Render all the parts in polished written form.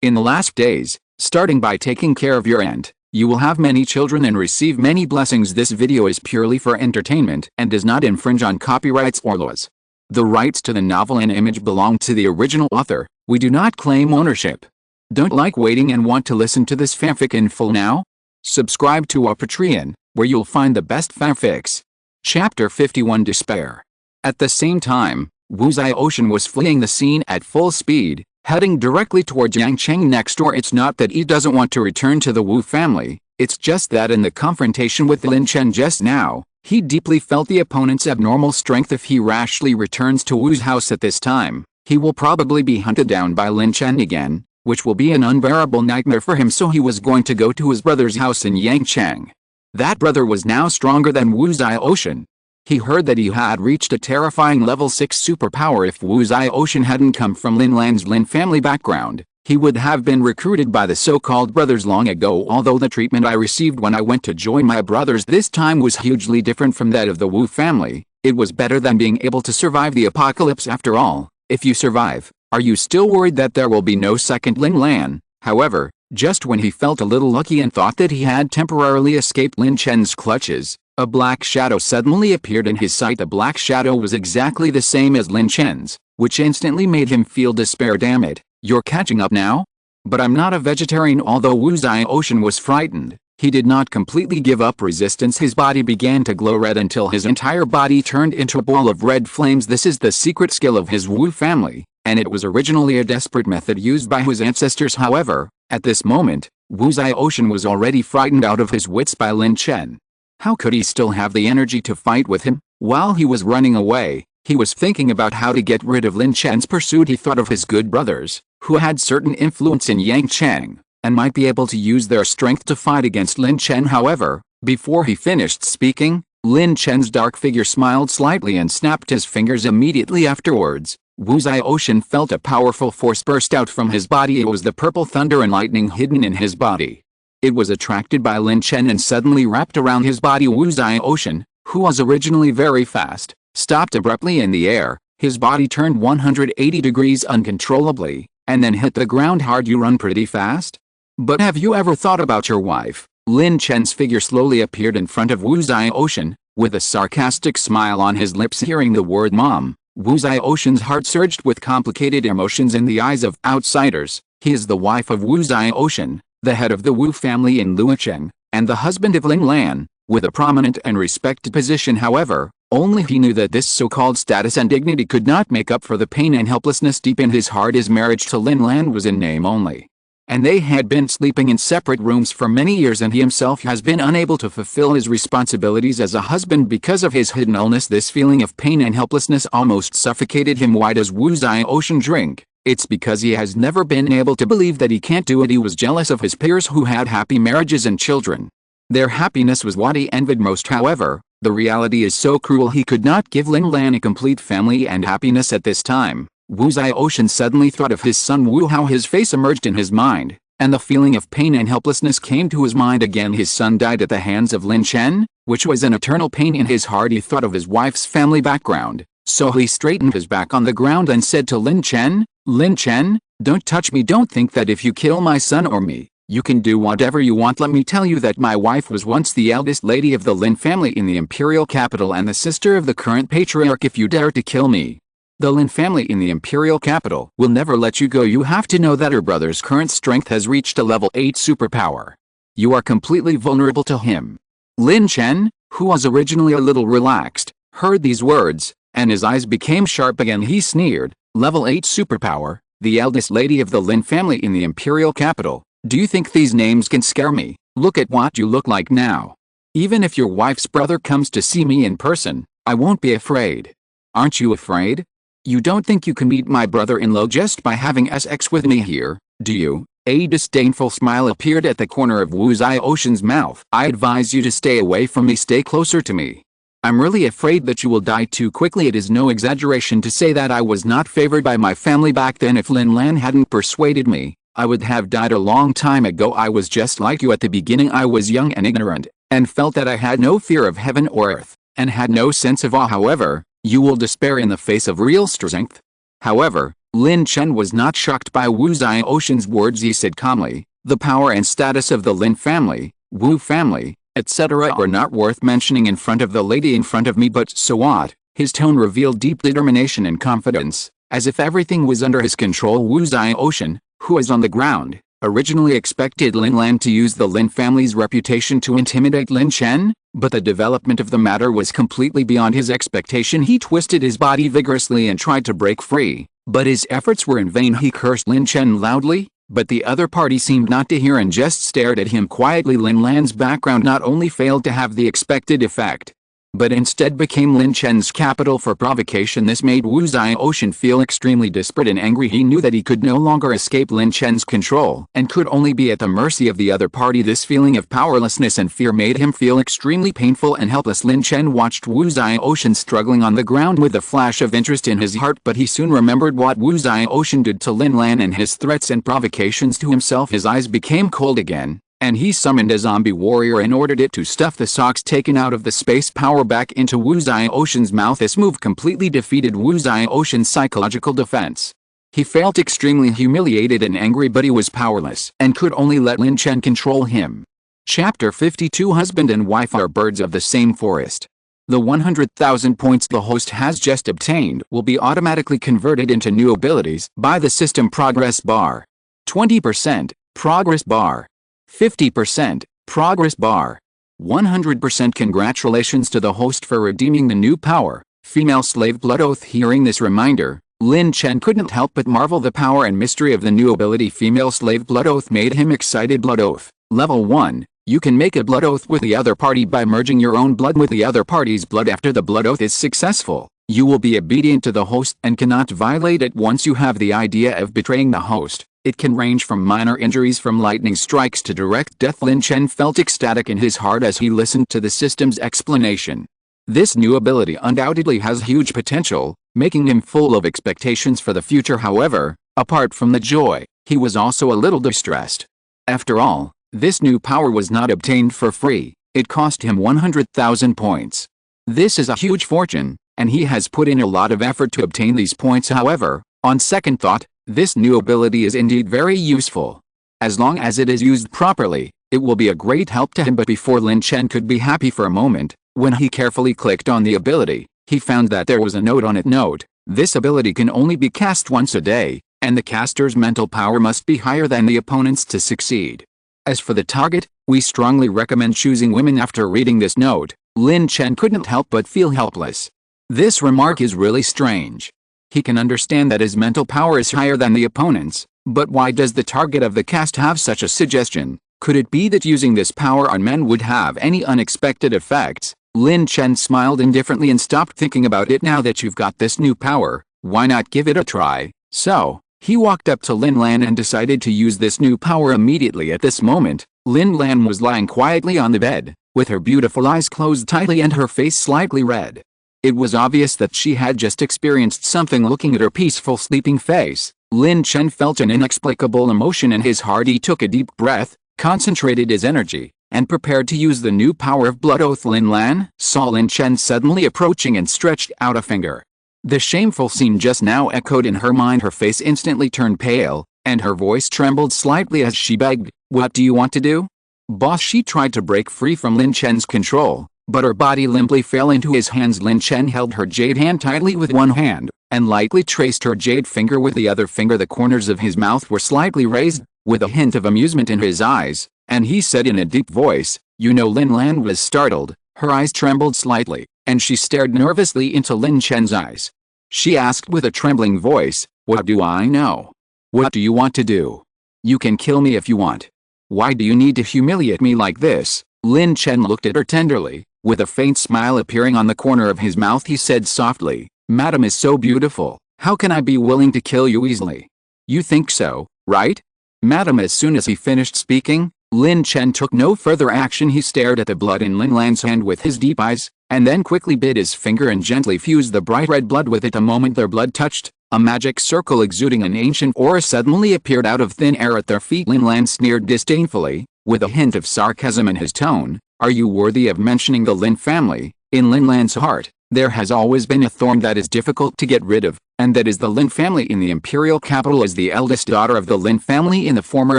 In the last days, starting by taking care of your aunt, you will have many children and receive many blessings. This video is purely for entertainment and does not infringe on copyrights or laws. The rights to the novel and image belong to the original author. We do not claim ownership. Don't like waiting and want to listen to this fanfic in full now? Subscribe to our Patreon, where you'll find the best fanfics. Chapter 51 Despair. At the same time, Wu Zai Ocean was fleeing the scene at full speed, heading directly towards Yangcheng next door. It's not that he doesn't want to return to the Wu family, it's just that in the confrontation with Lin Chen just now, he deeply felt the opponent's abnormal strength. If he rashly returns to Wu's house at this time, he will probably be hunted down by Lin Chen again, which will be an unbearable nightmare for him. So he was going to go to his brother's house in Yangcheng. That brother was now stronger than Wu Zai Ocean. He heard that he had reached a terrifying level 6 superpower. If Wu Zai Ocean hadn't come from Lin Lan's Lin family background, he would have been recruited by the so-called brothers long ago. Although the treatment I received when I went to join my brothers this time was hugely different from that of the Wu family, it was better than being able to survive the apocalypse. After all, if you survive, are you still worried that there will be no second Lin Lan? However, just when he felt a little lucky and thought that he had temporarily escaped Lin Chen's clutches, a black shadow suddenly appeared in his sight. The black shadow was exactly the same as Lin Chen's, which instantly made him feel despair. Damn it, you're catching up now? But I'm not a vegetarian. Although Wu Zai Ocean was frightened, he did not completely give up resistance. His body began to glow red until his entire body turned into a ball of red flames. This is the secret skill of his Wu family, and it was originally a desperate method used by his ancestors. However, at this moment, Wu Zai Ocean was already frightened out of his wits by Lin Chen. How could he still have the energy to fight with him? While he was running away, he was thinking about how to get rid of Lin Chen's pursuit. He thought of his good brothers, who had certain influence in Yangcheng, and might be able to use their strength to fight against Lin Chen. However, before he finished speaking, Lin Chen's dark figure smiled slightly and snapped his fingers. Immediately afterwards, Wu Zai Ocean felt a powerful force burst out from his body. It was the purple thunder and lightning hidden in his body. It was attracted by Lin Chen and suddenly wrapped around his body. Wu Zai Ocean, who was originally very fast, stopped abruptly in the air. His body turned 180 degrees uncontrollably, and then hit the ground hard. You run pretty fast? But have you ever thought about your wife? Lin Chen's figure slowly appeared in front of Wu Zai Ocean, with a sarcastic smile on his lips. Hearing the word mom, Wu Zai Ocean's heart surged with complicated emotions in the eyes of outsiders. He is the wife of Wu Zai Ocean, the head of the Wu family in Luocheng, and the husband of Lin Lan, with a prominent and respected position. However, only he knew that this so-called status and dignity could not make up for the pain and helplessness deep in his heart. His marriage to Lin Lan was in name only, and they had been sleeping in separate rooms for many years, and he himself has been unable to fulfill his responsibilities as a husband because of his hidden illness. This feeling of pain and helplessness almost suffocated him. Why does Wu Zai Ocean drink? It's because he has never been able to believe that he can't do it. He was jealous of his peers who had happy marriages and children. Their happiness was what he envied most. However, the reality is so cruel. He could not give Lin Lan a complete family and happiness at this time. Wu Zai Ocean suddenly thought of his son Wu Hao. His face emerged in his mind, and the feeling of pain and helplessness came to his mind again. His son died at the hands of Lin Chen, which was an eternal pain in his heart. He thought of his wife's family background, so he straightened his back on the ground and said to Lin Chen, "Lin Chen, don't touch me. Don't think that if you kill my son or me, you can do whatever you want. Let me tell you that my wife was once the eldest lady of the Lin family in the imperial capital and the sister of the current patriarch. If you dare to kill me, the Lin family in the imperial capital will never let you go. You have to know that her brother's current strength has reached a level 8 superpower. You are completely vulnerable to him." Lin Chen, who was originally a little relaxed, heard these words, and his eyes became sharp again. He sneered, "Level 8 superpower, the eldest lady of the Lin family in the imperial capital. Do you think these names can scare me? Look at what you look like now. Even if your wife's brother comes to see me in person, I won't be afraid. Aren't you afraid? You don't think you can meet my brother-in-law just by having sex with me here, do you?" A disdainful smile appeared at the corner of Wu Zai Ocean's mouth. "I advise you to stay away from me. Stay closer to me. I'm really afraid that you will die too quickly." It is no exaggeration to say that I was not favored by my family back then. If Lin Lan hadn't persuaded me, I would have died a long time ago. I was just like you at the beginning. I was young and ignorant, and felt that I had no fear of heaven or earth, and had no sense of awe. However, you will despair in the face of real strength. However, Lin Chen was not shocked by Wu Zioxian's words. He said calmly, "The power and status of the Lin family, Wu family, etc. are not worth mentioning in front of the lady in front of me, but so what?" His tone revealed deep determination and confidence, as if everything was under his control. Wu Zioxian, who was on the ground, originally expected Lin Lan to use the Lin family's reputation to intimidate Lin Chen, but the development of the matter was completely beyond his expectation. He twisted his body vigorously and tried to break free, but his efforts were in vain. He cursed Lin Chen loudly, but the other party seemed not to hear and just stared at him quietly. Lin Lan's background not only failed to have the expected effect, but instead became Lin Chen's capital for provocation. This made Wu Zioxian feel extremely desperate and angry. He knew that he could no longer escape Lin Chen's control and could only be at the mercy of the other party. This feeling of powerlessness and fear made him feel extremely painful and helpless. Lin Chen watched Wu Zioxian struggling on the ground with a flash of interest in his heart, but he soon remembered what Wu Zioxian did to Lin Lan and his threats and provocations to himself. His eyes became cold again, and he summoned a zombie warrior and ordered it to stuff the socks taken out of the space power back into Wu Zioxian's mouth. This move completely defeated Wu Zioxian's psychological defense. He felt extremely humiliated and angry, but he was powerless and could only let Lin Chen control him. Chapter 52. Husband and wife are birds of the same forest. The 100,000 points the host has just obtained will be automatically converted into new abilities by the system progress bar. 20% progress bar. 50% progress bar. 100% congratulations to the host for redeeming the new power, female slave blood oath. Hearing this reminder, Lin Chen couldn't help but marvel. The power and mystery of the new ability female slave blood oath made him excited. Blood oath. Level 1. You can make a blood oath with the other party by merging your own blood with the other party's blood. After the blood oath is successful, you will be obedient to the host and cannot violate it. Once you have the idea of betraying the host, it can range from minor injuries from lightning strikes to direct death. Lin Chen felt ecstatic in his heart as he listened to the system's explanation. This new ability undoubtedly has huge potential, making him full of expectations for the future. However, apart from the joy, he was also a little distressed. After all, this new power was not obtained for free. It cost him 100,000 points. This is a huge fortune, and he has put in a lot of effort to obtain these points. However, on second thought, this new ability is indeed very useful. As long as it is used properly, it will be a great help to him. But before Lin Chen could be happy for a moment, when he carefully clicked on the ability, he found that there was a note on it. Note: this ability can only be cast once a day, and the caster's mental power must be higher than the opponent's to succeed. As for the target, we strongly recommend choosing women. After reading this note, Lin Chen couldn't help but feel helpless. This remark is really strange. He can understand that his mental power is higher than the opponent's, but why does the target of the cast have such a suggestion? Could it be that using this power on men would have any unexpected effects? Lin Chen smiled indifferently and stopped thinking about it. Now that you've got this new power, why not give it a try? So, he walked up to Lin Lan and decided to use this new power immediately. At this moment, Lin Lan was lying quietly on the bed, with her beautiful eyes closed tightly and her face slightly red. It was obvious that she had just experienced something. Looking at her peaceful sleeping face, Lin Chen felt an inexplicable emotion in his heart. He took a deep breath, concentrated his energy, and prepared to use the new power of blood oath. Lin Lan saw Lin Chen suddenly approaching and stretched out a finger. The shameful scene just now echoed in her mind. Her face instantly turned pale, and her voice trembled slightly as she begged, "What do you want to do, boss?" She tried to break free from Lin Chen's control, but her body limply fell into his hands. Lin Chen held her jade hand tightly with one hand, and lightly traced her jade finger with the other finger. The corners of his mouth were slightly raised, with a hint of amusement in his eyes, and he said in a deep voice, "You know." Lin Lan was startled, her eyes trembled slightly, and she stared nervously into Lin Chen's eyes. She asked with a trembling voice, "What do I know? What do you want to do? You can kill me if you want. Why do you need to humiliate me like this?" Lin Chen looked at her tenderly. With a faint smile appearing on the corner of his mouth, he said softly, "Madam is so beautiful, how can I be willing to kill you easily? You think so, right, Madam?" As soon as he finished speaking, Lin Chen took no further action. He stared at the blood in Lin Lan's hand with his deep eyes, and then quickly bit his finger and gently fused the bright red blood with it. The moment their blood touched, a magic circle exuding an ancient aura suddenly appeared out of thin air at their feet. Lin Lan sneered disdainfully, with a hint of sarcasm in his tone, "Are you worthy of mentioning the Lin family?" In Lin Lan's heart, There has always been a thorn that is difficult to get rid of, and that is the Lin family in the imperial capital. As the eldest daughter of the Lin family in the former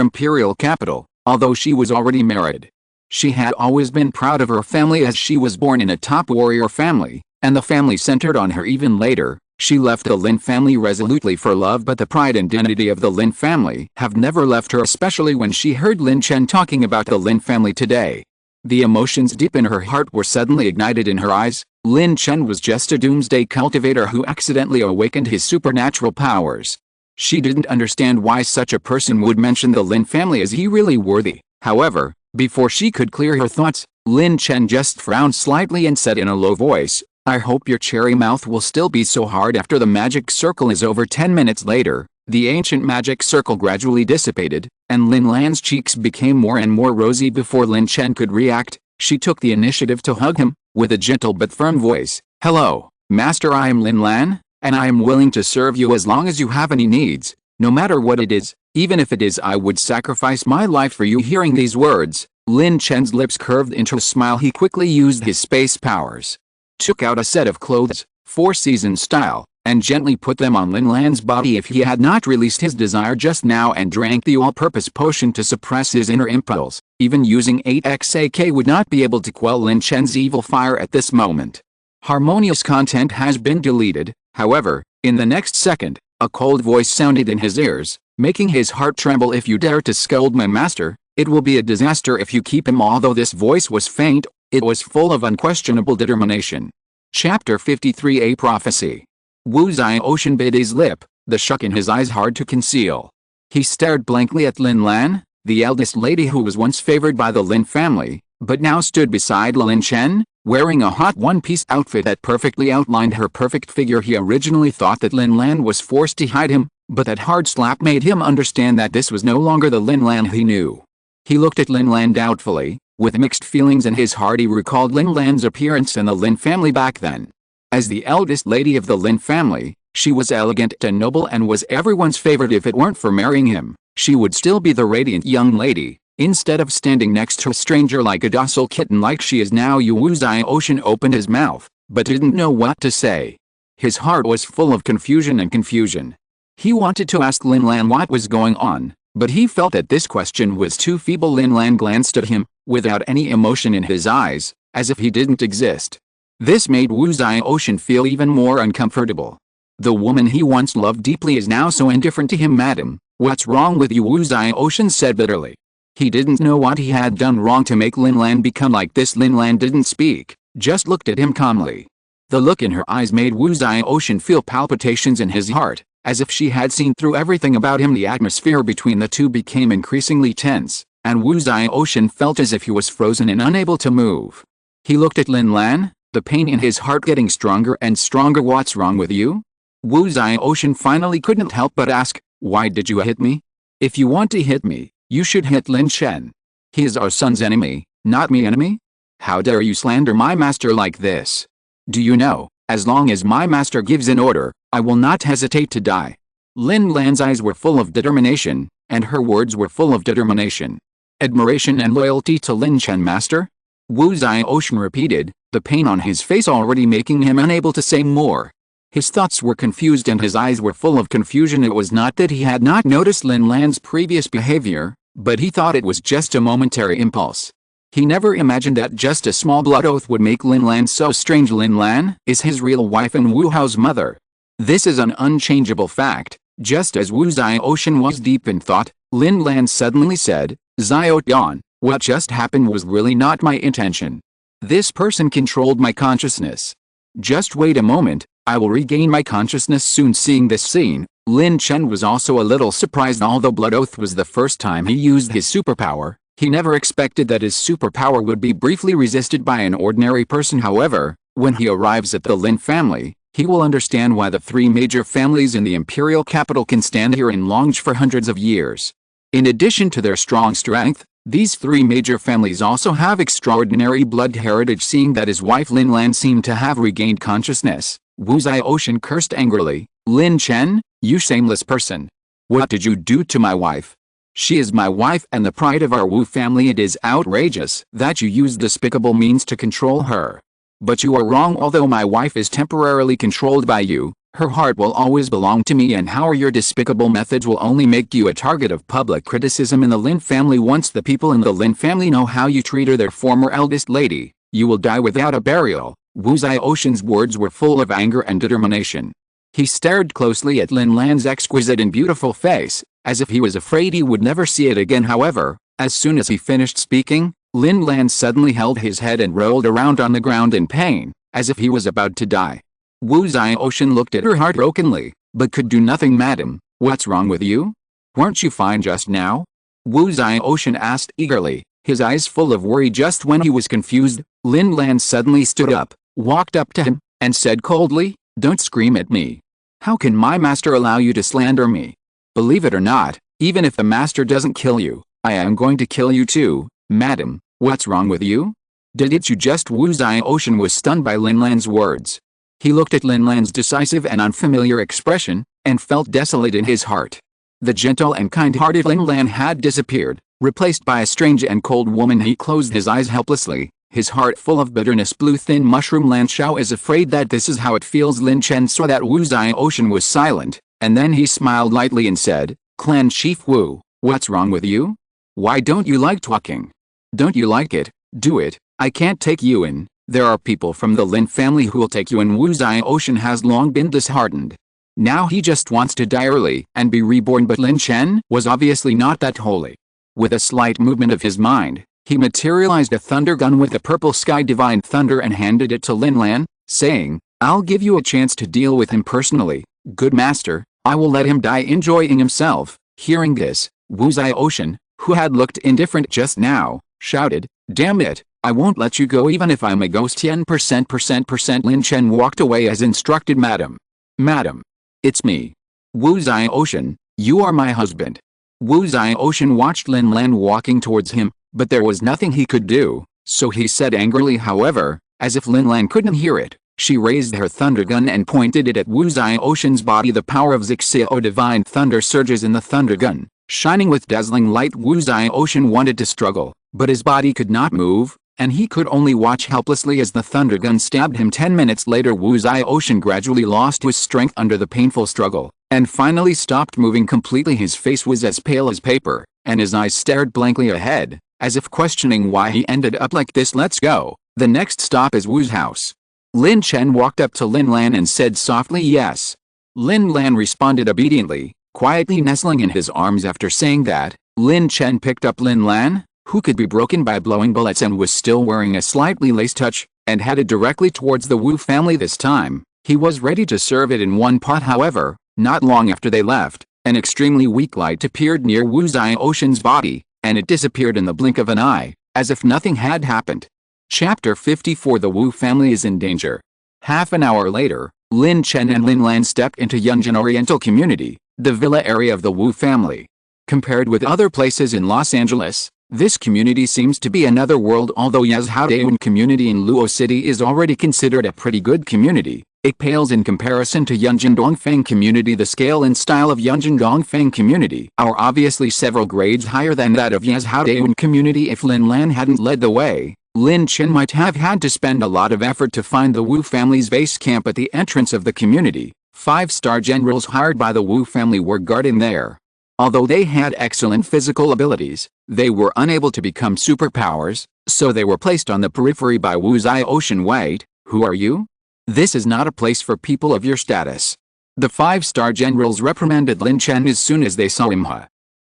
imperial capital, although she was already married, she had always been proud of her family as she was born in a top warrior family, and the family centered on her. Even later, she left the Lin family resolutely for love, but the pride and dignity of the Lin family have never left her, especially when she heard Lin Chen talking about the Lin family today. The emotions deep in her heart were suddenly ignited in her eyes. Lin Chen was just a doomsday cultivator who accidentally awakened his supernatural powers. She didn't understand why such a person would mention the Lin family. Is he really worthy? However, before she could clear her thoughts, Lin Chen just frowned slightly and said in a low voice, "I hope your cherry mouth will still be so hard after the magic circle is over." 10 minutes later, the ancient magic circle gradually dissipated, and Lin Lan's cheeks became more and more rosy. Before Lin Chen could react, she took the initiative to hug him, with a gentle but firm voice. "Hello, Master, I am Lin Lan, and I am willing to serve you as long as you have any needs, no matter what it is, even if it is I would sacrifice my life for you." Hearing these words, Lin Chen's lips curved into a smile. He quickly used his space powers, took out a set of clothes, Four Seasons style, and gently put them on Lin Lan's body. If he had not released his desire just now and drank the all-purpose potion to suppress his inner impulse, even using 8xak would not be able to quell Lin Chen's evil fire at this moment. Harmonious content has been deleted. However, in the next second, a cold voice sounded in his ears, making his heart tremble. "If you dare to scold my master, it will be a disaster if you keep him." Although this voice was faint, it was full of unquestionable determination. Chapter 53, A Prophecy. Wu Ziotian bit his lip, the shock in his eyes hard to conceal. He stared blankly at Lin Lan, the eldest lady who was once favored by the Lin family, but now stood beside Lin Chen, wearing a hot one-piece outfit that perfectly outlined her perfect figure. He originally thought that Lin Lan was forced to hide him, but that hard slap made him understand that this was no longer the Lin Lan he knew. He looked at Lin Lan doubtfully, with mixed feelings in his heart. He recalled Lin Lan's appearance in the Lin family back then. As the eldest lady of the Lin family, she was elegant and noble and was everyone's favorite. If it weren't for marrying him, she would still be the radiant young lady, instead of standing next to a stranger like a docile kitten like she is now. Wu Ziotian opened his mouth, but didn't know what to say. His heart was full of confusion. He wanted to ask Lin Lan what was going on, but he felt that this question was too feeble. Lin Lan glanced at him, without any emotion in his eyes, as if he didn't exist. This made Wu Ziotian feel even more uncomfortable. The woman he once loved deeply is now so indifferent to him. "Madam, what's wrong with you?" Wu Ziotian said bitterly. He didn't know what he had done wrong to make Lin Lan become like this. Lin Lan didn't speak, just looked at him calmly. The look in her eyes made Wu Ziotian feel palpitations in his heart, as if she had seen through everything about him. The atmosphere between the two became increasingly tense, and Wu Ziotian felt as if he was frozen and unable to move. He looked at Lin Lan, the pain in his heart getting stronger and stronger. "What's wrong with you?" Wu Ziotian finally couldn't help but ask. "Why did you hit me? If you want to hit me, you should hit Lin Chen. He is our son's enemy, not me enemy. How dare you slander my master like this? Do you know, as long as my master gives an order, I will not hesitate to die." Lin Lan's eyes were full of determination, and her words were full of determination. "Admiration and loyalty to Lin Chen, master?" Wu Ziotian repeated, the pain on his face already making him unable to say more. His thoughts were confused and his eyes were full of confusion. It was not that he had not noticed Lin Lan's previous behavior, but he thought it was just a momentary impulse. He never imagined that just a small blood oath would make Lin Lan so strange. Lin Lan is his real wife and Wu Hao's mother. This is an unchangeable fact. Just as Wu Ziotian was deep in thought, Lin Lan suddenly said, "Ziotian, what just happened was really not my intention. This person controlled my consciousness. Just wait a moment, I will regain my consciousness soon." Seeing this scene, Lin Chen was also a little surprised. Although Blood Oath was the first time he used his superpower, he never expected that his superpower would be briefly resisted by an ordinary person. However, when he arrives at the Lin family, he will understand why the three major families in the imperial capital can stand here and lounge for hundreds of years. In addition to their strong strength, these three major families also have extraordinary blood heritage. Seeing that his wife Lin Lan seemed to have regained consciousness, Wu Ziotian cursed angrily. "Lin Chen, you shameless person! What did you do to my wife? She is my wife and the pride of our Wu family. It is outrageous that you used despicable means to control her." But you are wrong. Although my wife is temporarily controlled by you, her heart will always belong to me, and how your despicable methods will only make you a target of public criticism in the Lin family. Once the people in the Lin family know how you treated their former eldest lady, you will die without a burial. Wu Ziotian's words were full of anger and determination. He stared closely at Lin Lan's exquisite and beautiful face, as if he was afraid he would never see it again. However, as soon as he finished speaking, Lin Lan suddenly held his head and rolled around on the ground in pain, as if he was about to die. Wu Ziotian looked at her heartbrokenly, but could do nothing. Madam, what's wrong with you? Weren't you fine just now? Wu Ziotian asked eagerly, his eyes full of worry. Just when he was confused, Lin Lan suddenly stood up, walked up to him, and said coldly, "Don't scream at me. How can my master allow you to slander me? Believe it or not, even if the master doesn't kill you, I am going to kill you too. Madam, what's wrong with you? Did you just?" Wu Ziotian was stunned by Lin Lan's words. He looked at Lin Lan's decisive and unfamiliar expression, and felt desolate in his heart. The gentle and kind-hearted Lin Lan had disappeared, replaced by a strange and cold woman. He closed his eyes helplessly, his heart full of bitterness. Blue Thin Mushroom Lan Shao is afraid that this is how it feels. Lin Chen saw that Wu Ziotian was silent, and then he smiled lightly and said, "Clan Chief Wu, what's wrong with you? Why don't you like talking? Don't you like it? Do it. I can't take you in. There are people from the Lin family who will take you in." Wu Ziotian has long been disheartened. Now he just wants to die early and be reborn. But Lin Chen was obviously not that holy. With a slight movement of his mind, he materialized a thunder gun with a purple sky divine thunder and handed it to Lin Lan, saying, "I'll give you a chance to deal with him personally. Good master, I will let him die enjoying himself." Hearing this, Wu Ziotian, who had looked indifferent just now, shouted, "Damn it, I won't let you go even if I'm a ghost." 10%. Lin Chen walked away as instructed. Madam, it's me. Wu Ziotian, you are my husband." Wu Ziotian watched Lin Lan walking towards him, but there was nothing he could do, so he said angrily. However, as if Lin Lan couldn't hear it, she raised her thunder gun and pointed it at Wu Ziotian's body. The power of Zixio divine thunder surges in the thunder gun, shining with dazzling light. Wu Ziotian wanted to struggle, but his body could not move, and he could only watch helplessly as the thunder gun stabbed him. 10 minutes later, Wu Ziotian gradually lost his strength under the painful struggle, and finally stopped moving completely. His face was as pale as paper, and his eyes stared blankly ahead, as if questioning why he ended up like this. "Let's go. The next stop is Wu's house." Lin Chen walked up to Lin Lan and said softly, "Yes." Lin Lan responded obediently, quietly nestling in his arms. After saying that, Lin Chen picked up Lin Lan, who could be broken by blowing bullets and was still wearing a slightly laced touch, and headed directly towards the Wu family. This time, he was ready to serve it in one pot. However, not long after they left, an extremely weak light appeared near Wu Ziotian's body, and it disappeared in the blink of an eye, as if nothing had happened. Chapter 54. The Wu family is in danger. Half an hour later, Lin Chen and Lin Lan stepped into Yunjin Oriental Community, the villa area of the Wu family. Compared with other places in Los Angeles, this community seems to be another world. Although Yazhaodaeun community in Luo City is already considered a pretty good community, it pales in comparison to Yunjin Dongfeng community. The scale and style of Yunjin Dongfeng community are obviously several grades higher than that of Yazhaodaeun community. If Lin Lan hadn't led the way, Lin Chen might have had to spend a lot of effort to find the Wu family's base camp at the entrance of the community. 5-star generals hired by the Wu family were guarding there. Although they had excellent physical abilities, they were unable to become superpowers, so they were placed on the periphery by Wu Ziotian. "Wait, who are you? This is not a place for people of your status." The 5-star generals reprimanded Lin Chen as soon as they saw him.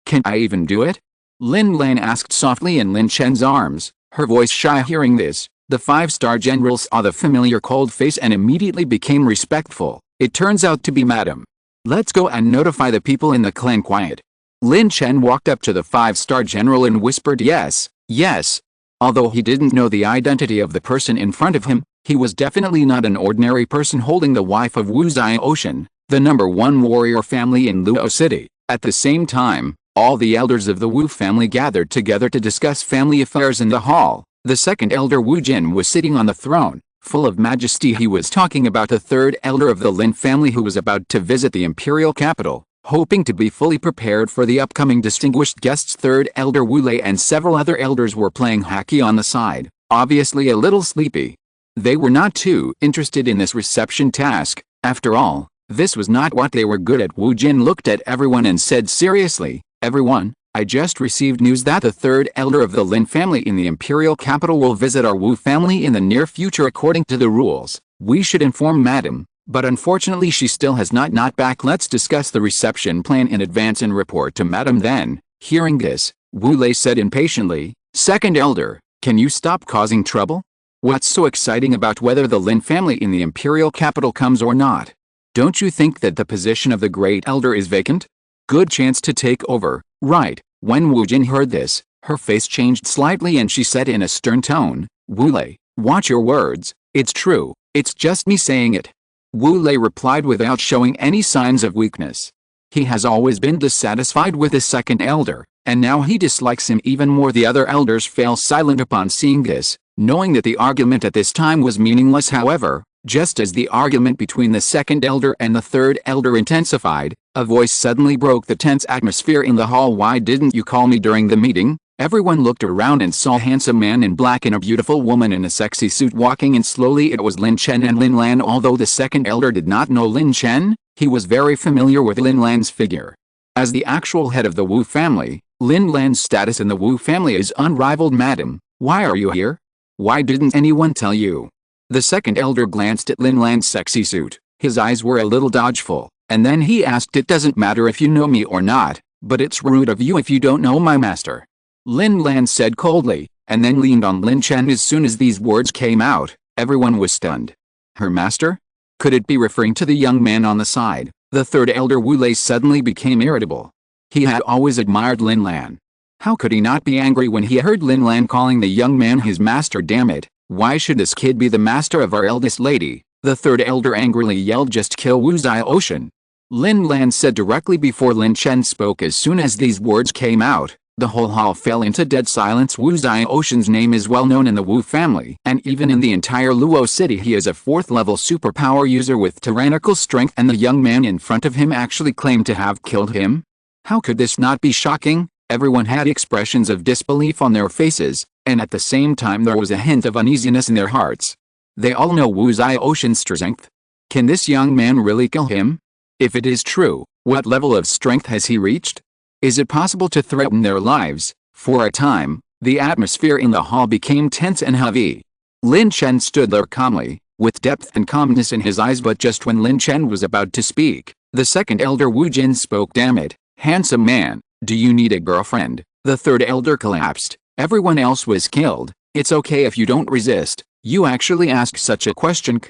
"Can I even do it?" Lin Lan asked softly in Lin Chen's arms, her voice shy. Hearing this, the 5-star general saw the familiar cold face and immediately became respectful. "It turns out to be Madam. Let's go and notify the people in the clan." Quiet. Lin Chen walked up to the 5-star general and whispered, "Yes, yes." Although he didn't know the identity of the person in front of him, he was definitely not an ordinary person holding the wife of Wu Ziotian, the #1 warrior family in Luo City. At the same time, all the elders of the Wu family gathered together to discuss family affairs in the hall. The second elder Wu Jin was sitting on the throne, full of majesty. He was talking about the third elder of the Lin family who was about to visit the imperial capital, hoping to be fully prepared for the upcoming distinguished guests. Third elder Wu Lei and several other elders were playing hockey on the side, obviously a little sleepy. They were not too interested in this reception task. After all, this was not what they were good at. Wu Jin looked at everyone and said seriously, "Everyone, I just received news that the third elder of the Lin family in the imperial capital will visit our Wu family in the near future. According to the rules, we should inform Madam, but unfortunately she still has not back. Let's discuss the reception plan in advance and report to Madam then." Hearing this, Wu Lei said impatiently, "Second elder, can you stop causing trouble? What's so exciting about whether the Lin family in the imperial capital comes or not? Don't you think that the position of the great elder is vacant? Good chance to take over, right?" When Wu Jin heard this, her face changed slightly and she said in a stern tone, "Wu Lei, watch your words. It's true, it's just me saying it." Wu Lei replied without showing any signs of weakness. He has always been dissatisfied with the second elder, and now he dislikes him even more. The other elders fell silent upon seeing this, knowing that the argument at this time was meaningless. However, just as the argument between the second elder and the third elder intensified, a voice suddenly broke the tense atmosphere in the hall. "Why didn't you call me during the meeting?" Everyone looked around and saw a handsome man in black and a beautiful woman in a sexy suit walking in slowly. It was Lin Chen and Lin Lan. Although the second elder did not know Lin Chen, he was very familiar with Lin Lan's figure. As the actual head of the Wu family, Lin Lan's status in the Wu family is unrivaled. "Madam, why are you here? Why didn't anyone tell you?" The second elder glanced at Lin Lan's sexy suit. His eyes were a little dodgeful, and then he asked, "It doesn't matter if you know me or not, but it's rude of you if you don't know my master," Lin Lan said coldly, and then leaned on Lin Chen. As soon as these words came out, everyone was stunned. Her master? Could it be referring to the young man on the side? The third elder Wu Lei suddenly became irritable. He had always admired Lin Lan. How could he not be angry when he heard Lin Lan calling the young man his master? Damn it, why should this kid be the master of our eldest lady? The third elder angrily yelled, "Just kill Wu Zai Ocean," Lin Lan said directly before Lin Chen spoke. As soon as these words came out, the whole hall fell into dead silence. Wu Zai Ocean's name is well known in the Wu family, and even in the entire Luo city. He is a 4th-level superpower user with tyrannical strength, and the young man in front of him actually claimed to have killed him. How could this not be shocking? Everyone had expressions of disbelief on their faces, and at the same time there was a hint of uneasiness in their hearts. They all know Wu Zai Ocean's strength. Can this young man really kill him? If it is true, what level of strength has he reached? Is it possible to threaten their lives? For a time, the atmosphere in the hall became tense and heavy. Lin Chen stood there calmly, with depth and calmness in his eyes, but just when Lin Chen was about to speak, the second elder Wu Jin spoke. "Damn it, handsome man, do you need a girlfriend?" The third elder collapsed. Everyone else was killed. "It's okay if you don't resist. You actually asked such a question,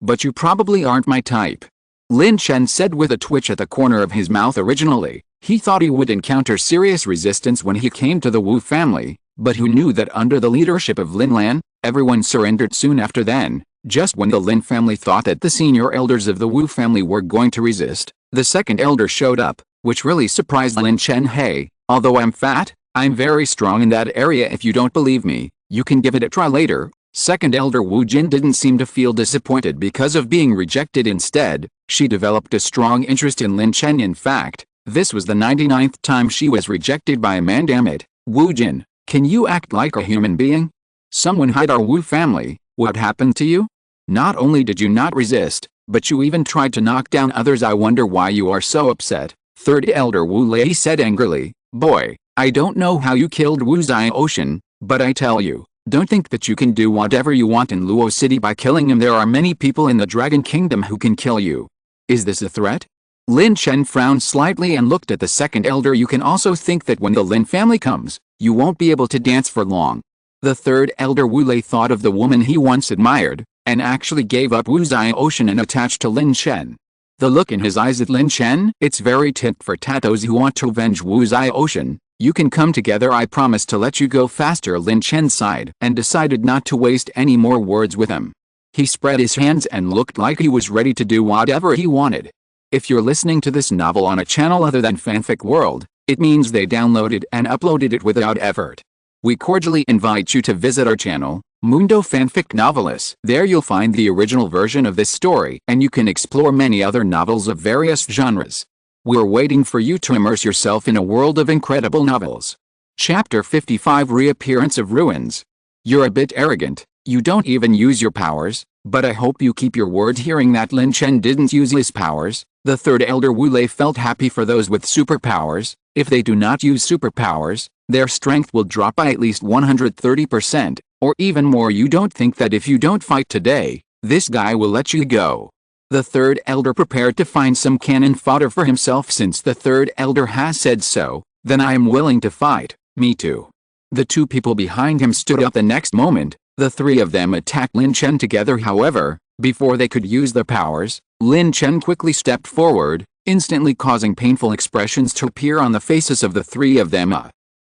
but you probably aren't my type," Lin Chen said with a twitch at the corner of his mouth. Originally, he thought he would encounter serious resistance when he came to the Wu family, but who knew that under the leadership of Lin Lan, everyone surrendered soon after. Then, just when the Lin family thought that the senior elders of the Wu family were going to resist, the second elder showed up, which really surprised Lin Chen. "Hey, although I'm fat, I'm very strong in that area. If you don't believe me, you can give it a try later." Second elder Wu Jin didn't seem to feel disappointed because of being rejected. Instead, she developed a strong interest in Lin Chen. In fact, this was the 99th time she was rejected by a man. "Damn it, Wu Jin, can you act like a human being? Someone hide our Wu family. What happened to you? Not only did you not resist, but you even tried to knock down others. I wonder why you are so upset." Third elder Wu Lei said angrily, "Boy, I don't know how you killed Wu Zai Ocean, but I tell you, don't think that you can do whatever you want in Luo City by killing him. There are many people in the Dragon Kingdom who can kill you. Is this a threat?" Lin Chen frowned slightly and looked at the second elder. "You can also think that when the Lin family comes, you won't be able to dance for long." The third elder Wu Lei thought of the woman he once admired, and actually gave up Wu Zai Ocean and attached to Lin Chen. The look in his eyes at Lin Chen, it's very tit for tat. Those who want to avenge Wu Zai Ocean, you can come together. I promise to let you go faster. Lin Chen sighed and decided not to waste any more words with him. He spread his hands and looked like he was ready to do whatever he wanted. If you're listening to this novel on a channel other than Fanfic World, it means they downloaded and uploaded it without effort. We cordially invite you to visit our channel, Mundo Fanfic Novelis. There you'll find the original version of this story, and you can explore many other novels of various genres. We're waiting for you to immerse yourself in a world of incredible novels. Chapter 55: Reappearance of Ruins. You're a bit arrogant, You don't even use your powers, but I hope you keep your word. Hearing that Lin Chen didn't use his powers, the third elder Wu Lei felt happy for those with superpowers. If they do not use superpowers, their strength will drop by at least 130%, or even more. You don't think that if you don't fight today, this guy will let you go? The third elder prepared to find some cannon fodder for himself. Since the third elder has said so, then I am willing to fight. Me too. The two people behind him stood up. The next moment, the three of them attacked Lin Chen together. However, before they could use their powers, Lin Chen quickly stepped forward, instantly causing painful expressions to appear on the faces of the three of them.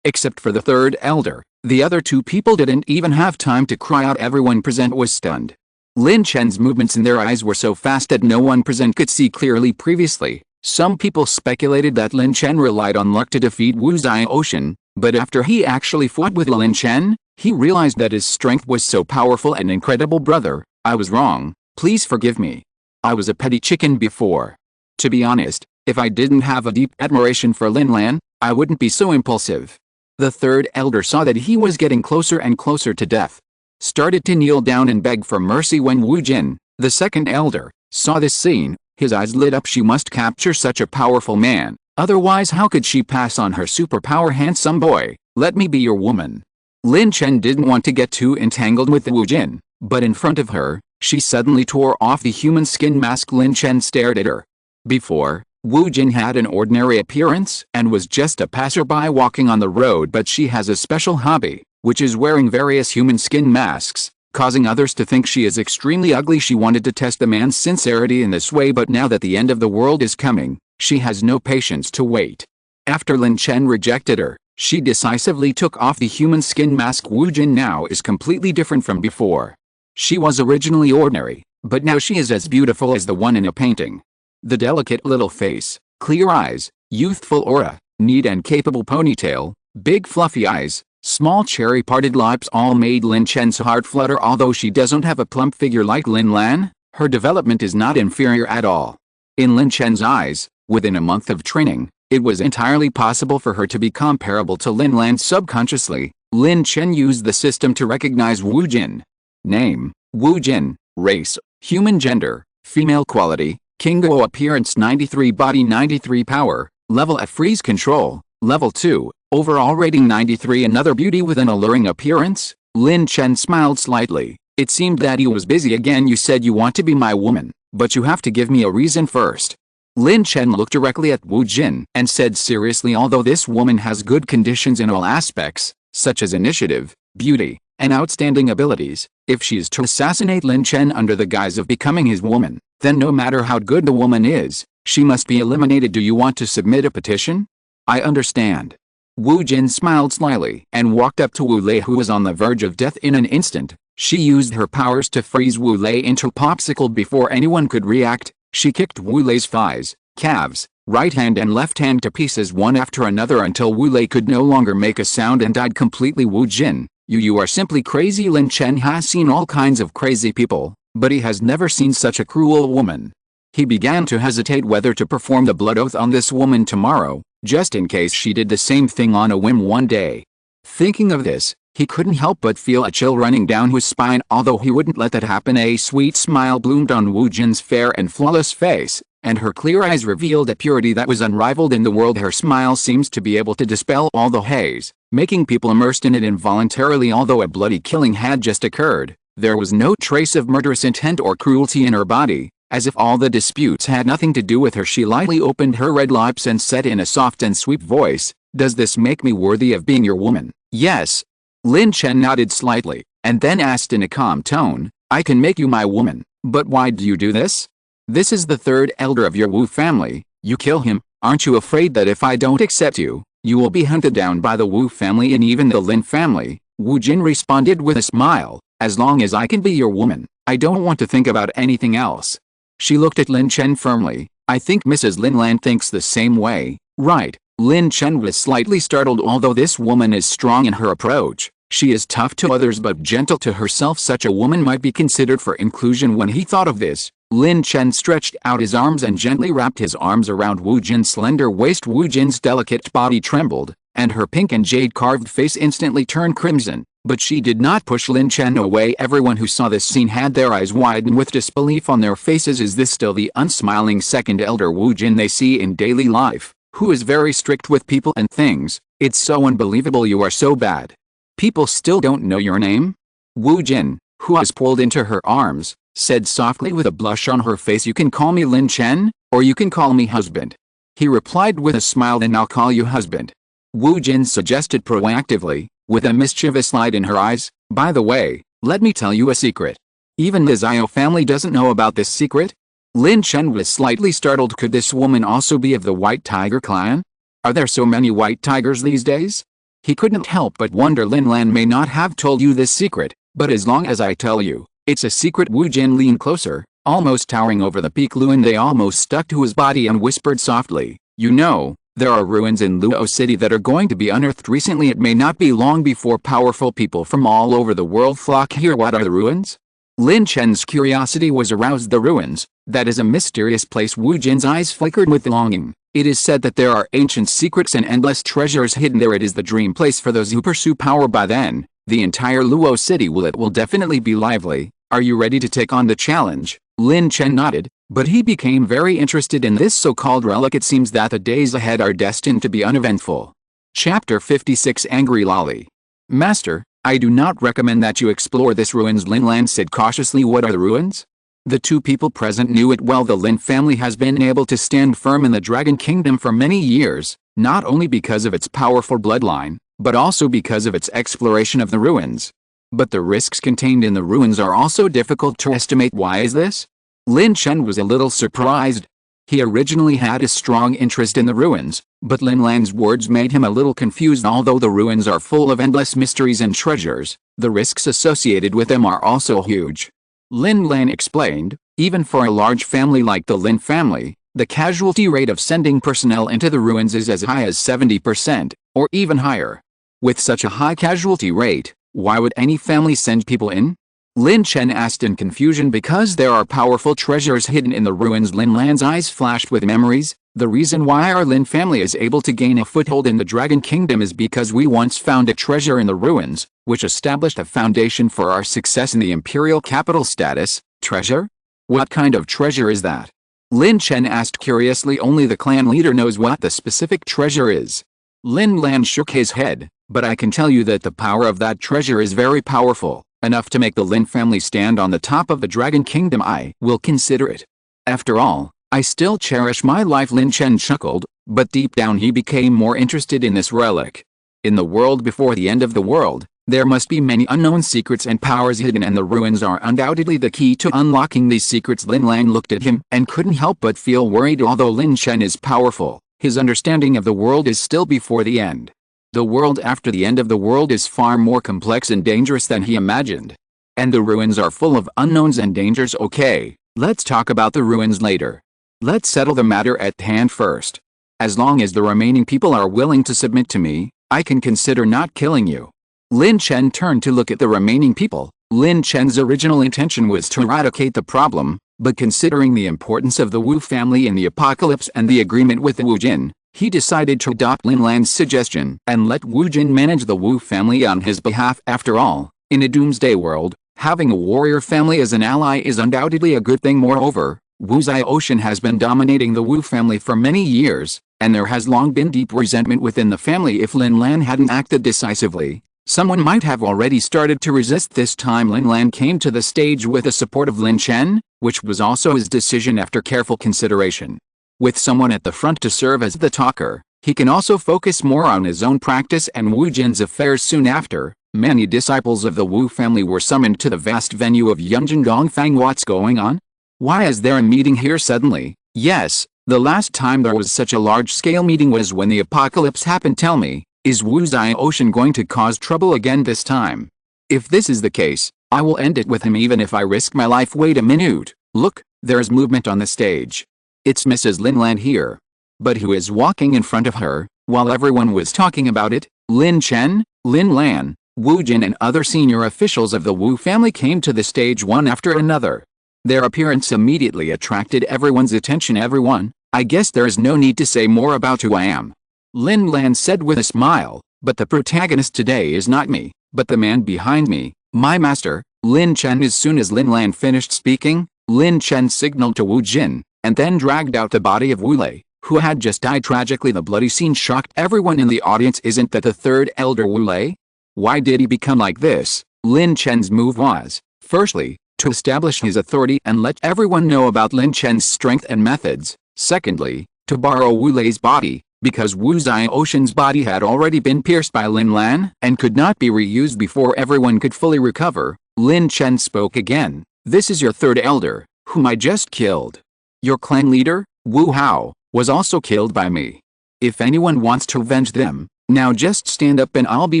Except for the third elder, the other two people didn't even have time to cry out. Everyone present was stunned. Lin Chen's movements in their eyes were so fast that no one present could see clearly. Previously, some people speculated that Lin Chen relied on luck to defeat Wu Zai Ocean, but after he actually fought with Lin Chen, he realized that his strength was so powerful and incredible. Brother, I was wrong, please forgive me. I was a petty chicken before. To be honest, if I didn't have a deep admiration for Lin Lan, I wouldn't be so impulsive. The third elder saw that he was getting closer and closer to death, started to kneel down and beg for mercy. When Wu Jin, the second elder, saw this scene, his eyes lit up. She must capture such a powerful man, otherwise how could she pass on her superpower? Handsome boy, let me be your woman. Lin Chen didn't want to get too entangled with Wu Jin, but in front of her, she suddenly tore off the human skin mask. Lin Chen stared at her. Before, Wu Jin had an ordinary appearance and was just a passerby walking on the road, but she has a special hobby, which is wearing various human skin masks, causing others to think she is extremely ugly. She wanted to test the man's sincerity in this way, but now that the end of the world is coming, she has no patience to wait. After Lin Chen rejected her, she decisively took off the human skin mask. Wu Jin now is completely different from before. She was originally ordinary, but now she is as beautiful as the one in a painting. The delicate little face, clear eyes, youthful aura, neat and capable ponytail, big fluffy eyes, small cherry parted lips all made Lin Chen's heart flutter. Although she doesn't have a plump figure like Lin Lan, her development is not inferior at all. In Lin Chen's eyes, within a month of training, it was entirely possible for her to be comparable to Lin Lan. Subconsciously, Lin Chen used the system to recognize Wu Jin. Name, Wu Jin. Race, human. Gender, female. Quality, Kingo. Appearance 93, body 93, power, level F. Freeze control, level 2, overall rating 93. Another beauty with an alluring appearance. Lin Chen smiled slightly. It seemed that he was busy again. You said you want to be my woman, but you have to give me a reason first. Lin Chen looked directly at Wu Jin and said seriously, although this woman has good conditions in all aspects, such as initiative, beauty, and outstanding abilities, if she is to assassinate Lin Chen under the guise of becoming his woman, then no matter how good the woman is, she must be eliminated. Do you want to submit a petition? I understand. Wu Jin smiled slyly and walked up to Wu Lei, who was on the verge of death. In an instant, she used her powers to freeze Wu Lei into a popsicle. Before anyone could react, she kicked Wu Lei's thighs, calves, right hand and left hand to pieces one after another until Wu Lei could no longer make a sound and died completely. Wu Jin, you are simply crazy. Lin Chen has seen all kinds of crazy people, but he has never seen such a cruel woman. He began to hesitate whether to perform the blood oath on this woman tomorrow, just in case she did the same thing on a whim one day. Thinking of this, he couldn't help but feel a chill running down his spine. Although he wouldn't let that happen, a sweet smile bloomed on Wu Jin's fair and flawless face, and her clear eyes revealed a purity that was unrivaled in the world. Her smile seems to be able to dispel all the haze, making people immersed in it involuntarily. Although a bloody killing had just occurred, there was no trace of murderous intent or cruelty in her body. As if all the disputes had nothing to do with her, she lightly opened her red lips and said in a soft and sweet voice, "Does this make me worthy of being your woman?" "Yes." Lin Chen nodded slightly, and then asked in a calm tone, "I can make you my woman, but why do you do this? This is the third elder of your Wu family. You kill him. Aren't you afraid that if I don't accept you, you will be hunted down by the Wu family and even the Lin family?" Wu Jin responded with a smile, "As long as I can be your woman, I don't want to think about anything else." She looked at Lin Chen firmly. "I think Mrs. Lin Lan thinks the same way, right?" Lin Chen was slightly startled. Although this woman is strong in her approach, she is tough to others but gentle to herself. Such a woman might be considered for inclusion. When he thought of this, Lin Chen stretched out his arms and gently wrapped his arms around Wu Jin's slender waist. Wu Jin's delicate body trembled, and her pink and jade-carved face instantly turned crimson. But she did not push Lin Chen away. Everyone who saw this scene had their eyes widened with disbelief on their faces. Is this still the unsmiling second elder Wu Jin they see in daily life, who is very strict with people and things? It's so unbelievable you are so bad. People still don't know your name? Wu Jin, who was pulled into her arms, said softly with a blush on her face, you can call me Lin Chen, or you can call me husband. He replied with a smile, then I'll call you husband. Wu Jin suggested proactively, with a mischievous light in her eyes, by the way, let me tell you a secret. Even the Zhao family doesn't know about this secret? Lin Chen was slightly startled. Could this woman also be of the White Tiger clan? Are there so many white tigers these days? He couldn't help but wonder. Lin Lan may not have told you this secret, but as long as I tell you, it's a secret. Wu Jin leaned closer, almost towering over the peak Luan. They almost stuck to his body and whispered softly, you know, there are ruins in Luo City that are going to be unearthed recently. It may not be long before powerful people from all over the world flock here. What are the ruins? Lin Chen's curiosity was aroused. The ruins, that is a mysterious place. Wu Jin's eyes flickered with longing. It is said that there are ancient secrets and endless treasures hidden there. It is the dream place for those who pursue power. By then, the entire Luo City will definitely be lively. Are you ready to take on the challenge? Lin Chen nodded, but he became very interested in this so-called relic. It seems that the days ahead are destined to be uneventful. Chapter 56 Angry Lolly. Master, I do not recommend that you explore this ruins, Lin Lan said cautiously. What are the ruins? The two people present knew it well. The Lin family has been able to stand firm in the Dragon Kingdom for many years, not only because of its powerful bloodline, but also because of its exploration of the ruins. But the risks contained in the ruins are also difficult to estimate. Why is this? Lin Chen was a little surprised. He originally had a strong interest in the ruins, but Lin Lan's words made him a little confused. Although the ruins are full of endless mysteries and treasures, the risks associated with them are also huge. Lin Lan explained, even for a large family like the Lin family, the casualty rate of sending personnel into the ruins is as high as 70%, or even higher. With such a high casualty rate, why would any family send people in? Lin Chen asked in confusion. Because there are powerful treasures hidden in the ruins. Lin Lan's eyes flashed with memories. The reason why our Lin family is able to gain a foothold in the Dragon Kingdom is because we once found a treasure in the ruins, which established a foundation for our success in the imperial capital status. Treasure? What kind of treasure is that? Lin Chen asked curiously. Only the clan leader knows what the specific treasure is. Lin Lan shook his head, but I can tell you that the power of that treasure is very powerful, enough to make the Lin family stand on the top of the Dragon Kingdom. I will consider it. After all, I still cherish my life. Lin Chen chuckled, but deep down he became more interested in this relic. In the world before the end of the world, there must be many unknown secrets and powers hidden, and the ruins are undoubtedly the key to unlocking these secrets. Lin Lan looked at him and couldn't help but feel worried. Although Lin Chen is powerful, his understanding of the world is still before the end. The world after the end of the world is far more complex and dangerous than he imagined. And the ruins are full of unknowns and dangers. Okay, let's talk about the ruins later. Let's settle the matter at hand first. As long as the remaining people are willing to submit to me, I can consider not killing you. Lin Chen turned to look at the remaining people. Lin Chen's original intention was to eradicate the problem, but considering the importance of the Wu family in the apocalypse and the agreement with the Wu Jin, he decided to adopt Lin Lan's suggestion and let Wu Jin manage the Wu family on his behalf. After all, in a doomsday world, having a warrior family as an ally is undoubtedly a good thing. Moreover, Wu Zhaoshan has been dominating the Wu family for many years, and there has long been deep resentment within the family. If Lin Lan hadn't acted decisively, someone might have already started to resist. This time Lin Lan came to the stage with the support of Lin Chen, which was also his decision after careful consideration. With someone at the front to serve as the talker, he can also focus more on his own practice and Wu Jin's affairs. Soon after, many disciples of the Wu family were summoned to the vast venue of Yunjin Gongfang. What's going on? Why is there a meeting here suddenly? Yes, the last time there was such a large-scale meeting was when the apocalypse happened. Tell me, is Wu Zhaoshan going to cause trouble again this time? If this is the case, I will end it with him even if I risk my life. Wait a minute, look, there's movement on the stage. It's Mrs. Lin Lan here. But who is walking in front of her? While everyone was talking about it, Lin Chen, Lin Lan, Wu Jin and other senior officials of the Wu family came to the stage one after another. Their appearance immediately attracted everyone's attention. Everyone, I guess there is no need to say more about who I am. Lin Lan said with a smile, but the protagonist today is not me. But the man behind me, my master, Lin Chen. As soon as Lin Lan finished speaking, Lin Chen signaled to Wu Jin, and then dragged out the body of Wu Lei, who had just died tragically. The bloody scene shocked everyone in the audience. Isn't that the third elder Wu Lei? Why did he become like this? Lin Chen's move was, firstly, to establish his authority and let everyone know about Lin Chen's strength and methods. Secondly, to borrow Wu Lei's body, because Wu Zioxian's body had already been pierced by Lin Lan and could not be reused before everyone could fully recover. Lin Chen spoke again. This is your third elder, whom I just killed. Your clan leader, Wu Hao, was also killed by me. If anyone wants to avenge them, now just stand up and I'll be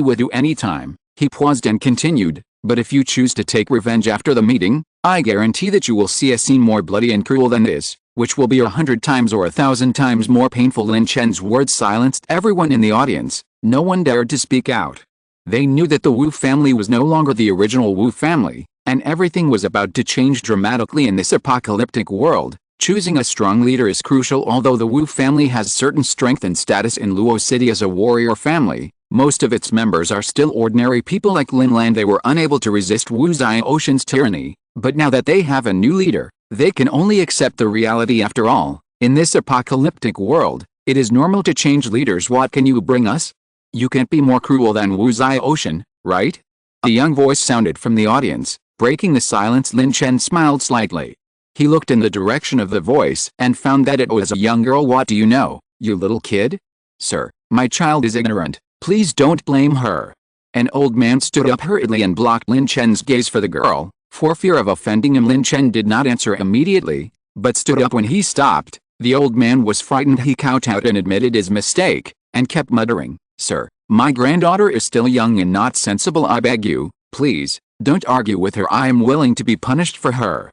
with you anytime. He paused and continued, but if you choose to take revenge after the meeting, I guarantee that you will see a scene more bloody and cruel than this, which will be 100 times or 1,000 times more painful. Lin Chen's words silenced everyone in the audience. No one dared to speak out. They knew that the Wu family was no longer the original Wu family, and everything was about to change dramatically in this apocalyptic world. Choosing a strong leader is crucial. Although the Wu family has certain strength and status in Luo City as a warrior family, most of its members are still ordinary people like Lin Lan. They were unable to resist Wu Zioxian's tyranny, but now that they have a new leader, they can only accept the reality. After all, in this apocalyptic world, it is normal to change leaders. What can you bring us? You can't be more cruel than Wu Zioxian, right? A young voice sounded from the audience, breaking the silence. Lin Chen smiled slightly. He looked in the direction of the voice and found that it was a young girl. What do you know, you little kid? Sir, my child is ignorant. Please don't blame her. An old man stood up hurriedly and blocked Lin Chen's gaze for the girl, for fear of offending him. Lin Chen did not answer immediately, but stood up when he stopped. The old man was frightened. He kowtowed and admitted his mistake, and kept muttering, Sir, my granddaughter is still young and not sensible. I beg you, please, don't argue with her. I am willing to be punished for her.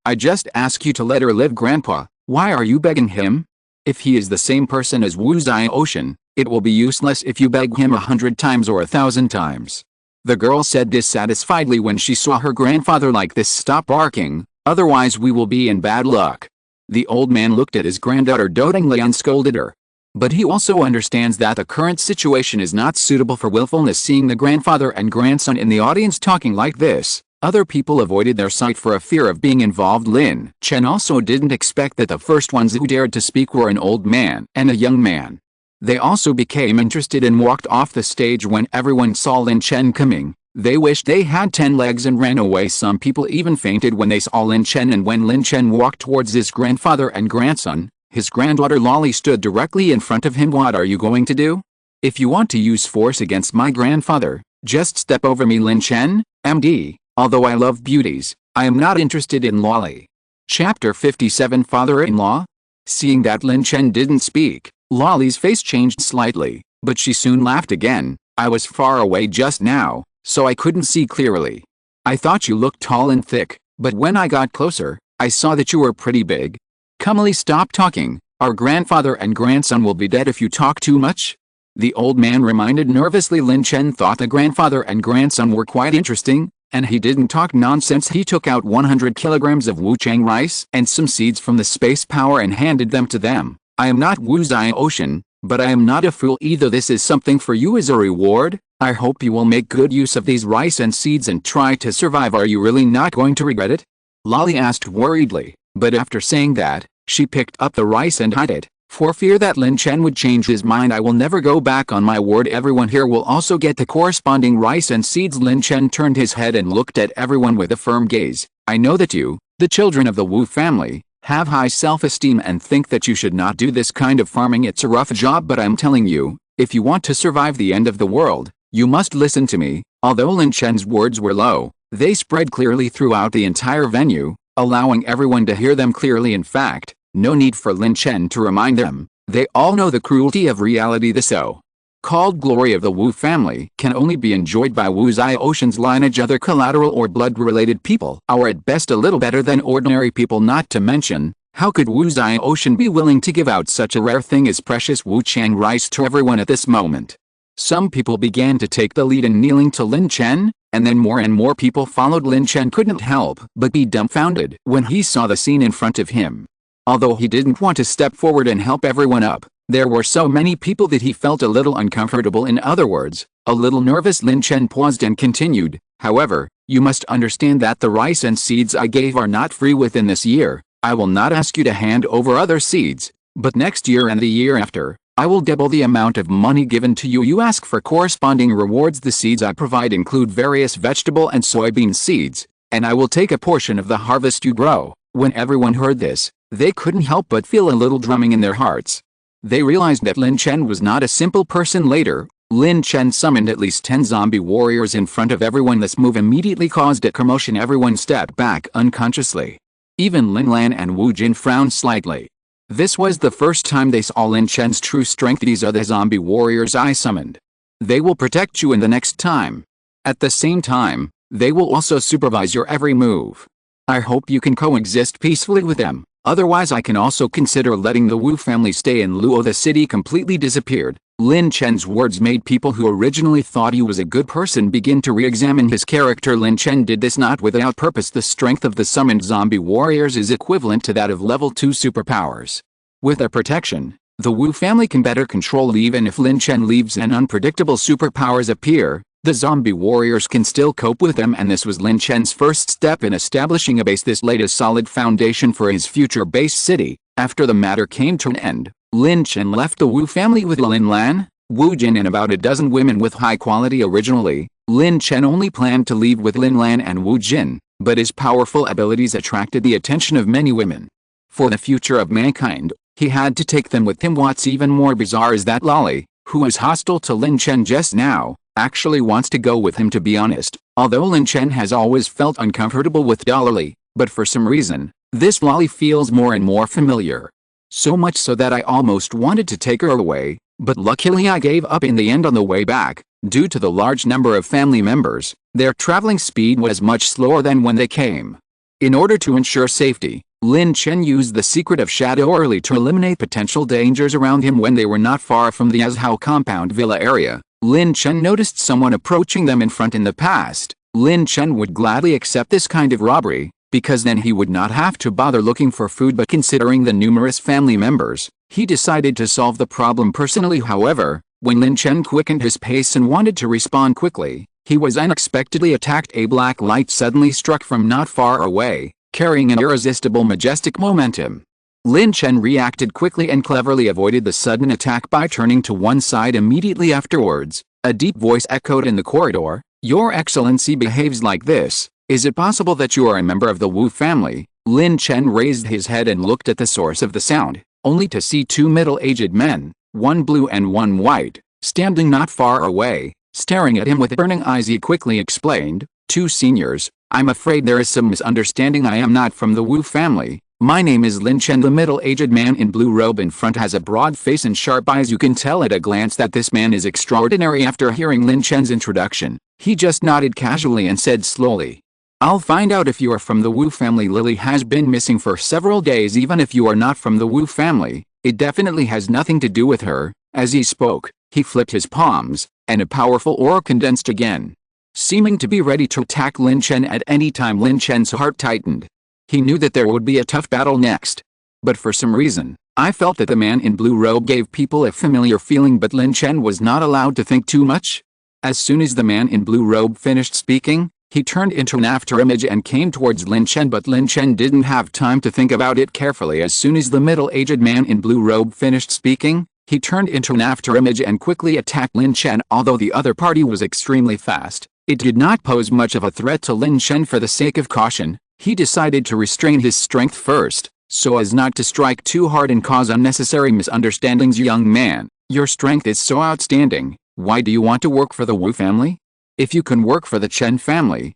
I just ask you to let her live. Grandpa, why are you begging him? If he is the same person as Wu Zioxian, it will be useless if you beg him 100 times or 1,000 times. The girl said dissatisfiedly when she saw her grandfather like this. Stop barking, otherwise we will be in bad luck. The old man looked at his granddaughter dotingly and scolded her. But he also understands that the current situation is not suitable for willfulness. Seeing the grandfather and grandson in the audience talking like this, other people avoided their sight for a fear of being involved. Lin Chen also didn't expect that the first ones who dared to speak were an old man and a young man. They also became interested and walked off the stage when everyone saw Lin Chen coming. They wished they had 10 legs and ran away. Some people even fainted when they saw Lin Chen. And when Lin Chen walked towards his grandfather and grandson, his granddaughter Loli stood directly in front of him. What are you going to do? If you want to use force against my grandfather, just step over me. Lin Chen, MD. Although I love beauties, I am not interested in Loli. Chapter 57. Father-in-law? Seeing that Lin Chen didn't speak, Loli's face changed slightly, but she soon laughed again. I was far away just now, so I couldn't see clearly. I thought you looked tall and thick, but when I got closer, I saw that you were pretty big. Lili, stop talking. Our grandfather and grandson will be dead if you talk too much. The old man reminded nervously. Lin Chen thought the grandfather and grandson were quite interesting, and he didn't talk nonsense. He took out 100 kilograms of wuchang rice and some seeds from the space power and handed them to them. I am not Wu Zioxian, but I am not a fool either. This is something for you as a reward. I hope you will make good use of these rice and seeds and try to survive. Are you really not going to regret it? Lili asked worriedly, but after saying that, she picked up the rice and hid it, for fear that Lin Chen would change his mind. I will never go back on my word. Everyone here will also get the corresponding rice and seeds. Lin Chen turned his head and looked at everyone with a firm gaze. I know that you, the children of the Wu family, have high self-esteem and think that you should not do this kind of farming. It's a rough job, but I'm telling you, if you want to survive the end of the world, you must listen to me. Although Lin Chen's words were low, they spread clearly throughout the entire venue, allowing everyone to hear them clearly. In fact, no need for Lin Chen to remind them. They all know the cruelty of reality. The so-called glory of the Wu family can only be enjoyed by Wu Zioxian's lineage. Other collateral or blood-related people are at best a little better than ordinary people. Not to mention, how could Wu Zioxian be willing to give out such a rare thing as precious wuchang rice to everyone at this moment? Some people began to take the lead in kneeling to Lin Chen, and then more and more people followed. Lin Chen couldn't help but be dumbfounded when he saw the scene in front of him. Although he didn't want to step forward and help everyone up, There were so many people that he felt a little uncomfortable. In other words, a little nervous. Lin Chen paused and continued, however, you must understand that the rice and seeds I gave are not free within this year. I will not ask you to hand over other seeds, but next year and the year after, I will double the amount of money given to you. You ask for corresponding rewards. The seeds I provide include various vegetable and soybean seeds, and I will take a portion of the harvest you grow. When everyone heard this, they couldn't help but feel a little drumming in their hearts. They realized that Lin Chen was not a simple person. Later, Lin Chen summoned at least 10 zombie warriors in front of everyone. This move immediately caused a commotion. Everyone stepped back unconsciously. Even Lin Lan and Wu Jin frowned slightly. This was the first time they saw Lin Chen's true strength. These are the zombie warriors I summoned. They will protect you in the next time. At the same time, they will also supervise your every move. I hope you can coexist peacefully with them, otherwise I can also consider letting the Wu family stay in Luo. The city completely disappeared. Lin Chen's words made people who originally thought he was a good person begin to re-examine his character. Lin Chen did this not without purpose. The strength of the summoned zombie warriors is equivalent to that of level 2 superpowers. With their protection, the Wu family can better control. Even if Lin Chen leaves and unpredictable superpowers appear, the zombie warriors can still cope with them, and this was Lin Chen's first step in establishing a base. This laid a solid foundation for his future base city. After the matter came to an end, Lin Chen left the Wu family with Lin Lan, Wu Jin and about a dozen women with high quality. Originally, Lin Chen only planned to leave with Lin Lan and Wu Jin, but his powerful abilities attracted the attention of many women. For the future of mankind, he had to take them with him. What's even more bizarre is that Lali, who is hostile to Lin Chen just now, actually wants to go with him. To be honest, although Lin Chen has always felt uncomfortable with Lali, but for some reason, this Lali feels more and more familiar. So much so that I almost wanted to take her away, but luckily I gave up in the end. On the way back, due to the large number of family members, their traveling speed was much slower than when they came. In order to ensure safety, Lin Chen used the secret of shadow early to eliminate potential dangers around him. When they were not far from the Azhao compound villa area, Lin Chen noticed someone approaching them in front. In the past, Lin Chen would gladly accept this kind of robbery, because then he would not have to bother looking for food. But considering the numerous family members, he decided to solve the problem personally. However, when Lin Chen quickened his pace and wanted to respond quickly, he was unexpectedly attacked. A black light suddenly struck from not far away, carrying an irresistible majestic momentum. Lin Chen reacted quickly and cleverly avoided the sudden attack by turning to one side. Immediately afterwards, a deep voice echoed in the corridor, "Your Excellency behaves like this. Is it possible that you are a member of the Wu family?" Lin Chen raised his head and looked at the source of the sound, only to see two middle-aged men, one blue and one white, standing not far away, staring at him with burning eyes. He quickly explained, "Two seniors, I'm afraid there is some misunderstanding. I am not from the Wu family. My name is Lin Chen." The middle-aged man in blue robe in front has a broad face and sharp eyes. You can tell at a glance that this man is extraordinary. After hearing Lin Chen's introduction, he just nodded casually and said slowly, "I'll find out if you are from the Wu family. Lily has been missing for several days. Even if you are not from the Wu family, it definitely has nothing to do with her." As he spoke, he flipped his palms, and a powerful aura condensed again, seeming to be ready to attack Lin Chen at any time. Lin Chen's heart tightened. He knew that there would be a tough battle next. But for some reason, I felt that the man in blue robe gave people a familiar feeling. But Lin Chen was not allowed to think too much. As soon as the man in blue robe finished speaking, he turned into an afterimage and came towards Lin Chen. But Lin Chen didn't have time to think about it carefully. As soon as the middle-aged man in blue robe finished speaking, he turned into an afterimage and quickly attacked Lin Chen. Although the other party was extremely fast, it did not pose much of a threat to Lin Chen. For the sake of caution, he decided to restrain his strength first, so as not to strike too hard and cause unnecessary misunderstandings. "Young man, your strength is so outstanding. Why do you want to work for the Wu family? If you can work for the Chen family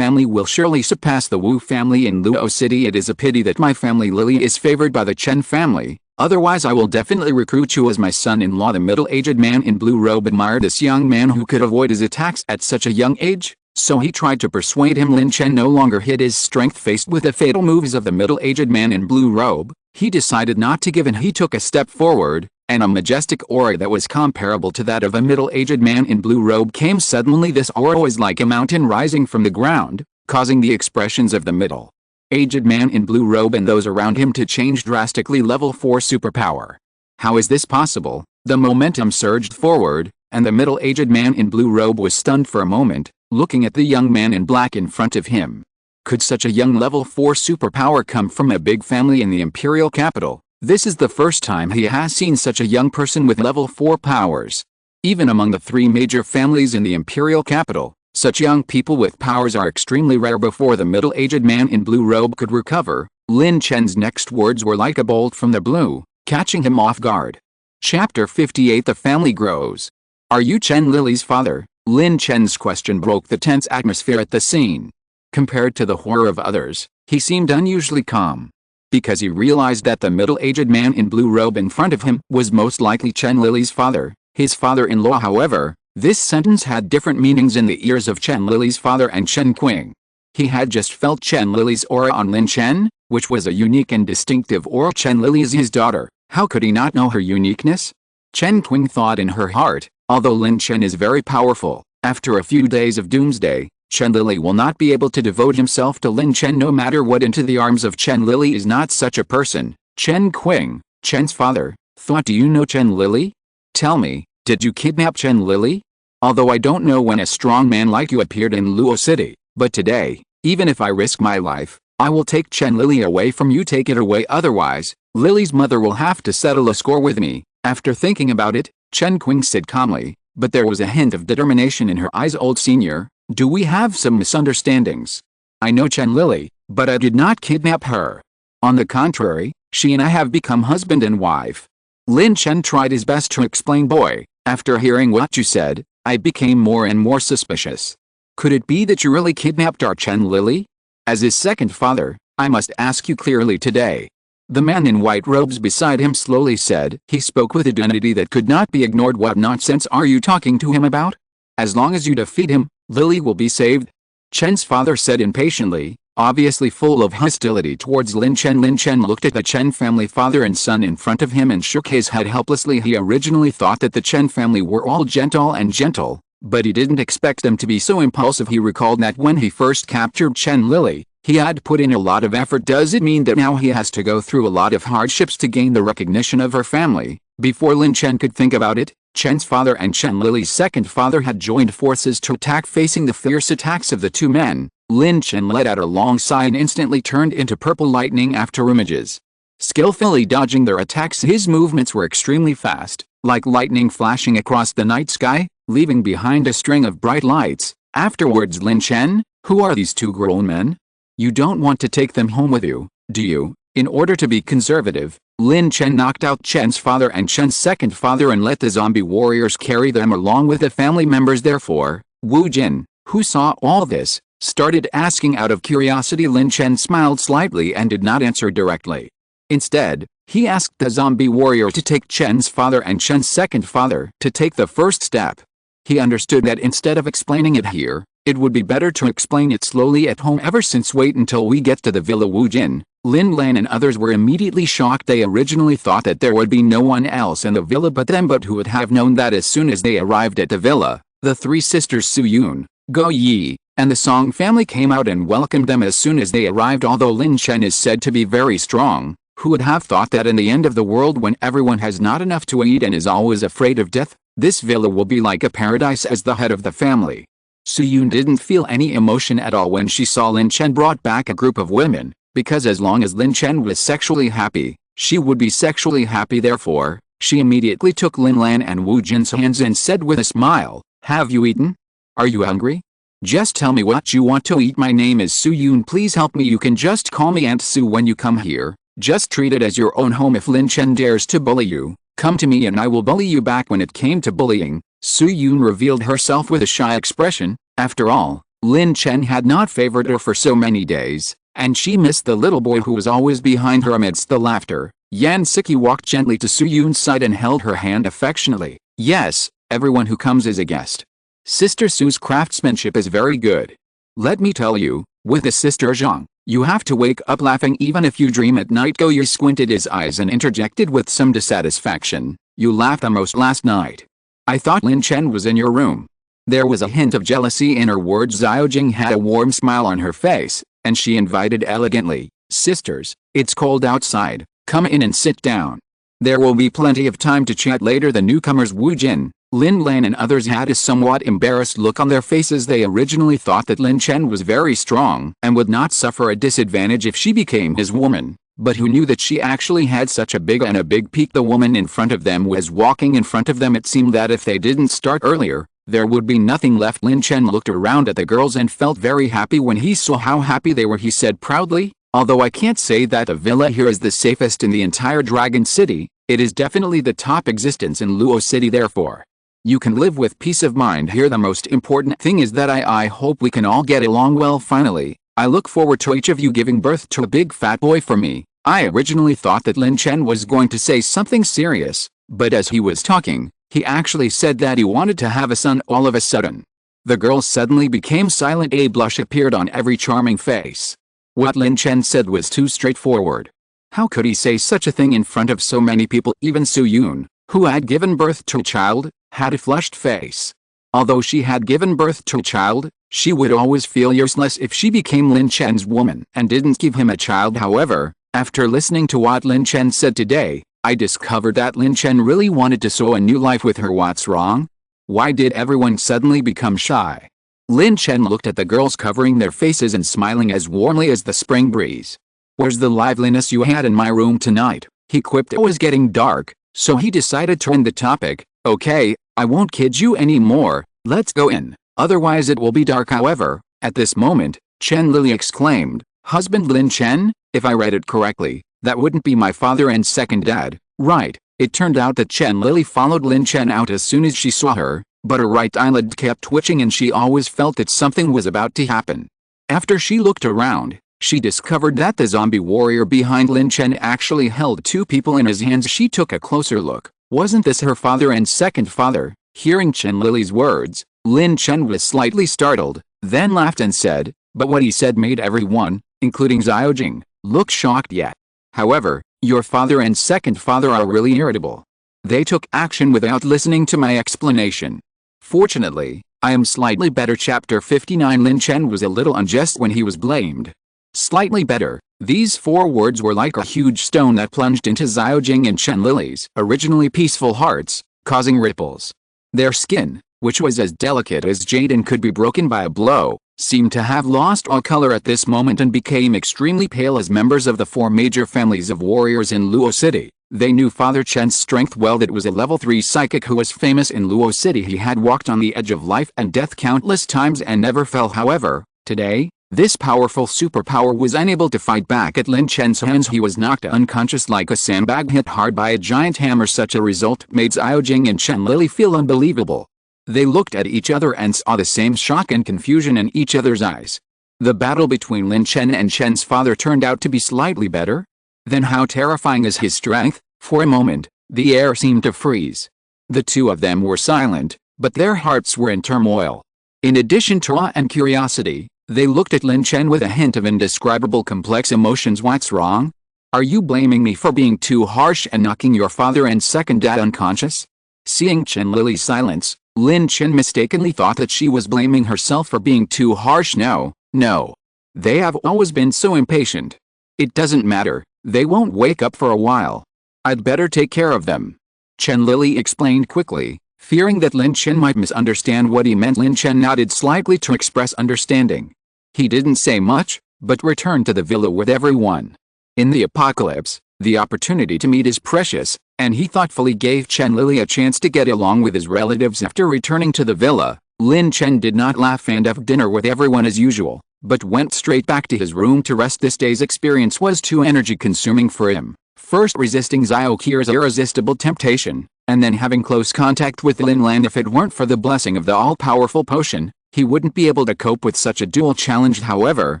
will surely surpass the Wu family in Luo City. It is a pity that my family Lily is favored by the Chen family. Otherwise I will definitely recruit you as my son-in-law." The middle-aged man in blue robe admired this young man who could avoid his attacks at such a young age, so he tried to persuade him. Lin Chen no longer hid his strength. Faced with the fatal moves of the middle-aged man in blue robe, he decided not to give in. He took a step forward, and a majestic aura that was comparable to that of a middle-aged man in blue robe came suddenly. This aura was like a mountain rising from the ground, causing the expressions of the middle-aged man in blue robe and those around him to change drastically. Level 4 superpower. How is this possible? The momentum surged forward, and the middle-aged man in blue robe was stunned for a moment, looking at the young man in black in front of him. Could such a young level 4 superpower come from a big family in the imperial capital? This is the first time he has seen such a young person with level 4 powers. Even among the 3 major families in the imperial capital, such young people with powers are extremely rare. Before the middle-aged man in blue robe could recover, Lin Chen's next words were like a bolt from the blue, catching him off guard. Chapter 58. The family grows. Are you Chen Lili's father? Lin Chen's question broke the tense atmosphere at the scene. Compared to the horror of others, he seemed unusually calm. Because he realized that the middle-aged man in blue robe in front of him was most likely Chen Lili's father, his father-in-law. However, this sentence had different meanings in the ears of Chen Lili's father and Chen Qing. He had just felt Chen Lili's aura on Lin Chen, which was a unique and distinctive aura. Chen Lili is his daughter. How could he not know her uniqueness? Chen Qing thought in her heart, although Lin Chen is very powerful, after a few days of doomsday, Chen Lili will not be able to devote himself to Lin Chen no matter what. Into the arms of Chen Lili is not such a person. Chen Qing, Chen's father, thought. Do you know Chen Lili? Tell me, did you kidnap Chen Lili? Although I don't know when a strong man like you appeared in Luo City, but today, even if I risk my life, I will take Chen Lili away from you. Take it away, otherwise, Lili's mother will have to settle a score with me. After thinking about it, Chen Qing said calmly, but there was a hint of determination in her eyes. Old senior, do we have some misunderstandings? I know Chen Lili, but I did not kidnap her. On the contrary, she and I have become husband and wife. Lin Chen tried his best to explain. Boy, after hearing what you said, I became more and more suspicious. Could it be that you really kidnapped our Chen Lili? As his second father, I must ask you clearly today. The man in white robes beside him slowly said. He spoke with a dignity that could not be ignored. What nonsense are you talking to him about? As long as you defeat him, Lili will be saved. Chen's father said impatiently, obviously full of hostility towards Lin Chen. Lin Chen looked at the Chen family father and son in front of him and shook his head helplessly. He originally thought that the Chen family were all gentle, but he didn't expect them to be so impulsive. He recalled that when he first captured Chen Lili, he had put in a lot of effort. Does it mean that now he has to go through a lot of hardships to gain the recognition of her family? Before Lin Chen could think about it, Chen's father and Chen Lili's second father had joined forces to attack. Facing the fierce attacks of the two men, Lin Chen let out a long sigh and instantly turned into purple lightning after images. Skillfully dodging their attacks, his movements were extremely fast, like lightning flashing across the night sky, leaving behind a string of bright lights. Afterwards, Lin Chen, who are these two grown men? You don't want to take them home with you, do you? In order to be conservative, Lin Chen knocked out Chen's father and Chen's second father and let the zombie warriors carry them along with the family members. Therefore, Wu Jin, who saw all this, started asking out of curiosity. Lin Chen smiled slightly and did not answer directly. Instead, he asked the zombie warrior to take Chen's father and Chen's second father to take the first step. He understood that instead of explaining it here, it would be better to explain it slowly at home. Ever since wait until we get to the villa. Wu Jin, Lin Lan and others were immediately shocked. They originally thought that there would be no one else in the villa but them, but who would have known that as soon as they arrived at the villa, the three sisters Su Yun, Go Yi, and the Song family came out and welcomed them as soon as they arrived. Although Lin Chen is said to be very strong, who would have thought that in the end of the world, when everyone has not enough to eat and is always afraid of death, this villa will be like a paradise? As the head of the family, Su Yun didn't feel any emotion at all when she saw Lin Chen brought back a group of women, because as long as Lin Chen was sexually happy, she would be sexually happy. Therefore, she immediately took Lin Lan and Wu Jin's hands and said with a smile, "Have you eaten? Are you hungry? Just tell me what you want to eat. My name is Su Yun. Please help me. You can just call me Aunt Su when you come here. Just treat it as your own home. If Lin Chen dares to bully you, come to me and I will bully you back." When it came to bullying, Su Yun revealed herself with a shy expression. After all, Lin Chen had not favored her for so many days, and she missed the little boy who was always behind her. Amidst the laughter, Yan Siqi walked gently to Su Yun's side and held her hand affectionately. "Yes, everyone who comes is a guest. Sister Su's craftsmanship is very good. Let me tell you, with the Sister Zhang, you have to wake up laughing even if you dream at night." Go Yi squinted his eyes and interjected with some dissatisfaction, "You laughed the most last night. I thought Lin Chen was in your room." There was a hint of jealousy in her words. Xiao Jing had a warm smile on her face, and she invited elegantly, "Sisters, it's cold outside, come in and sit down." There will be plenty of time to chat later. The newcomers Wu Jin, Lin Lan and others had a somewhat embarrassed look on their faces. They originally thought that Lin Chen was very strong and would not suffer a disadvantage if she became his woman, but who knew that she actually had such a big peak. The woman in front of them was walking in front of them. It seemed that if they didn't start earlier, there would be nothing left. Lin Chen looked around at the girls and felt very happy when he saw how happy they were. He said proudly, "Although I can't say that the villa here is the safest in the entire Dragon City, it is definitely the top existence in Luo City. Therefore, you can live with peace of mind here. The most important thing is that I hope we can all get along well. Finally, I look forward to each of you giving birth to a big fat boy for me." I originally thought that Lin Chen was going to say something serious, but as he was talking, he actually said that he wanted to have a son. All of a sudden, the girls suddenly became silent. A blush appeared on every charming face. What Lin Chen said was too straightforward. How could he say such a thing in front of so many people? Even Su Yun, who had given birth to a child, had a flushed face. Although she had given birth to a child, she would always feel useless if she became Lin Chen's woman and didn't give him a child. However, after listening to what Lin Chen said today, I discovered that Lin Chen really wanted to sow a new life with her. What's wrong? Why did everyone suddenly become shy? Lin Chen looked at the girls covering their faces and smiling as warmly as the spring breeze. "Where's the liveliness you had in my room tonight?" he quipped. It was getting dark, so he decided to end the topic. "Okay, I won't kid you anymore, let's go in, otherwise it will be dark." However, at this moment, Chen Lili exclaimed, "Husband Lin Chen? If I read it correctly, that wouldn't be my father and second dad, right?" It turned out that Chen Lili followed Lin Chen out as soon as she saw her, but her right eyelid kept twitching and she always felt that something was about to happen. After she looked around, she discovered that the zombie warrior behind Lin Chen actually held two people in his hands. She took a closer look. Wasn't this her father and second father? Hearing Chen Lili's words, Lin Chen was slightly startled, then laughed and said, but what he said made everyone, including Xiaojing, look shocked yet. However, your father and second father are really irritable. They took action without listening to my explanation. Fortunately, I am slightly better. Chapter 59. Lin Chen was a little unjust when he was blamed. Slightly better. These four words were like a huge stone that plunged into Xiaojing and Chen Lili's originally peaceful hearts, causing ripples. Their skin, which was as delicate as jade and could be broken by a blow, seemed to have lost all color at this moment and became extremely pale. As members of the four major families of warriors in Luo City, they knew Father Chen's strength well. That was a level 3 psychic who was famous in Luo City. He had walked on the edge of life and death countless times and never fell. However, today, this powerful superpower was unable to fight back at Lin Chen's hands. He was knocked unconscious like a sandbag hit hard by a giant hammer. Such a result made Xiaojing and Chen Lili feel unbelievable. They looked at each other and saw the same shock and confusion in each other's eyes. The battle between Lin Chen and Chen's father turned out to be slightly better. Then how terrifying is his strength? For a moment, the air seemed to freeze. The two of them were silent, but their hearts were in turmoil. In addition to awe and curiosity, they looked at Lin Chen with a hint of indescribable complex emotions. What's wrong? Are you blaming me for being too harsh and knocking your father and second dad unconscious? Seeing Chen Lili's silence, Lin Chen mistakenly thought that she was blaming herself for being too harsh. No. They have always been so impatient. It doesn't matter, they won't wake up for a while. I'd better take care of them. Chen Lili explained quickly, fearing that Lin Chen might misunderstand what he meant. Lin Chen nodded slightly to express understanding. He didn't say much, but returned to the villa with everyone. In the apocalypse, the opportunity to meet is precious, and he thoughtfully gave Chen Lili a chance to get along with his relatives. After returning to the villa, Lin Chen did not laugh and have dinner with everyone as usual, but went straight back to his room to rest. This day's experience was too energy-consuming for him, first resisting Xiaokir's irresistible temptation, and then having close contact with Lin Lan. If it weren't for the blessing of the all-powerful potion, he wouldn't be able to cope with such a dual challenge. However,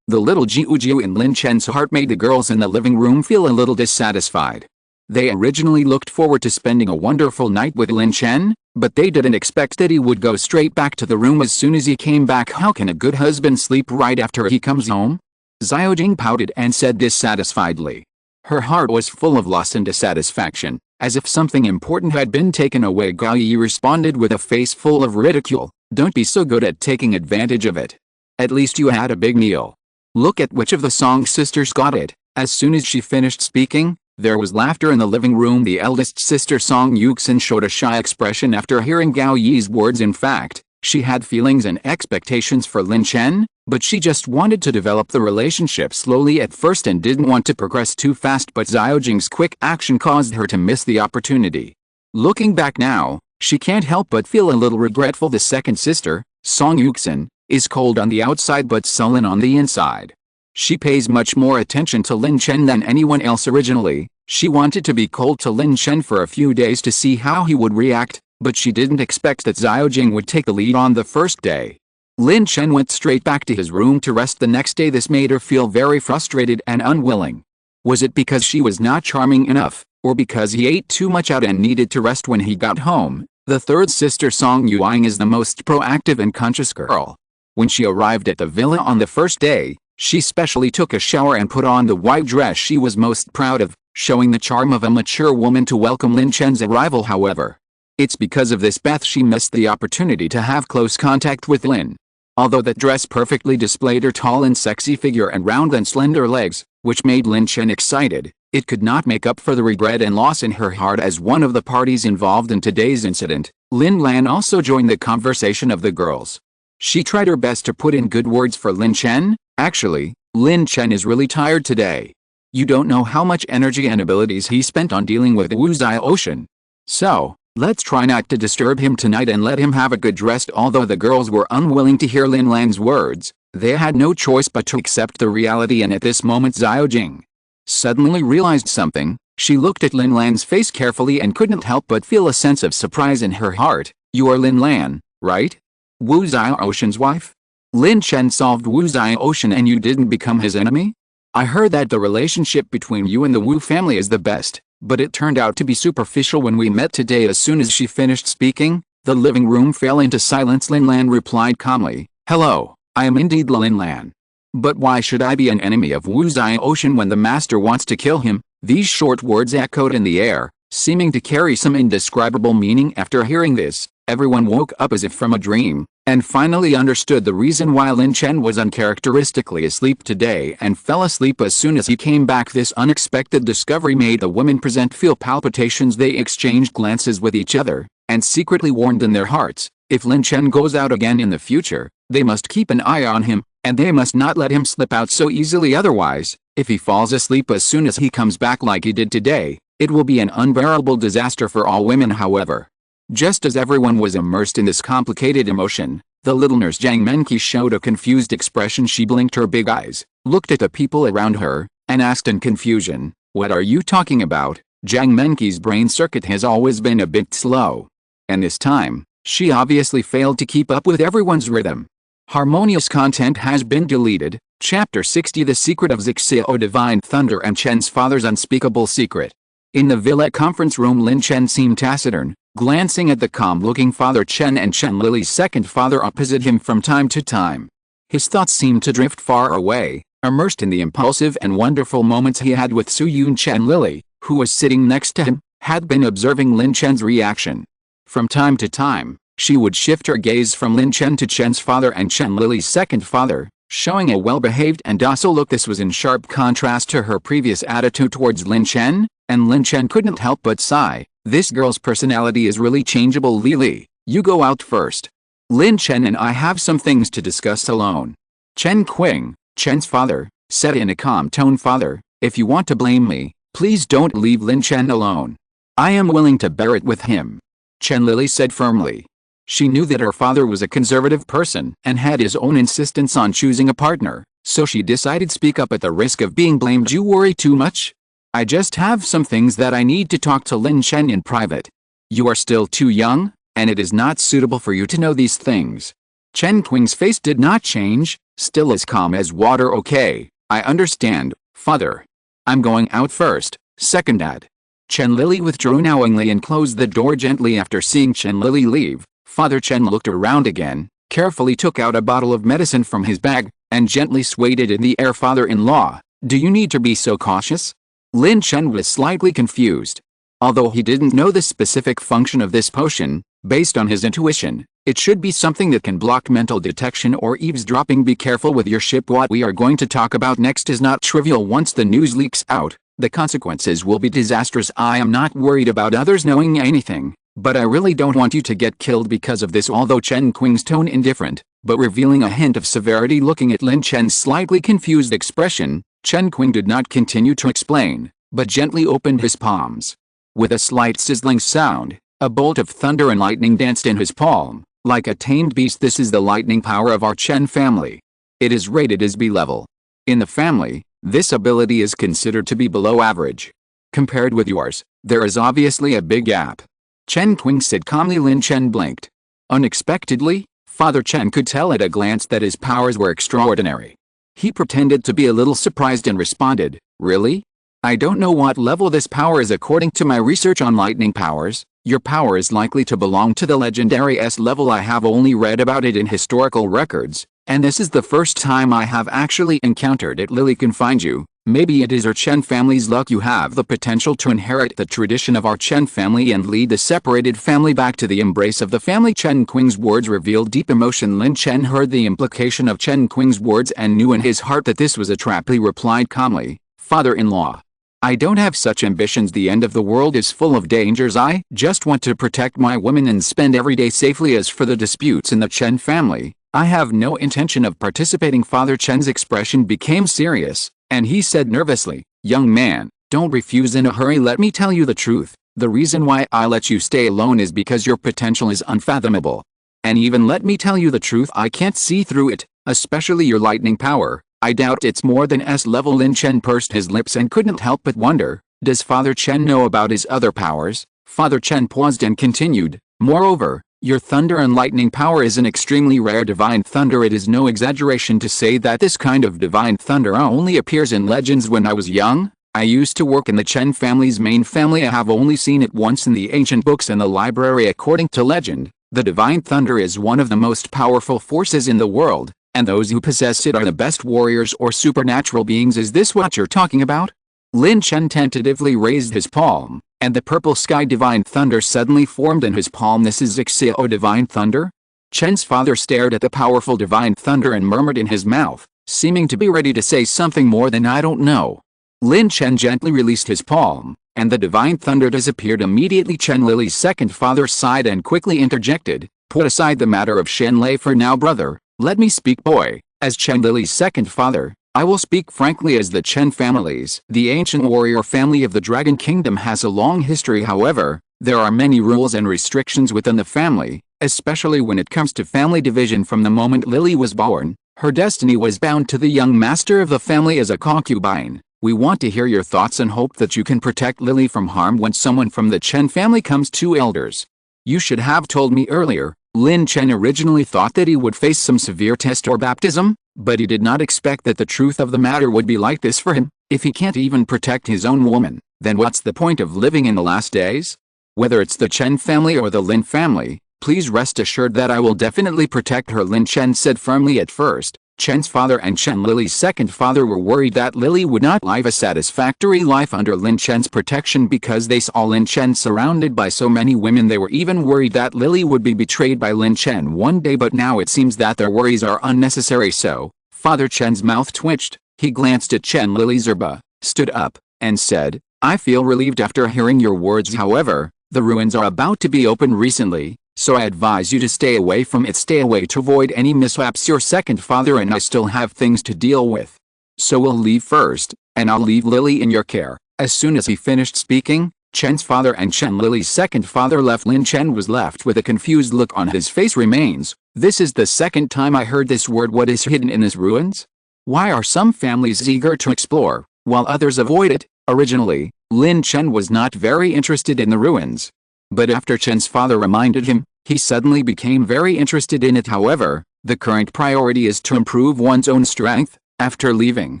the little jiu in Lin Chen's heart made the girls in the living room feel a little dissatisfied. They originally looked forward to spending a wonderful night with Lin Chen, but they didn't expect that he would go straight back to the room as soon as he came back. How can a good husband sleep right after he comes home? Xiaojing pouted and said dissatisfiedly. Her heart was full of loss and dissatisfaction, as if something important had been taken away. Gao Yi responded with a face full of ridicule. Don't be so good at taking advantage of it. At least you had a big meal. Look at which of the Song sisters got it. As soon as she finished speaking, There was laughter in the living room. The eldest sister Song Yuxin showed a shy expression after hearing Gao Yi's words. In fact, she had feelings and expectations for Lin Chen, but she just wanted to develop the relationship slowly at first and didn't want to progress too fast. But Xiaojing's quick action caused her to miss the opportunity. Looking back now, she can't help but feel a little regretful. The second sister, Song Yuxin, is cold on the outside but sullen on the inside. She pays much more attention to Lin Chen than anyone else. Originally, she wanted to be cold to Lin Chen for a few days to see how he would react, but she didn't expect that Xiaojing would take the lead on the first day. Lin Chen went straight back to his room to rest the next day. This made her feel very frustrated and unwilling. Was it because she was not charming enough, or because he ate too much out and needed to rest when he got home? The third sister Song Yuang is the most proactive and conscious girl. When she arrived at the villa on the first day, she specially took a shower and put on the white dress she was most proud of, showing the charm of a mature woman to welcome Lin Chen's arrival. However, it's because of this bath she missed the opportunity to have close contact with Lin. Although that dress perfectly displayed her tall and sexy figure and round and slender legs, which made Lin Chen excited, it could not make up for the regret and loss in her heart. As one of the parties involved in today's incident, Lin Lan also joined the conversation of the girls. She tried her best to put in good words for Lin Chen. Actually, Lin Chen is really tired today. You don't know how much energy and abilities he spent on dealing with Wu Xiaoshan. So, let's try not to disturb him tonight and let him have a good rest. Although the girls were unwilling to hear Lin Lan's words, they had no choice but to accept the reality. And at this moment Xiaojing suddenly realized something. She looked at Lin Lan's face carefully and couldn't help but feel a sense of surprise in her heart. You are Lin Lan, right? Wu Xiaoshan's wife? Lin Chen solved Wu Xiaoshan and you didn't become his enemy? I heard that the relationship between you and the Wu family is the best, but it turned out to be superficial when we met today. As soon as she finished speaking, the living room fell into silence. Lin Lan replied calmly, hello, I am indeed Lin Lan. But why should I be an enemy of Wu Xiaoshan when the master wants to kill him? These short words echoed in the air, seeming to carry some indescribable meaning. After hearing this, everyone woke up as if from a dream, and finally understood the reason why Lin Chen was uncharacteristically asleep today and fell asleep as soon as he came back. This unexpected discovery made the women present feel palpitations. They exchanged glances with each other, and secretly warned in their hearts, if Lin Chen goes out again in the future, they must keep an eye on him, and they must not let him slip out so easily. Otherwise, if he falls asleep as soon as he comes back like he did today, it will be an unbearable disaster for all women. However, just as everyone was immersed in this complicated emotion, the little nurse Jiang Menqi showed a confused expression. She blinked her big eyes, looked at the people around her, and asked in confusion, what are you talking about? Jiang Menqi's brain circuit has always been a bit slow, and this time, she obviously failed to keep up with everyone's rhythm. Harmonious content has been deleted. Chapter 60 The Secret of Zixia Divine Thunder and Chen's Father's Unspeakable Secret. In the villa conference room, Lin Chen seemed taciturn, glancing at the calm-looking father Chen and Chen Lili's second father opposite him from time to time. His thoughts seemed to drift far away, immersed in the impulsive and wonderful moments he had with Su Yun. Chen Lili, who was sitting next to him, had been observing Lin Chen's reaction. From time to time, she would shift her gaze from Lin Chen to Chen's father and Chen Lili's second father, showing a well-behaved and docile look. This was in sharp contrast to her previous attitude towards Lin Chen, and Lin Chen couldn't help but sigh. This girl's personality is really changeable. Lili, you go out first. Lin Chen and I have some things to discuss alone. Chen Qing, Chen's father, said in a calm tone. Father, if you want to blame me, please don't leave Lin Chen alone. I am willing to bear it with him. Chen Lili said firmly. She knew that her father was a conservative person and had his own insistence on choosing a partner, so she decided to speak up at the risk of being blamed. You worry too much? I just have some things that I need to talk to Lin Chen in private. You are still too young, and it is not suitable for you to know these things. Chen Qing's face did not change, still as calm as water. Okay, I understand, father. I'm going out first, second dad. Chen Lili withdrew knowingly and closed the door gently. After seeing Chen Lili leave, Father Chen looked around again, carefully took out a bottle of medicine from his bag, and gently swayed it in the air. Father-in-law, do you need to be so cautious? Lin Chen was slightly confused. Although he didn't know the specific function of this potion, based on his intuition, it should be something that can block mental detection or eavesdropping. Be careful with your ship. What we are going to talk about next is not trivial. Once the news leaks out, The consequences will be disastrous. I am not worried about others knowing anything, but I really don't want you to get killed because of this. Although Chen Qing's tone indifferent, but revealing a hint of severity looking at Lin Chen's slightly confused expression, Chen Qing did not continue to explain, but gently opened his palms. With a slight sizzling sound, a bolt of thunder and lightning danced in his palm, like a tamed beast. This is the lightning power of our Chen family. It is rated as B level. In the family, this ability is considered to be below average. Compared with yours, there is obviously a big gap. Chen Qing said calmly. Lin Chen blinked. Unexpectedly, Father Chen could tell at a glance that his powers were extraordinary. He pretended to be a little surprised and responded, "Really? I don't know what level this power is. According to my research on lightning powers, your power is likely to belong to the legendary S level. I have only read about it in historical records, and this is the first time I have actually encountered it. Lili can find you. Maybe it is our Chen family's luck. You have the potential to inherit the tradition of our Chen family and lead the separated family back to the embrace of the family." Chen Qing's words revealed deep emotion. Lin Chen heard the implication of Chen Qing's words and knew in his heart that this was a trap. He replied calmly, "Father-in-law, I don't have such ambitions. The end of the world is full of dangers. I just want to protect my women and spend every day safely. As for the disputes in the Chen family, I have no intention of participating." Father Chen's expression became serious, and he said nervously, "Young man, don't refuse in a hurry. Let me tell you the truth. The reason why I let you stay alone is because your potential is unfathomable. And even let me tell you the truth, I can't see through it, especially your lightning power. I doubt it's more than S level." Lin Chen pursed his lips and couldn't help but wonder, does Father Chen know about his other powers? Father Chen paused and continued, "Moreover, your thunder and lightning power is an extremely rare divine thunder. It is no exaggeration to say that this kind of divine thunder only appears in legends. When I was young, I used to work in the Chen family's main family. I have only seen it once in the ancient books in the library. According to legend, the divine thunder is one of the most powerful forces in the world, and those who possess it are the best warriors or supernatural beings." "Is this what you're talking about?" Lin Chen tentatively raised his palm, and the purple sky divine thunder suddenly formed in his palm. "This is Ixio divine thunder?" Chen's father stared at the powerful divine thunder and murmured in his mouth, seeming to be ready to say something more than "I don't know." Lin Chen gently released his palm, and the divine thunder disappeared immediately. Chen Lili's second father sighed and quickly interjected, "Put aside the matter of Chen Lei for now, brother. Let me speak, boy." As Chen Lili's second father, I will speak frankly. As the Chen families, the ancient warrior family of the Dragon Kingdom, has a long history. However, there are many rules and restrictions within the family, especially when it comes to family division. From the moment Lili was born, her destiny was bound to the young master of the family as a concubine. We want to hear your thoughts and hope that you can protect Lili from harm when someone from the Chen family comes to elders. You should have told me earlier. Lin Chen originally thought that he would face some severe test or baptism, but he did not expect that the truth of the matter would be like this for him. If he can't even protect his own woman, then what's the point of living in the last days? Whether it's the Chen family or the Lin family, please rest assured that I will definitely protect her," Lin Chen said firmly. At first, Chen's father and Chen Lili's second father were worried that Lili would not live a satisfactory life under Lin Chen's protection because they saw Lin Chen surrounded by so many women. They were even worried that Lili would be betrayed by Lin Chen one day, but now it seems that their worries are unnecessary. So, Father Chen's mouth twitched, he glanced at Chen Lili Zerba, stood up, and said, "I feel relieved after hearing your words. However, the ruins are about to be opened recently, so I advise you to stay away from it. Stay away to avoid any mishaps. Your second father and I still have things to deal with. So we'll leave first, and I'll leave Lili in your care." As soon as he finished speaking, Chen's father and Chen Lili's second father left. Lin Chen was left with a confused look on his face. "Remains? This is the second time I heard this word. What is hidden in these ruins? Why are some families eager to explore, while others avoid it?" Originally, Lin Chen was not very interested in the ruins. But after Chen's father reminded him, he suddenly became very interested in it. However, the current priority is to improve one's own strength. After leaving,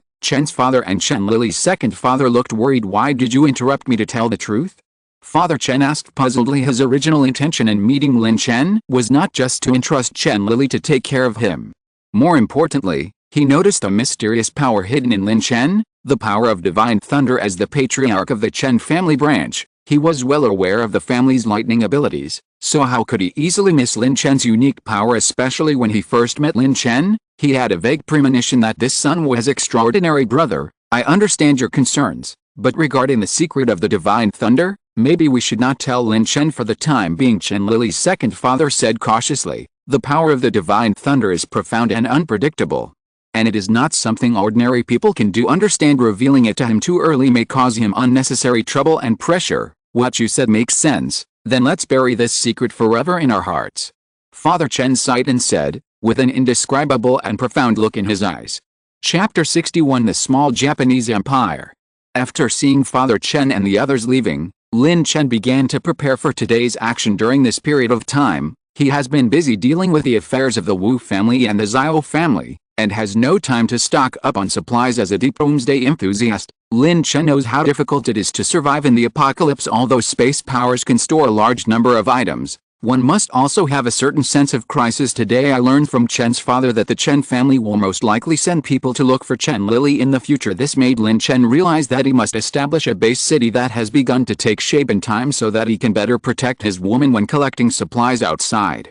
Chen's father and Chen Lili's second father looked worried. "Why did you interrupt me to tell the truth?" Father Chen asked puzzledly. His original intention in meeting Lin Chen was not just to entrust Chen Lili to take care of him. More importantly, he noticed a mysterious power hidden in Lin Chen, the power of divine thunder. As the patriarch of the Chen family branch, he was well aware of the family's lightning abilities, so how could he easily miss Lin Chen's unique power? Especially when he first met Lin Chen, he had a vague premonition that this son was extraordinary. "Brother, I understand your concerns, But regarding the secret of the divine thunder, maybe we should not tell Lin Chen for the time being, Chen Lili's second father said cautiously. The power of the divine thunder is profound and unpredictable. And it is not something ordinary people can do. Understand revealing it to him too early may cause him unnecessary trouble and pressure. What you said makes sense. Then let's bury this secret forever in our hearts. Father Chen sighed and said, with an indescribable and profound look in his eyes. Chapter 61 The Small Japanese Empire. After seeing Father Chen and the others leaving, Lin Chen began to prepare for today's action. During this period of time, he has been busy dealing with the affairs of the Wu family and the Zhao family, and has no time to stock up on supplies. As a deep doomsday enthusiast, Lin Chen knows how difficult it is to survive in the apocalypse. Although space powers can store a large number of items, one must also have a certain sense of crisis. Today I learned from Chen's father that the Chen family will most likely send people to look for Chen Lili in the future. This made Lin Chen realize that he must establish a base city that has begun to take shape in time so that he can better protect his woman when collecting supplies outside.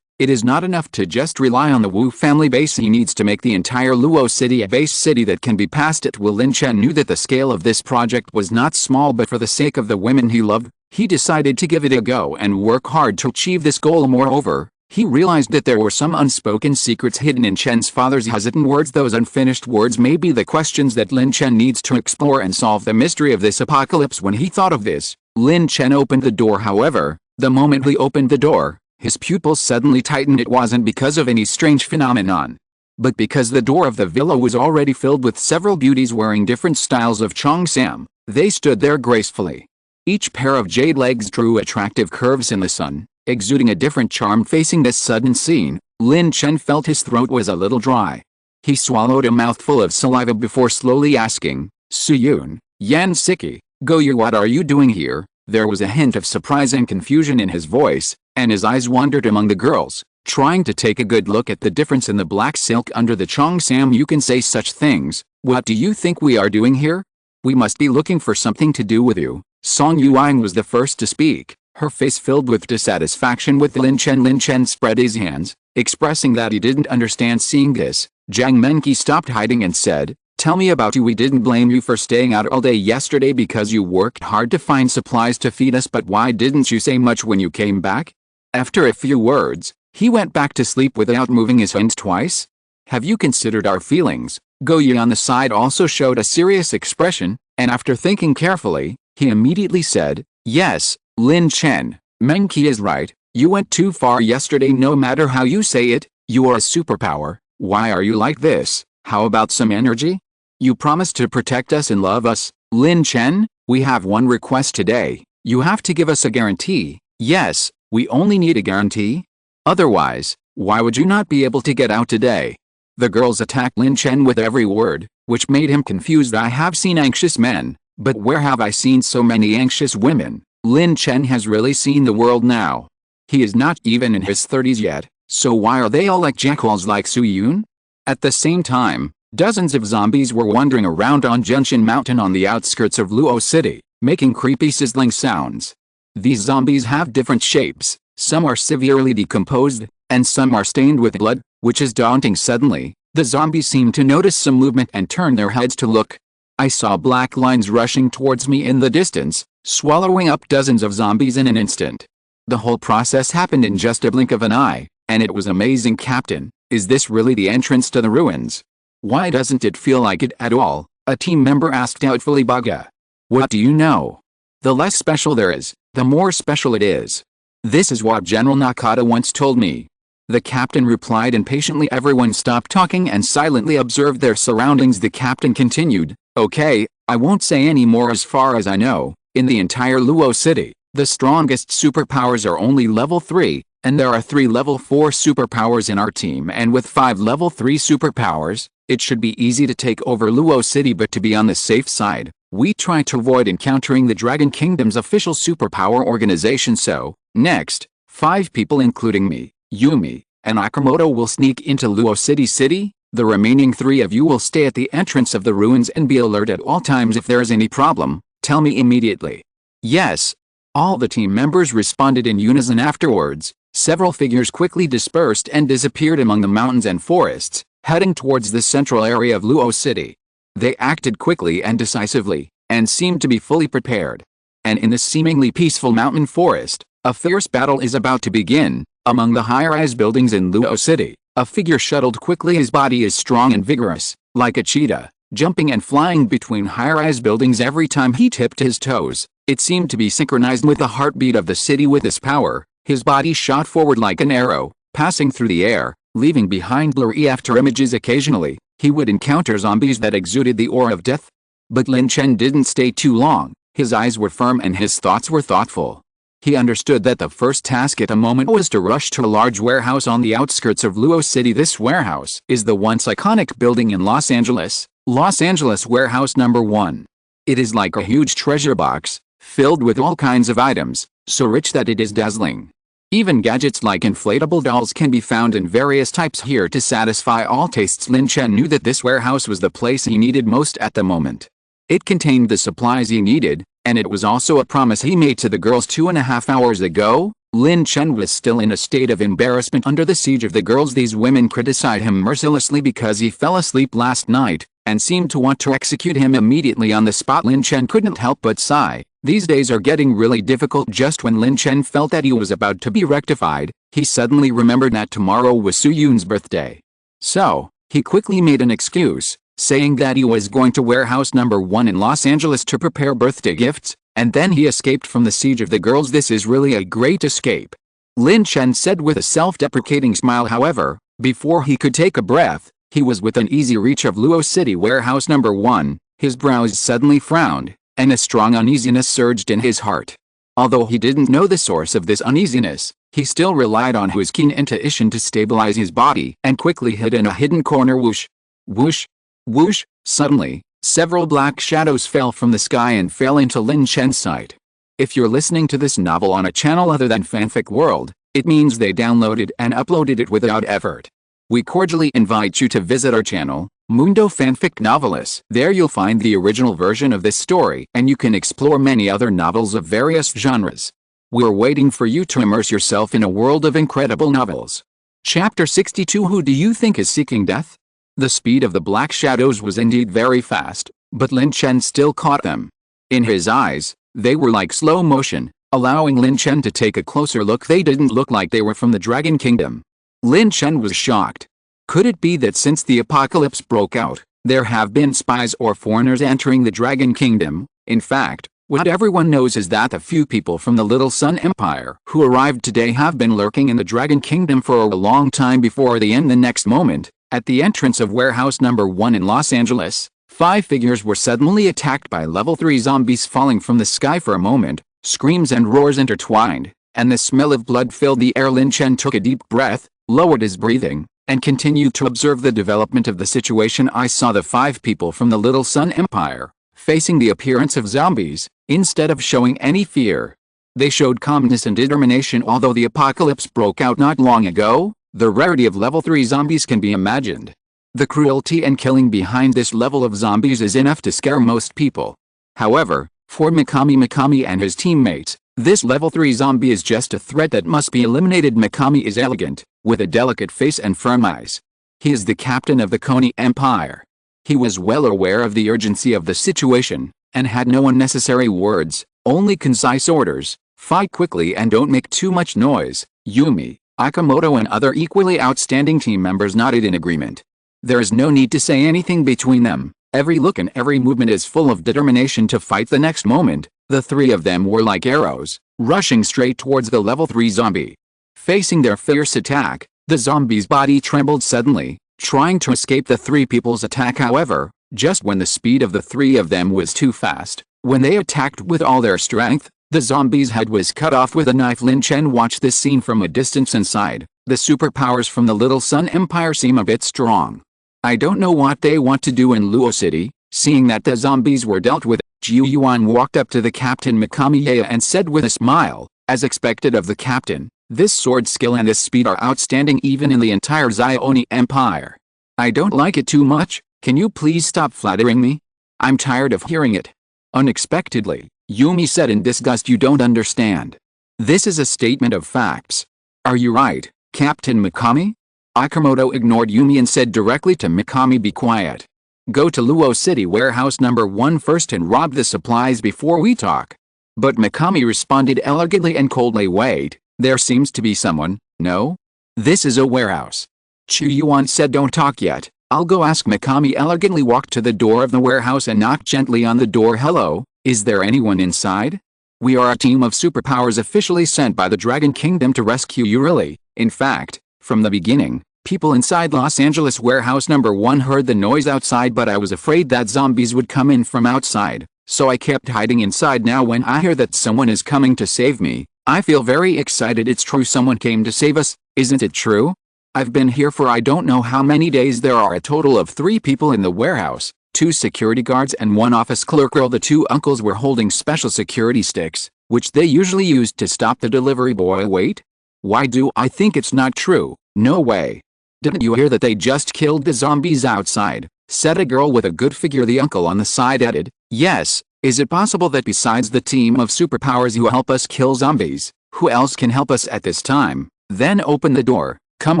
It is not enough to just rely on the Wu family base. He needs to make the entire Luo city a base city that can be passed at will. Lin Chen knew that the scale of this project was not small, but for the sake of the women he loved, he decided to give it a go and work hard to achieve this goal. Moreover, he realized that there were some unspoken secrets hidden in Chen's father's hesitant words. Those unfinished words may be the questions that Lin Chen needs to explore and solve the mystery of this apocalypse. When he thought of this, Lin Chen opened the door. However, the moment he opened the door, his pupils suddenly tightened. It wasn't because of any strange phenomenon, but because the door of the villa was already filled with several beauties wearing different styles of cheongsam. They stood there gracefully. Each pair of jade legs drew attractive curves in the sun, exuding a different charm. Facing this sudden scene, Lin Chen felt his throat was a little dry. He swallowed a mouthful of saliva before slowly asking, Suyun, Yan Siqi, Goyu, what are you doing here? There was a hint of surprise and confusion in his voice, and his eyes wandered among the girls, trying to take a good look at the difference in the black silk under the cheongsam. You can say such things. What do you think we are doing here? We must be looking for something to do with you. Song Yuan was the first to speak, her face filled with dissatisfaction with Lin Chen. Lin Chen spread his hands, expressing that he didn't understand. Seeing this, Zhang Menqi stopped hiding and said, tell me about you. We didn't blame you for staying out all day yesterday because you worked hard to find supplies to feed us, but why didn't you say much when you came back? After a few words, he went back to sleep without moving his hands twice. Have you considered our feelings? Goyu on the side also showed a serious expression, and after thinking carefully, he immediately said, yes, Lin Chen, Menqi is right. You went too far yesterday. No matter how you say it, you are a superpower. Why are you like this? How about some energy? You promised to protect us and love us. Lin Chen, we have one request today. You have to give us a guarantee. Yes, we only need a guarantee. Otherwise, why would you not be able to get out today? The girls attacked Lin Chen with every word, which made him confused. I have seen anxious men, but where have I seen so many anxious women? Lin Chen has really seen the world now. He is not even in his 30s yet, so why are they all like jackals like Suyun? At the same time, dozens of zombies were wandering around on Genshin Mountain on the outskirts of Luo City, making creepy sizzling sounds. These zombies have different shapes, some are severely decomposed, and some are stained with blood, which is daunting. Suddenly, the zombies seemed to notice some movement and turned their heads to look. I saw black lines rushing towards me in the distance, swallowing up dozens of zombies in an instant. The whole process happened in just a blink of an eye, and it was amazing. Captain, is this really the entrance to the ruins? Why doesn't it feel like it at all? A team member asked doubtfully. Baga. What do you know? The less special there is, the more special it is. This is what General Nakata once told me. The captain replied impatiently. Everyone stopped talking and silently observed their surroundings. The captain continued, okay, I won't say any more. As far as I know, in the entire Luo city, the strongest superpowers are only level 3, and there are 3 level 4 superpowers in our team, and with 5 level 3 superpowers, it should be easy to take over Luo City. But to be on the safe side, we try to avoid encountering the Dragon Kingdom's official superpower organization. So, next, 5 people including me, Yumi, and Akamoto will sneak into Luo City. The remaining 3 of you will stay at the entrance of the ruins and be alert at all times. If there is any problem, tell me immediately. Yes. All the team members responded in unison. Afterwards, several figures quickly dispersed and disappeared among the mountains and forests, heading towards the central area of Luo City. They acted quickly and decisively, and seemed to be fully prepared. And in this seemingly peaceful mountain forest, a fierce battle is about to begin. Among the high-rise buildings in Luo City, a figure shuttled quickly. His body is strong and vigorous, like a cheetah, jumping and flying between high-rise buildings every time he tipped his toes. It seemed to be synchronized with the heartbeat of the city. With this power, his body shot forward like an arrow, passing through the air, leaving behind blurry after images. Occasionally, he would encounter zombies that exuded the aura of death. But Lin Chen didn't stay too long. His eyes were firm and his thoughts were thoughtful. He understood that the first task at the moment was to rush to a large warehouse on the outskirts of Luo City. This warehouse is the once iconic building in Los Angeles Warehouse Number 1. It is like a huge treasure box, filled with all kinds of items, so rich that it is dazzling. Even gadgets like inflatable dolls can be found in various types here to satisfy all tastes. Lin Chen knew that this warehouse was the place he needed most at the moment. It contained the supplies he needed, and it was also a promise he made to the girls 2.5 hours ago. Lin Chen was still in a state of embarrassment under the siege of the girls. These women criticized him mercilessly because he fell asleep last night, and seemed to want to execute him immediately on the spot. Lin Chen couldn't help but sigh. These days are getting really difficult. Just when Lin Chen felt that he was about to be rectified, he suddenly remembered that tomorrow was Su Yun's birthday. So, he quickly made an excuse, saying that he was going to Warehouse Number 1 in Los Angeles to prepare birthday gifts, and then he escaped from the siege of the girls. This is really a great escape, Lin Chen said with a self-deprecating smile. However, before he could take a breath, he was within easy reach of Luo City Warehouse Number 1. His brows suddenly frowned, and a strong uneasiness surged in his heart. Although he didn't know the source of this uneasiness, he still relied on his keen intuition to stabilize his body and quickly hid in a hidden corner. Whoosh! Whoosh! Whoosh! Suddenly, several black shadows fell from the sky and fell into Lin Chen's sight. If you're listening to this novel on a channel other than Fanfic World, it means they downloaded and uploaded it without effort. We cordially invite you to visit our channel, Mundo Fanfic Novelis. There you'll find the original version of this story, and you can explore many other novels of various genres. We're waiting for you to immerse yourself in a world of incredible novels. Chapter 62. Who do you think is seeking death? The speed of the black shadows was indeed very fast, but Lin Chen still caught them. In his eyes, they were like slow motion, allowing Lin Chen to take a closer look. They didn't look like they were from the Dragon Kingdom. Lin Chen was shocked. Could it be that since the apocalypse broke out, there have been spies or foreigners entering the Dragon Kingdom? In fact, what everyone knows is that the few people from the Little Sun Empire who arrived today have been lurking in the Dragon Kingdom for a long time. Before the end, the next moment, at the entrance of Warehouse Number 1 in Los Angeles, 5 figures were suddenly attacked by level 3 zombies falling from the sky. For a moment, screams and roars intertwined, and the smell of blood filled the air. Lin Chen took a deep breath, lowered his breathing, and continued to observe the development of the situation. I saw the 5 people from the Little Sun Empire facing the appearance of zombies. Instead of showing any fear, they showed calmness and determination. Although the apocalypse broke out not long ago, the rarity of level 3 zombies can be imagined. The cruelty and killing behind this level of zombies is enough to scare most people. However, for Mikami and his teammates, this level 3 zombie is just a threat that must be eliminated. Mikami is elegant, with a delicate face and firm eyes. He is the captain of the Koni Empire. He was well aware of the urgency of the situation, and had no unnecessary words, only concise orders: fight quickly and don't make too much noise. Yumi, Akamoto and other equally outstanding team members nodded in agreement. There is no need to say anything between them. Every look and every movement is full of determination to fight. The next moment, the 3 of them were like arrows, rushing straight towards the level 3 zombie. Facing their fierce attack, the zombie's body trembled suddenly, trying to escape the 3 people's attack. However, just when the speed of the 3 of them was too fast, when they attacked with all their strength, the zombie's head was cut off with a knife. Lin Chen watched this scene from a distance and sighed. The superpowers from the Little Sun Empire seem a bit strong. I don't know what they want to do in Luo City. Seeing that the zombies were dealt with, Jiu Yuan walked up to the captain Mikami and said with a smile, as expected of the captain, "This sword skill and this speed are outstanding even in the entire Zioni Empire. I don't like it too much. Can you please stop flattering me? I'm tired of hearing it." Unexpectedly, Yumi said in disgust, "You don't understand. This is a statement of facts." "Are you right, Captain Mikami?" Akamoto ignored Yumi and said directly to Mikami, "Be quiet. Go to Luo City warehouse number 1 first and rob the supplies before we talk. But Mikami responded elegantly and coldly, wait, there seems to be someone, no? This is a warehouse. Chu Yuan said, don't talk yet, I'll go ask. Mikami elegantly walked to the door of the warehouse and knocked gently on the door. Hello, is there anyone inside? We are a team of superpowers officially sent by the Dragon Kingdom to rescue you. Really? In fact, from the beginning, people inside Los Angeles warehouse number 1 heard the noise outside, but I was afraid that zombies would come in from outside, so I kept hiding inside. Now when I hear that someone is coming to save me, I feel very excited. It's true, someone came to save us, isn't it true? I've been here for I don't know how many days. There are a total of 3 people in the warehouse, 2 security guards and 1 office clerk. The 2 uncles were holding special security sticks, which they usually used to stop the delivery boy. Wait? Why do I think it's not true? No way. Didn't you hear that they just killed the zombies outside? Said a girl with a good figure. The uncle on the side added, yes, is it possible that besides the team of superpowers who help us kill zombies, who else can help us at this time? Then open the door, come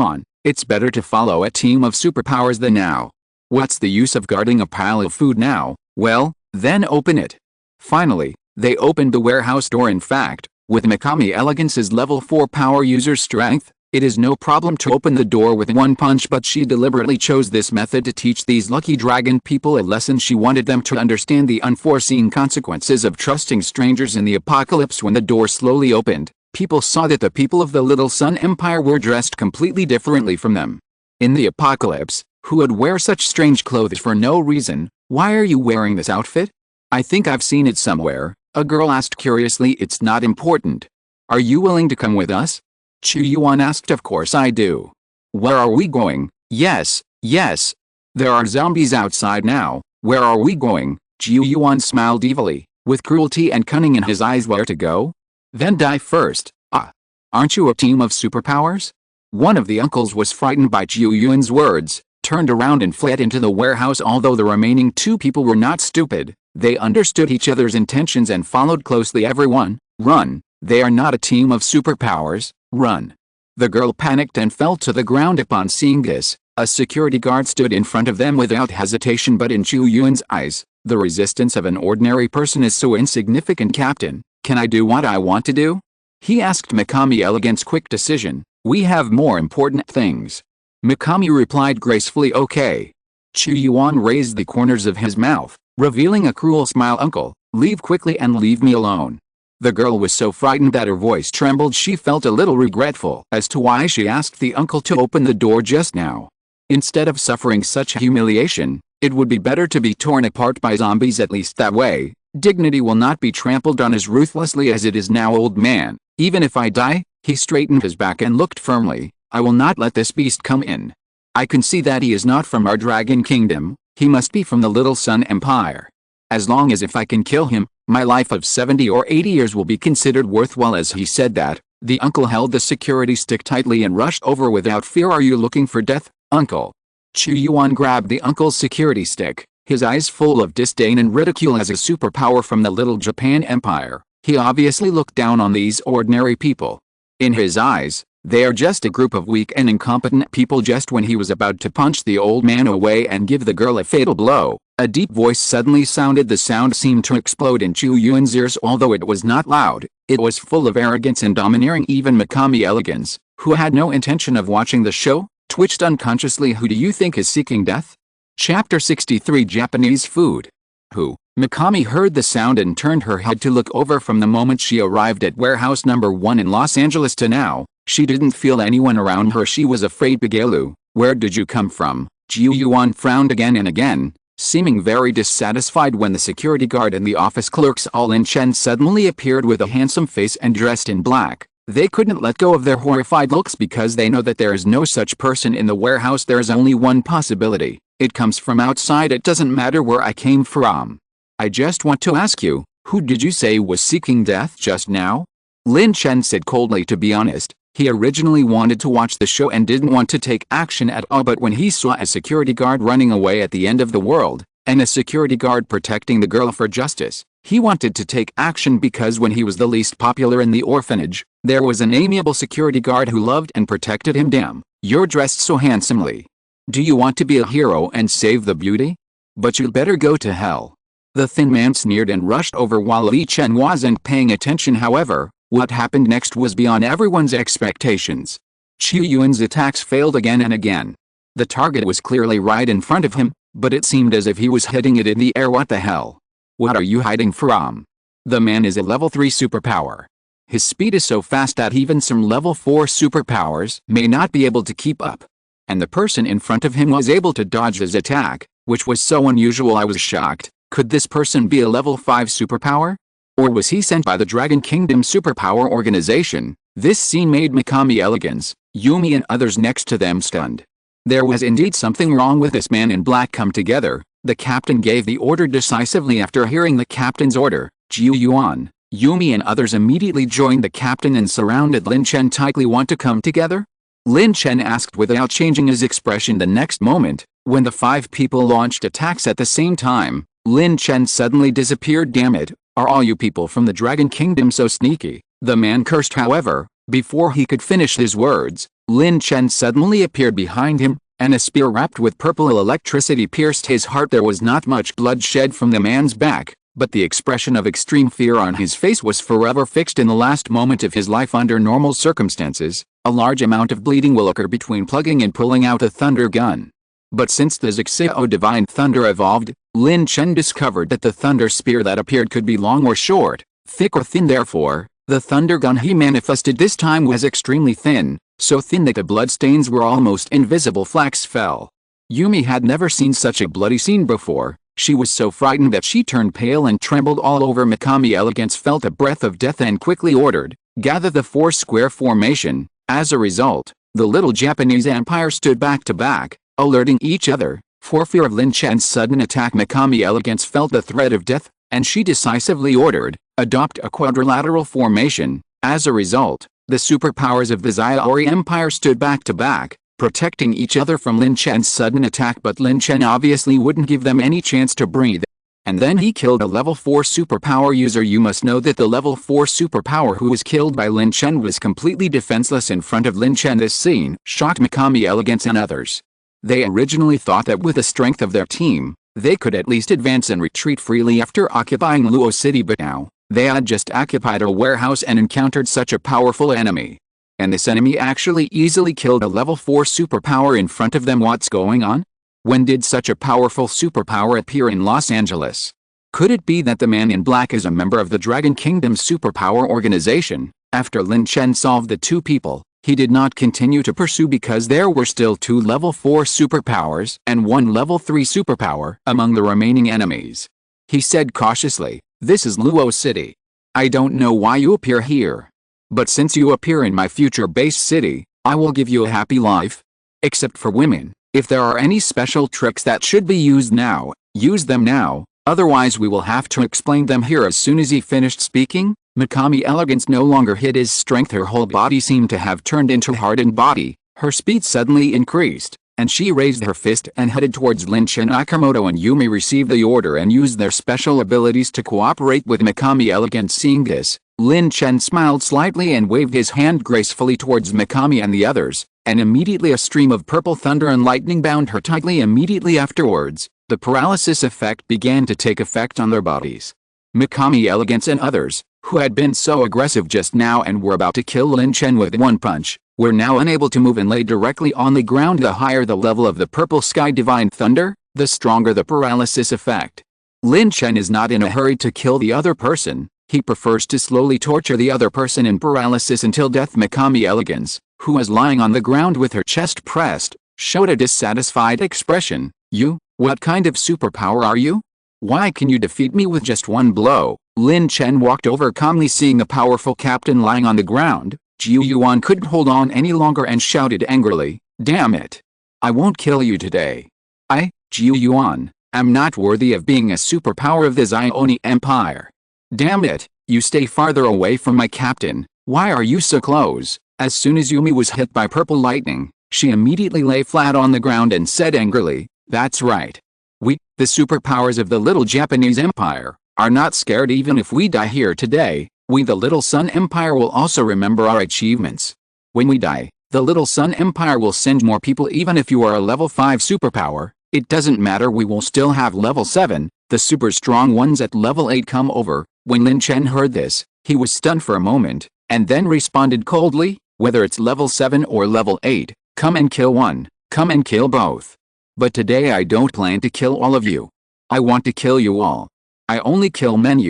on, it's better to follow a team of superpowers than now. What's the use of guarding a pile of food now? Well, then open it. Finally, they opened the warehouse door. In fact, with Mikami Elegance's level 4 power user strength, it is no problem to open the door with 1 punch, but she deliberately chose this method to teach these lucky dragon people a lesson. She wanted them to understand the unforeseen consequences of trusting strangers in the apocalypse. When the door slowly opened, people saw that the people of the Little Sun Empire were dressed completely differently from them. In the apocalypse, who would wear such strange clothes for no reason? Why are you wearing this outfit? I think I've seen it somewhere, a girl asked curiously. It's not important. Are you willing to come with us? Chu Yuan asked. Of course I do. Where are we going? Yes, yes. There are zombies outside now. Where are we going? Chu Yuan smiled evilly, with cruelty and cunning in his eyes. Where to go? Then die first. Ah. Aren't you a team of superpowers? One of the uncles was frightened by Chu Yuan's words, turned around and fled into the warehouse. Although the remaining 2 people were not stupid, they understood each other's intentions and followed closely. Everyone, run. They are not a team of superpowers. Run. The girl panicked and fell to the ground. Upon seeing this, a security guard stood in front of them without hesitation. But in Chu Yuan's eyes, the resistance of an ordinary person is so insignificant. Captain, can I do what I want to do? He asked Mikami Elegance's quick decision. We have more important things. Mikami replied gracefully, okay. Chu Yuan raised the corners of his mouth, revealing a cruel smile. Uncle, leave quickly and leave me alone. The girl was so frightened that her voice trembled. She felt a little regretful as to why she asked the uncle to open the door just now. Instead of suffering such humiliation, it would be better to be torn apart by zombies. At least that way, dignity will not be trampled on as ruthlessly as it is now. Old man, even if I die, he straightened his back and looked firmly, I will not let this beast come in. I can see that he is not from our Dragon Kingdom, he must be from the Little Sun Empire. As long as if I can kill him, my life of 70 or 80 years will be considered worthwhile. As he said that, the uncle held the security stick tightly and rushed over without fear. Are you looking for death, uncle? Chu Yuan grabbed the uncle's security stick, his eyes full of disdain and ridicule. As a superpower from the Little Japan Empire, he obviously looked down on these ordinary people. In his eyes, they are just a group of weak and incompetent people. Just when he was about to punch the old man away and give the girl a fatal blow, a deep voice suddenly sounded. The sound seemed to explode in Chu Yuan's ears. Although it was not loud, it was full of arrogance and domineering. Even Mikami Elegance, who had no intention of watching the show, twitched unconsciously. Who do you think is seeking death? Chapter 63 Japanese Food. Who? Mikami heard the sound and turned her head to look over. From the moment she arrived at warehouse number 1 in Los Angeles to now, she didn't feel anyone around her. She was afraid. Bigalu, where did you come from? Chu Yuan frowned again and again, seeming very dissatisfied when the security guard and the office clerks all Lin Chen suddenly appeared with a handsome face and dressed in black. They couldn't let go of their horrified looks because they know that there is no such person in the warehouse. There is only one possibility. It comes from outside. It doesn't matter where I came from. I just want to ask you, who did you say was seeking death just now? Lin Chen said coldly. To be honest, he originally wanted to watch the show and didn't want to take action at all, but when he saw a security guard running away at the end of the world, and a security guard protecting the girl for justice, he wanted to take action. Because when he was the least popular in the orphanage, there was an amiable security guard who loved and protected him. Damn, you're dressed so handsomely. Do you want to be a hero and save the beauty? But you'd better go to hell. The thin man sneered and rushed over while Lin Chen wasn't paying attention. However, what happened next was beyond everyone's expectations. Qiu Yuan's attacks failed again and again. The target was clearly right in front of him, but it seemed as if he was hitting it in the air. What the hell? What are you hiding from? The man is a level 3 superpower. His speed is so fast that even some level 4 superpowers may not be able to keep up. And the person in front of him was able to dodge his attack, which was so unusual I was shocked. Could this person be a level 5 superpower? Or was he sent by the Dragon Kingdom Superpower Organization? This scene made Mikami Elegance, Yumi and others next to them stunned. There was indeed something wrong with this man in black. Come together. The captain gave the order decisively. After hearing the captain's order, Qiu Yuan, Yumi and others immediately joined the captain and surrounded Lin Chen tightly. Want to come together? Lin Chen asked without changing his expression. The next moment, when the 5 people launched attacks at the same time, Lin Chen suddenly disappeared. Damn it, are all you people from the Dragon Kingdom so sneaky? The man cursed. However, before he could finish his words, Lin Chen suddenly appeared behind him, and a spear wrapped with purple electricity pierced his heart. There was not much blood shed from the man's back, but the expression of extreme fear on his face was forever fixed. In the last moment of his life under normal circumstances, a large amount of bleeding will occur between plugging and pulling out a thunder gun. But since the Zixio Divine Thunder evolved, Lin Chen discovered that the thunder spear that appeared could be long or short, thick or thin. Therefore, the thunder gun he manifested this time was extremely thin, so thin that the bloodstains were almost invisible. Flax fell. Yumi had never seen such a bloody scene before. She was so frightened that she turned pale and trembled all over. Mikami Elegance felt a breath of death and quickly ordered, "Gather the 4-square formation." As a result, the little Japanese empire stood back to back, alerting each other. For fear of Lin Chen's sudden attack, Mikami Elegance felt the threat of death, and she decisively ordered, "Adopt a quadrilateral formation." As a result, the superpowers of the Xiaori Empire stood back to back, protecting each other from Lin Chen's sudden attack. But Lin Chen obviously wouldn't give them any chance to breathe. And then he killed a level 4 superpower user. You must know that the level 4 superpower who was killed by Lin Chen was completely defenseless in front of Lin Chen. This scene shocked Mikami Elegance and others. They originally thought that with the strength of their team, they could at least advance and retreat freely after occupying Luo City, but now, they had just occupied a warehouse and encountered such a powerful enemy. And this enemy actually easily killed a level 4 superpower in front of them. What's going on? When did such a powerful superpower appear in Los Angeles? Could it be that the man in black is a member of the Dragon Kingdom Superpower Organization? After Lin Chen solved the 2 people, he did not continue to pursue because there were still 2 level 4 superpowers and 1 level 3 superpower among the remaining enemies. He said cautiously, "This is Luo City. I don't know why you appear here. But since you appear in my future base city, I will give you a happy life. Except for women. If there are any special tricks that should be used now, use them now, otherwise we will have to explain them here." As soon as he finished speaking, Mikami Elegance no longer hid his strength. Her whole body seemed to have turned into a hardened body. Her speed suddenly increased, and she raised her fist and headed towards Lin Chen. Akamoto and Yumi received the order and used their special abilities to cooperate with Mikami Elegance. Seeing this, Lin Chen smiled slightly and waved his hand gracefully towards Mikami and the others, and immediately a stream of purple thunder and lightning bound her tightly. Immediately afterwards, the paralysis effect began to take effect on their bodies. Mikami Elegance and others, who had been so aggressive just now and were about to kill Lin Chen with one punch, were now unable to move and lay directly on the ground. The higher the level of the purple sky divine thunder, the stronger the paralysis effect. Lin Chen is not in a hurry to kill the other person. He prefers to slowly torture the other person in paralysis until death. Mikami Elegance, who was lying on the ground with her chest pressed, showed a dissatisfied expression. "You, what kind of superpower are you? Why can you defeat me with just one blow?" Lin Chen walked over calmly. Seeing the powerful captain lying on the ground, Qiu Yuan couldn't hold on any longer and shouted angrily, "Damn it! I won't kill you today. Qiu Yuan, am not worthy of being a superpower of the Xiaoni Empire. Damn it, you stay farther away from my captain. Why are you so close?" As soon as Yumi was hit by purple lightning, she immediately lay flat on the ground and said angrily, "That's right. We, the superpowers of the little Japanese empire, are not scared. Even if we die here today, we the Little Sun Empire will also remember our achievements. When we die, the Little Sun Empire will send more people. Even if you are a level 5 superpower, It doesn't matter, we will still have level 7, the super strong ones at level 8 come over. When Lin Chen heard this, he was stunned for a moment, and then responded coldly, whether it's level 7 or level 8, come and kill one, come and kill both. But today I don't plan to kill all of you. I want to kill you all. I only kill men.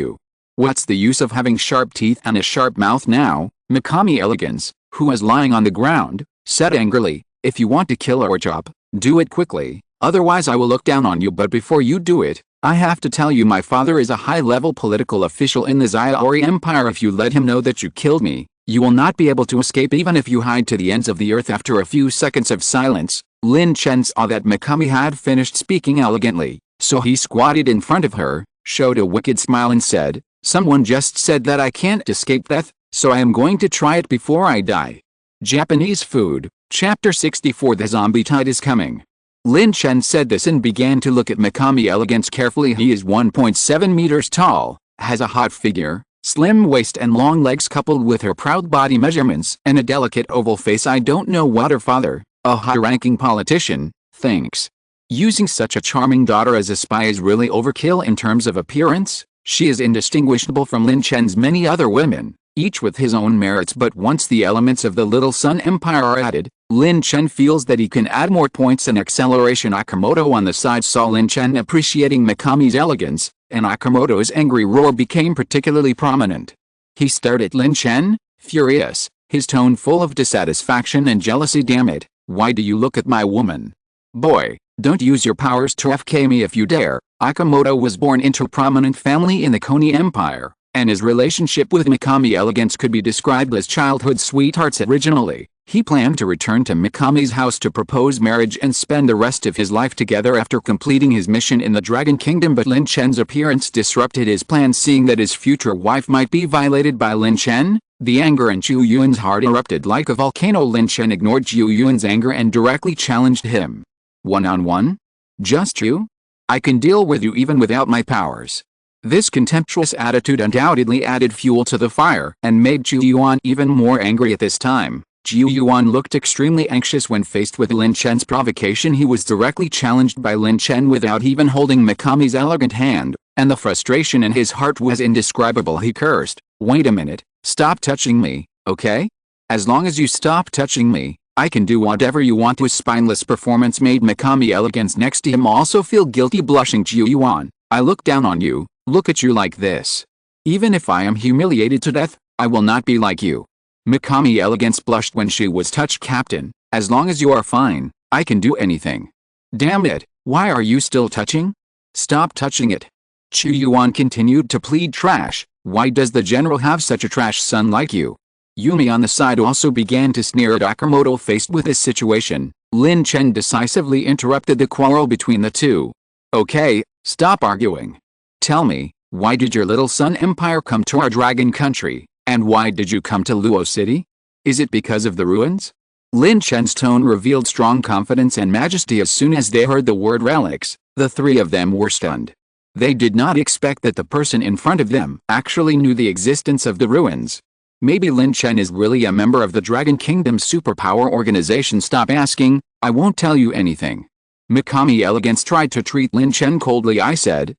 What's the use of having sharp teeth and a sharp mouth now? Mikami Elegance, who was lying on the ground, said angrily, if you want to kill or chop, do it quickly, otherwise I will look down on you. But before you do it, I have to tell you my father is a high-level political official in the Xiaori Empire. If you let him know that you killed me, you will not be able to escape even if you hide to the ends of the earth. After a few seconds of silence, Lin Chen saw that Mikami had finished speaking elegantly, so he squatted in front of her, showed a wicked smile and said, someone just said that I can't escape death, so I am going to try it before I die. Japanese food, Chapter 64. The zombie tide is coming. Lin Chen said this and began to look at Mikami Elegance carefully. He is 1.7 meters tall, has a hot figure, slim waist and long legs coupled with her proud body measurements and a delicate oval face. I don't know what her father, a high-ranking politician, thinks. Using such a charming daughter as a spy is really overkill in terms of appearance. She is indistinguishable from Lin Chen's many other women, each with his own merits. But once the elements of the Little Sun Empire are added, Lin Chen feels that he can add more points and acceleration. Akamoto on the side saw Lin Chen appreciating Mikami's elegance, and Akamoto's angry roar became particularly prominent. He stared at Lin Chen, furious, his tone full of dissatisfaction and jealousy. Damn it, why do you look at my woman? Boy, don't use your powers to FK me if you dare. Akamoto was born into a prominent family in the Koni Empire, and his relationship with Mikami Elegance could be described as childhood sweethearts. Originally, he planned to return to Mikami's house to propose marriage and spend the rest of his life together after completing his mission in the Dragon Kingdom. But Lin Chen's appearance disrupted his plans. Seeing that his future wife might be violated by Lin Chen, the anger in Zhu Yuan's heart erupted like a volcano. Lin Chen ignored Zhu Yuan's anger and directly challenged him. One-on-one? Just you? I can deal with you even without my powers. This contemptuous attitude undoubtedly added fuel to the fire and made Zhu Yuan even more angry at this time. Zhu Yuan looked extremely anxious when faced with Lin Chen's provocation. He was directly challenged by Lin Chen without even holding Mikami's elegant hand, and the frustration in his heart was indescribable. He cursed, wait a minute, stop touching me, okay? As long as you stop touching me, I can do whatever you want. His spineless performance made Mikami Elegance next to him also feel guilty. Blushing, Zhu Yuan, I look down on you, look at you like this. Even if I am humiliated to death, I will not be like you. Mikami Elegance blushed when she was touched. Captain, as long as you are fine, I can do anything. Damn it, why are you still touching? Stop touching it. Zhu Yuan continued to plead. Trash, why does the general have such a trash son like you? Yumi on the side also began to sneer at Akamoto. Faced with this situation, Lin Chen decisively interrupted the quarrel between the two. Okay, stop arguing. Tell me, why did your Little Sun Empire come to our dragon country, and why did you come to Luo City? Is it because of the ruins? Lin Chen's tone revealed strong confidence and majesty. As soon as they heard the word relics, the three of them were stunned. They did not expect that the person in front of them actually knew the existence of the ruins. Maybe Lin Chen is really a member of the Dragon Kingdom's superpower organization. Stop asking, I won't tell you anything. Mikami Elegance tried to treat Lin Chen coldly. I said,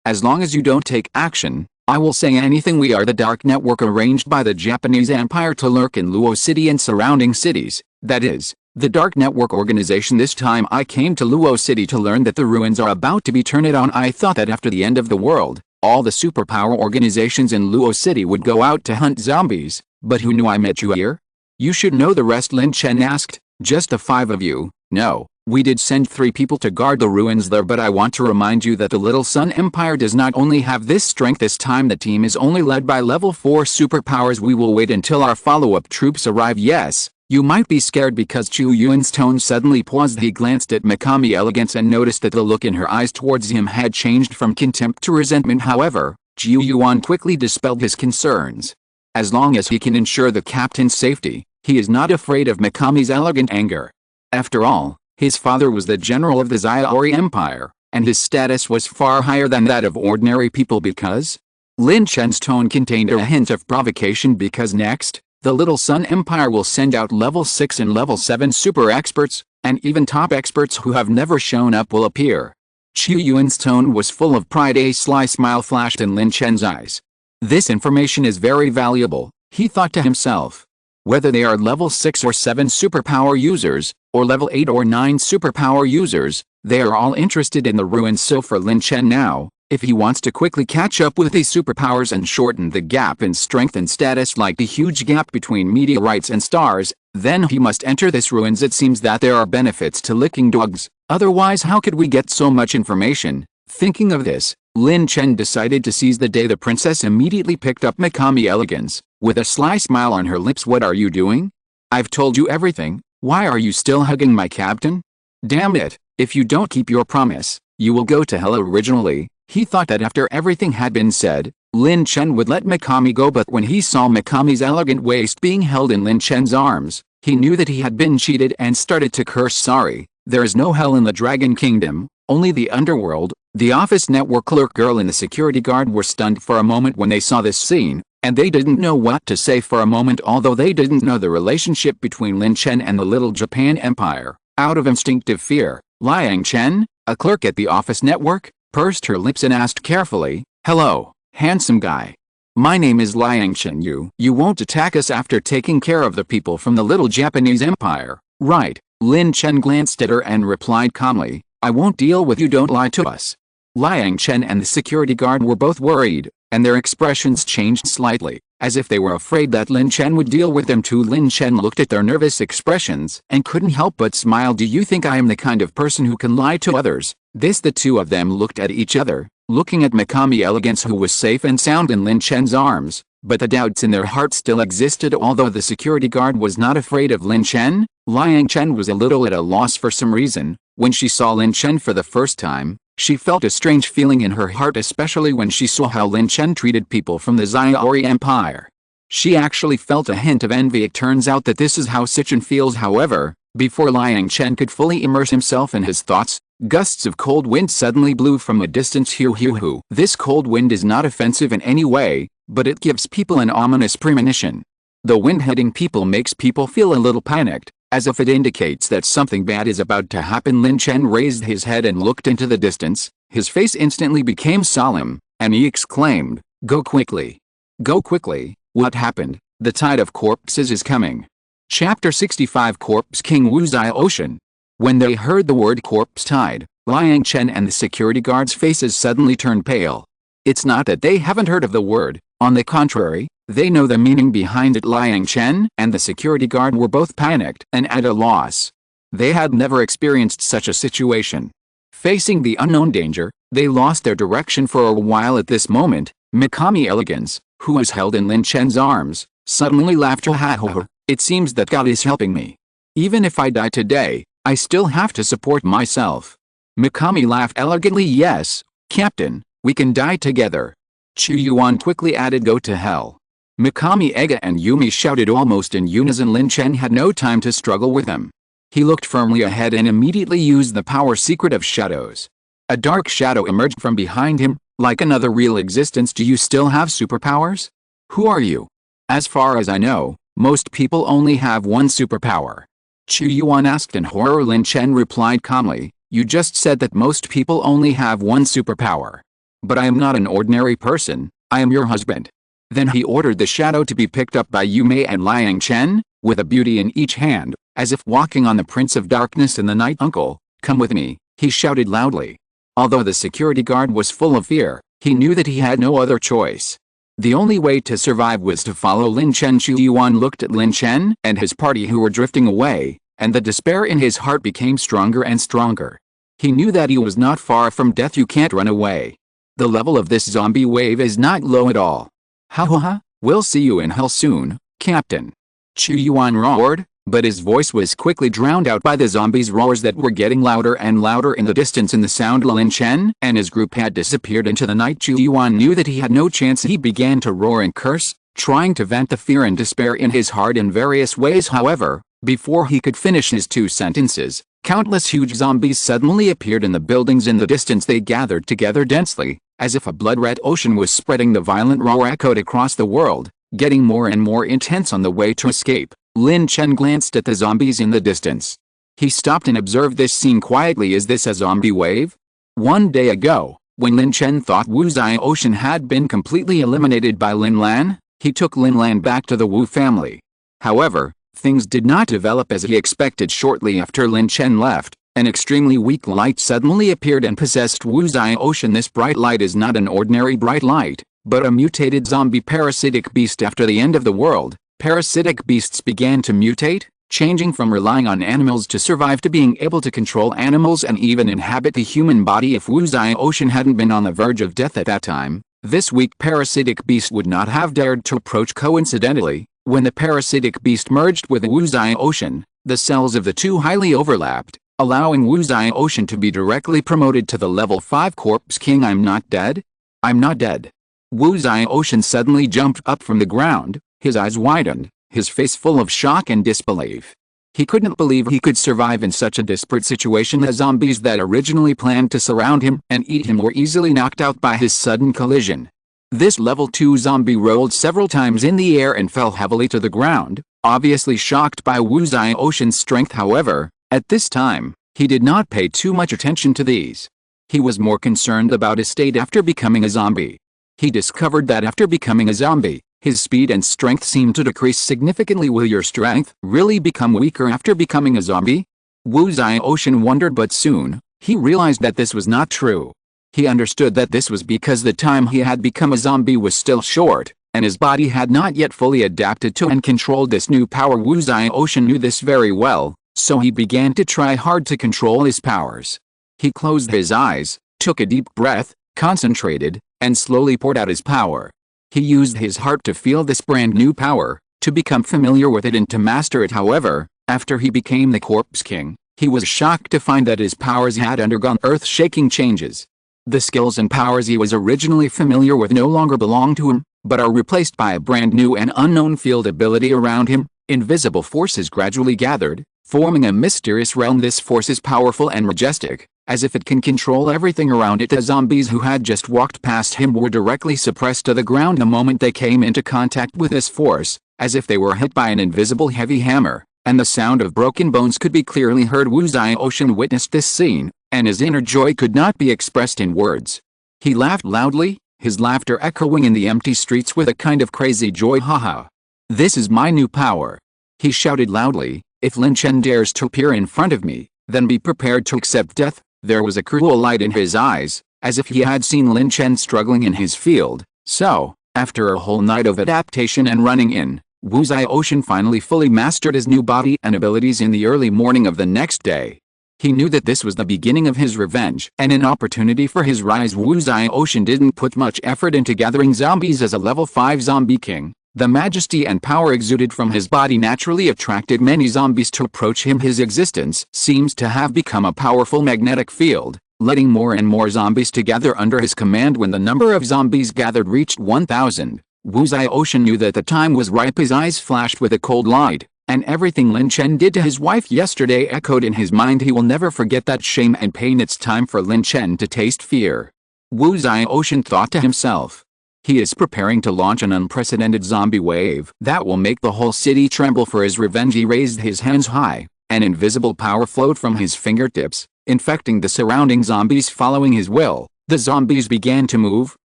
as long as you don't take action, I will say anything. We are the dark network arranged by the Japanese Empire to lurk in Luo City and surrounding cities, that is, the dark network organization. This time I came to Luo City to learn that the ruins are about to be turned on. I thought that after the end of the world, all the superpower organizations in Luo City would go out to hunt zombies, but who knew I met you here? You should know the rest. Lin Chen asked, just the 5 of you? No, we did send 3 people to guard the ruins there, but I want to remind you that the Little Sun Empire does not only have this strength. This time the team is only led by level 4 superpowers. We will wait until our follow-up troops arrive. Yes, you might be scared because Zhu Yuan's tone suddenly paused. He glanced at Mikami Elegance and noticed that the look in her eyes towards him had changed from contempt to resentment. However, Zhu Yuan quickly dispelled his concerns. As long as he can ensure the captain's safety, he is not afraid of Mikami's elegant anger. After all, his father was the general of the Xiaori Empire, and his status was far higher than that of ordinary people. Because Lin Chen's tone contained a hint of provocation. Because next, the Little Sun Empire will send out level 6 and level 7 super experts, and even top experts who have never shown up will appear. Qu Yuan's tone was full of pride. A sly smile flashed in Lin Chen's eyes. This information is very valuable, he thought to himself. Whether they are level 6 or 7 superpower users, or level 8 or 9 superpower users, they are all interested in the ruins. So for Lin Chen now, if he wants to quickly catch up with these superpowers and shorten the gap in strength and status like the huge gap between meteorites and stars, then he must enter this ruins. It seems that there are benefits to licking dogs, otherwise how could we get so much information? Thinking of this, Lin Chen decided to seize the day. The princess immediately picked up Mikami Elegance, with a sly smile on her lips. What are you doing? I've told you everything, why are you still hugging my captain? Damn it, if you don't keep your promise, you will go to hell. Originally, he thought that after everything had been said, Lin Chen would let Mikami go, but when he saw Mikami's elegant waist being held in Lin Chen's arms, he knew that he had been cheated and started to curse. Sorry, there is no hell in the Dragon Kingdom, only the underworld. The office network clerk girl and the security guard were stunned for a moment when they saw this scene, and they didn't know what to say for a moment. Although they didn't know the relationship between Lin Chen and the Little Japan Empire, out of instinctive fear, Liang Chen, a clerk at the office network, pursed her lips and asked carefully, "Hello, handsome guy. My name is Liang Chen. You won't attack us after taking care of the people from the Little Japanese Empire, right?" Lin Chen glanced at her and replied calmly, "I won't deal with you. Don't lie to us." Liang Chen and the security guard were both worried, and their expressions changed slightly, as if they were afraid that Lin Chen would deal with them too. Lin Chen looked at their nervous expressions and couldn't help but smile. "Do you think I am the kind of person who can lie to others?" The two of them looked at each other, looking at Mikami Elegance, who was safe and sound in Lin Chen's arms, but the doubts in their hearts still existed. Although the security guard was not afraid of Lin Chen, Liang Chen was a little at a loss for some reason. When she saw Lin Chen for the first time, she felt a strange feeling in her heart, especially when she saw how Lin Chen treated people from the Xiaori Empire. She actually felt a hint of envy. It turns out that this is how Sichen feels. However, before Liang Chen could fully immerse himself in his thoughts, gusts of cold wind suddenly blew from a distance. Hoo. This cold wind is not offensive in any way, but it gives people an ominous premonition. The wind hitting people makes people feel a little panicked, as if it indicates that something bad is about to happen. Lin Chen raised his head and looked into the distance. His face instantly became solemn, and he exclaimed, "Go quickly! Go quickly!" What happened? The tide of corpses is coming. Chapter 65. Corpse King Wuzai Ocean. When they heard the word corpse tide, Liang Chen and the security guards' faces suddenly turned pale. It's not that they haven't heard of the word, on the contrary, they know the meaning behind it. Liang Chen and the security guard were both panicked and at a loss. They had never experienced such a situation. Facing the unknown danger, they lost their direction for a while. At this moment, Mikami Elegance, who was held in Lin Chen's arms, suddenly laughed. "Ha. It seems that God is helping me. Even if I die today, I still have to support myself." Mikami laughed elegantly. "Yes, Captain, we can die together." Qu Yuan quickly added, "Go to hell." Mikami Ega and Yumi shouted almost in unison. Lin Chen had no time to struggle with them. He looked firmly ahead and immediately used the power secret of shadows. A dark shadow emerged from behind him, like another real existence. "Do you still have superpowers? Who are you?" "As far as I know, most people only have one superpower." Qu Yuan asked in horror. Lin Chen replied calmly, "You just said that most people only have one superpower. But I am not an ordinary person, I am your husband." Then he ordered the shadow to be picked up by Yumei and Liang Chen, with a beauty in each hand, as if walking on the Prince of Darkness in the night. "Uncle, come with me," he shouted loudly. Although the security guard was full of fear, he knew that he had no other choice. The only way to survive was to follow Lin Chen. Qu Yuan looked at Lin Chen and his party who were drifting away, and the despair in his heart became stronger and stronger. He knew that he was not far from death. You can't run away. The level of this zombie wave is not low at all. "Ha, we'll see you in hell soon, Captain." Qu Yuan roared, but his voice was quickly drowned out by the zombies' roars that were getting louder and louder in the distance. In the sound, Lin Chen and his group had disappeared into the night. Qu Yuan knew that he had no chance. He began to roar and curse, trying to vent the fear and despair in his heart in various ways. However, before he could finish his 2 sentences, countless huge zombies suddenly appeared in the buildings. In the distance they gathered together densely, as if a blood-red ocean was spreading. The violent roar echoed across the world, getting more and more intense on the way to escape. Lin Chen glanced at the zombies in the distance. He stopped and observed this scene quietly. Is this a zombie wave? One day ago, when Lin Chen thought Wuzai Ocean had been completely eliminated by Lin Lan, he took Lin Lan back to the Wu family. However, things did not develop as he expected. Shortly after Lin Chen left, an extremely weak light suddenly appeared and possessed Wuzai Ocean. This bright light is not an ordinary bright light, but a mutated zombie parasitic beast. After the end of the world, parasitic beasts began to mutate, changing from relying on animals to survive to being able to control animals and even inhabit the human body. If Wuzai Ocean hadn't been on the verge of death at that time, this weak parasitic beast would not have dared to approach. Coincidentally, when the parasitic beast merged with the Wuzai Ocean, the cells of the two highly overlapped, allowing Wuzai Ocean to be directly promoted to the level 5 Corpse King. I'm not dead? I'm not dead. Wuzai Ocean suddenly jumped up from the ground, his eyes widened, his face full of shock and disbelief. He couldn't believe he could survive in such a desperate situation. The zombies that originally planned to surround him and eat him were easily knocked out by his sudden collision. This level 2 zombie rolled several times in the air and fell heavily to the ground, obviously shocked by Wuzai Ocean's strength. However, at this time, he did not pay too much attention to these. He was more concerned about his state after becoming a zombie. He discovered that after becoming a zombie, his speed and strength seemed to decrease significantly. Will your strength really become weaker after becoming a zombie? Wuzai Ocean wondered, but soon, he realized that this was not true. He understood that this was because the time he had become a zombie was still short, and his body had not yet fully adapted to and controlled this new power. Wuzai Ocean knew this very well, so he began to try hard to control his powers. He closed his eyes, took a deep breath, concentrated, and slowly poured out his power. He used his heart to feel this brand new power, to become familiar with it and to master it. However, after he became the Corpse King, he was shocked to find that his powers had undergone earth-shaking changes. The skills and powers he was originally familiar with no longer belong to him, but are replaced by a brand new and unknown field ability around him. Invisible forces gradually gathered, forming a mysterious realm. This force is powerful and majestic, as if it can control everything around it. The zombies who had just walked past him were directly suppressed to the ground the moment they came into contact with this force, as if they were hit by an invisible heavy hammer, and the sound of broken bones could be clearly heard. Wuzai Ocean witnessed this scene, and his inner joy could not be expressed in words. He laughed loudly, his laughter echoing in the empty streets with a kind of crazy joy. Haha. This is my new power. He shouted loudly, if Lin Chen dares to appear in front of me, then be prepared to accept death. There was a cruel light in his eyes, as if he had seen Lin Chen struggling in his field. So, after a whole night of adaptation and running in, Wuzai Ocean finally fully mastered his new body and abilities. In the early morning of the next day, he knew that this was the beginning of his revenge and an opportunity for his rise. Wuzai Ocean didn't put much effort into gathering zombies. As a level 5 zombie king, the majesty and power exuded from his body naturally attracted many zombies to approach him. His existence seems to have become a powerful magnetic field, letting more and more zombies to gather under his command. When the number of zombies gathered reached 1,000, Wuzai Ocean knew that the time was ripe. His eyes flashed with a cold light, and everything Lin Chen did to his wife yesterday echoed in his mind. He will never forget that shame and pain. It's time for Lin Chen to taste fear. Wuzai Ocean thought to himself. He is preparing to launch an unprecedented zombie wave that will make the whole city tremble. For his revenge, he raised his hands high, and invisible power flowed from his fingertips, infecting the surrounding zombies. Following his will, the zombies began to move,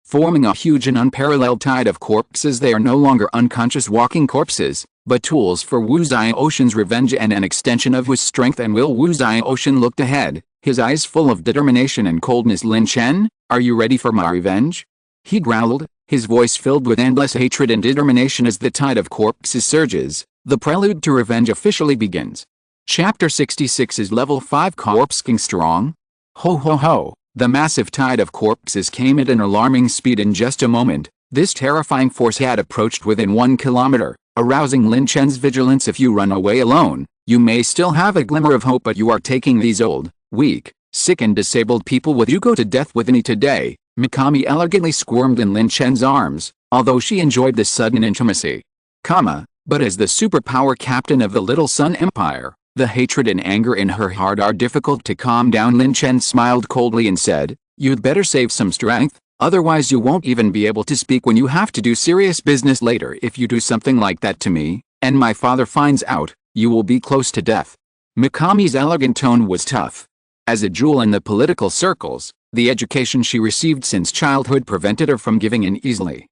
forming a huge and unparalleled tide of corpses. They are no longer unconscious walking corpses, but tools for Wuzai Ocean's revenge and an extension of his strength and will. Wuzai Ocean looked ahead, his eyes full of determination and coldness. Lin Chen, are you ready for my revenge? He growled, his voice filled with endless hatred and determination. As the tide of corpses surges, the prelude to revenge officially begins. Chapter 66 is level 5 Corpse King strong? Ho ho ho, the massive tide of corpses came at an alarming speed. In just a moment, this terrifying force had approached within 1 kilometer, arousing Lin Chen's vigilance. If you run away alone, you may still have a glimmer of hope, but you are taking these old, weak, sick and disabled people with you. Go to death with me today. Mikami elegantly squirmed in Lin Chen's arms, although she enjoyed this sudden intimacy. But as the superpower captain of the Little Sun Empire, the hatred and anger in her heart are difficult to calm down. Lin Chen smiled coldly and said, you'd better save some strength, otherwise you won't even be able to speak when you have to do serious business later. If you do something like that to me, and my father finds out, you will be close to death. Mikami's elegant tone was tough. As a jewel in the political circles, the education she received since childhood prevented her from giving in easily.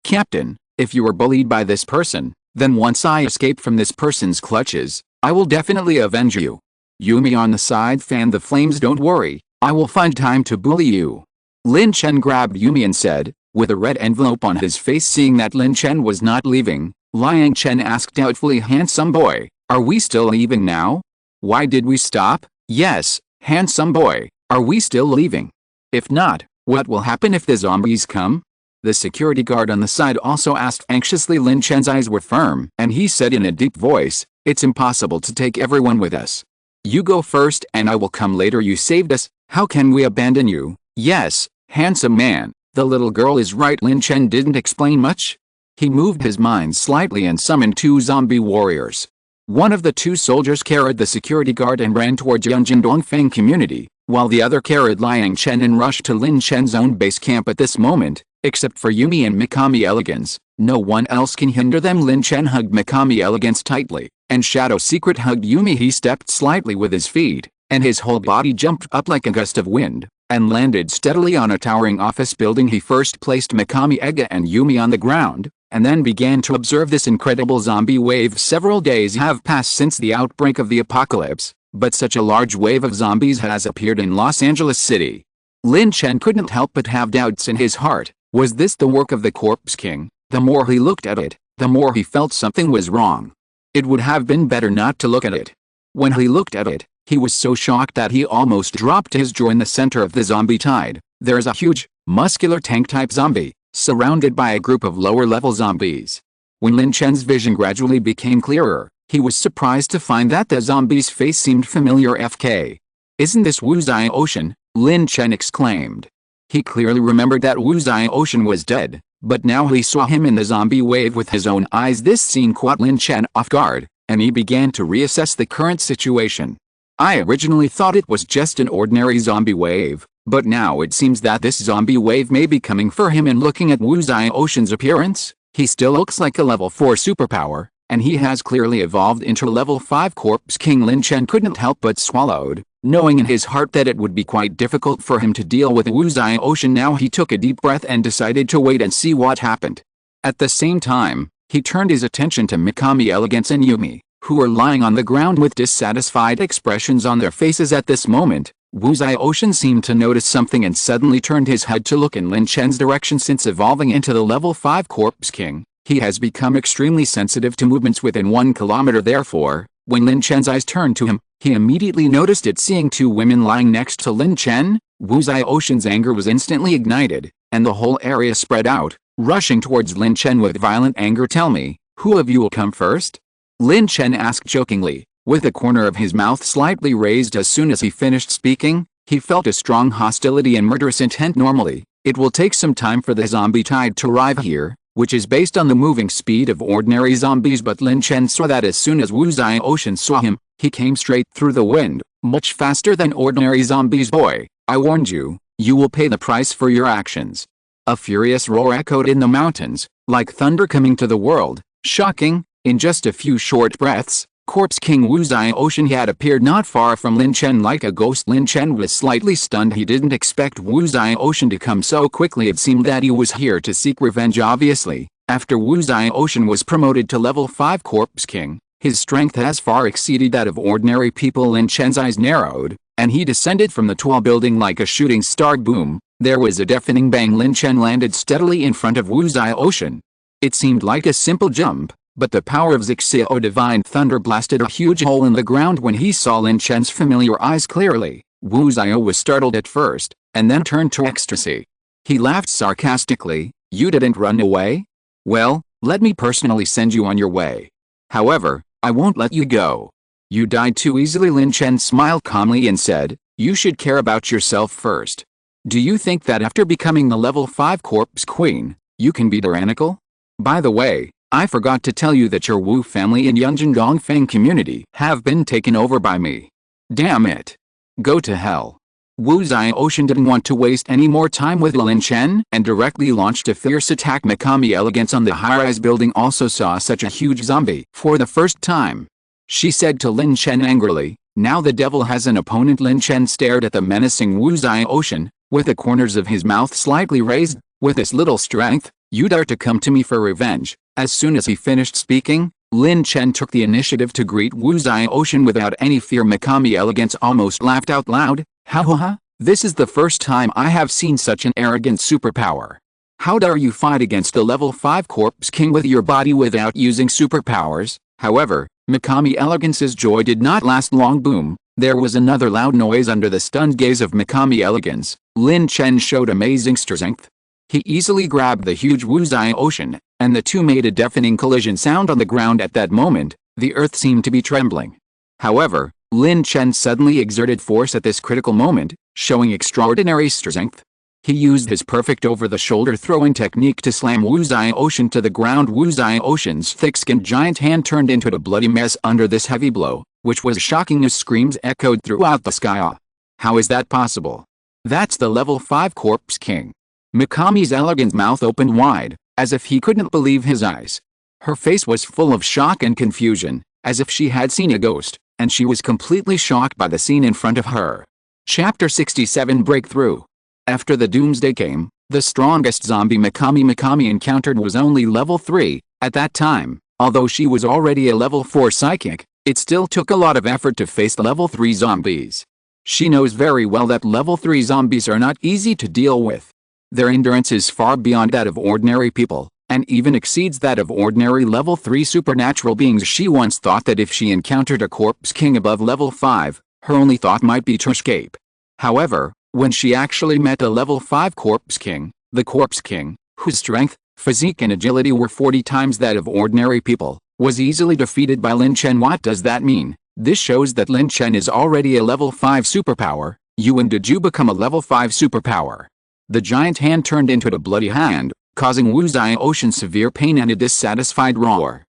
Captain, if you were bullied by this person, then once I escape from this person's clutches, I will definitely avenge you. Yumi on the side fanned the flames. Don't worry, I will find time to bully you. Lin Chen grabbed Yumi and said, with a red envelope on his face. Seeing that Lin Chen was not leaving, Liang Chen asked doubtfully, handsome boy, are we still leaving now? Why did we stop? Yes, handsome boy, are we still leaving? If not, what will happen if the zombies come? The security guard on the side also asked anxiously. Lin Chen's eyes were firm, and he said in a deep voice, it's impossible to take everyone with us. You go first and I will come later. You saved us, how can we abandon you? Yes, handsome man, the little girl is right. Lin Chen didn't explain much. He moved his mind slightly and summoned 2 zombie warriors. One of the 2 soldiers carried the security guard and ran towards Yunjin Dongfeng community, while the other carried Liang Chen and rushed to Lin Chen's own base camp. At this moment, except for Yumi and Mikami Elegance, no one else can hinder them. Lin Chen hugged Mikami Elegance tightly, and Shadow Secret hugged Yumi. He stepped slightly with his feet, and his whole body jumped up like a gust of wind, and landed steadily on a towering office building. He first placed Mikami Ega and Yumi on the ground, and then began to observe this incredible zombie wave. Several days have passed since the outbreak of the apocalypse, but such a large wave of zombies has appeared in Los Angeles City. Lin Chen couldn't help but have doubts in his heart. Was this the work of the Corpse King? The more he looked at it, the more he felt something was wrong. It would have been better not to look at it. When he looked at it, he was so shocked that he almost dropped his jaw. In the center of the zombie tide, there's a huge, muscular tank-type zombie, surrounded by a group of lower-level zombies. When Lin Chen's vision gradually became clearer, he was surprised to find that the zombie's face seemed familiar. FK. Isn't this Wu Zai Ocean? Lin Chen exclaimed. He clearly remembered that Wu Zai Ocean was dead, but now he saw him in the zombie wave with his own eyes. This scene caught Lin Chen off guard, and he began to reassess the current situation. I originally thought it was just an ordinary zombie wave, but now it seems that this zombie wave may be coming for him. And looking at Wu Zai Ocean's appearance, he still looks like a level 4 superpower, and he has clearly evolved into level 5 Corpse King. Lin Chen couldn't help but swallowed, knowing in his heart that it would be quite difficult for him to deal with Wu Zai Ocean. Now he took a deep breath and decided to wait and see what happened. At the same time, he turned his attention to Mikami Elegance and Yumi, who were lying on the ground with dissatisfied expressions on their faces. At this moment, Wu Zai Ocean seemed to notice something and suddenly turned his head to look in Lin Chen's direction. Since evolving into the level 5 Corpse King, he has become extremely sensitive to movements within 1 kilometer. Therefore, when Lin Chen's eyes turned to him, he immediately noticed it. Seeing 2 women lying next to Lin Chen, Wu Zai Ocean's anger was instantly ignited, and the whole area spread out, rushing towards Lin Chen with violent anger. Tell me, who of you will come first? Lin Chen asked jokingly, with the corner of his mouth slightly raised. As soon as he finished speaking, he felt a strong hostility and murderous intent. Normally, it will take some time for the zombie tide to arrive here, which is based on the moving speed of ordinary zombies, but Lin Chen saw that as soon as Wu Zai Ocean saw him, he came straight through the wind, much faster than ordinary zombies. Boy, I warned you, you will pay the price for your actions. A furious roar echoed in the mountains, like thunder coming to the world. Shocking, in just a few short breaths, Corpse King Wu Zai Ocean had appeared not far from Lin Chen like a ghost. Lin Chen was slightly stunned. He didn't expect Wu Zai Ocean to come so quickly. It seemed that he was here to seek revenge. Obviously, after Wu Zai Ocean was promoted to level 5 Corpse King, his strength has far exceeded that of ordinary people. Lin Chen's eyes narrowed, and he descended from the tall building like a shooting star. Boom! There was a deafening bang. Lin Chen landed steadily in front of Wu Zai Ocean. It seemed like a simple jump, but the power of Zixio Divine Thunder blasted a huge hole in the ground. When he saw Lin Chen's familiar eyes clearly, Wu Zai was startled at first, and then turned to ecstasy. He laughed sarcastically. You didn't run away? Well, let me personally send you on your way. However, I won't let you go. You died too easily. Lin Chen smiled calmly and said, you should care about yourself first. Do you think that after becoming the level 5 Corpse Queen, you can be tyrannical? By the way, I forgot to tell you that your Wu family in Yunjin Dongfeng community have been taken over by me. Damn it. Go to hell. Wu Zai Ocean didn't want to waste any more time with Lin Chen and directly launched a fierce attack. Mikami Elegance on the high-rise building also saw such a huge zombie for the first time. she said to Lin Chen angrily. Now the devil has an opponent. Lin Chen stared at the menacing Wuzai Ocean, with the corners of his mouth slightly raised. With this little strength, you dare to come to me for revenge. As soon as he finished speaking, Lin Chen took the initiative to greet Wuzai Ocean without any fear. Mikami Elegance almost laughed out loud. Ha ha ha, this is the first time I have seen such an arrogant superpower. How dare you fight against a level 5 corpse king with your body without using superpowers? However, Mikami Elegance's joy did not last long. Boom, there was another loud noise under the stunned gaze of Mikami Elegance. Lin Chen showed amazing strength. He easily grabbed the huge Wuzai Ocean, and the two made a deafening collision sound on the ground. At that moment, the earth seemed to be trembling. However, Lin Chen suddenly exerted force at this critical moment, showing extraordinary strength. He used his perfect over-the-shoulder throwing technique to slam Wuzai Ocean to the ground. Wuzai Ocean's thick-skinned giant hand turned into a bloody mess under this heavy blow, which was shocking as screams echoed throughout the sky. How is that possible? That's the level 5 corpse king. Mikami's elegant mouth opened wide, as if he couldn't believe his eyes. Her face was full of shock and confusion, as if she had seen a ghost, and she was completely shocked by the scene in front of her. Chapter 67 Breakthrough. After the doomsday came, the strongest zombie Mikami encountered was only level 3. At that time, although she was already a level 4 psychic, it still took a lot of effort to face level 3 zombies. She knows very well that level 3 zombies are not easy to deal with. Their endurance is far beyond that of ordinary people, and even exceeds that of ordinary level 3 supernatural beings. She once thought that if she encountered a corpse king above level 5, her only thought might be to escape. However, when she actually met a level 5 corpse king, the corpse king, whose strength, physique and agility were 40 times that of ordinary people, was easily defeated by Lin Chen. What does that mean? This shows that Lin Chen is already a level 5 superpower. When did you become a level 5 superpower? The giant hand turned into a bloody hand, causing Wuzai Ocean severe pain and a dissatisfied roar.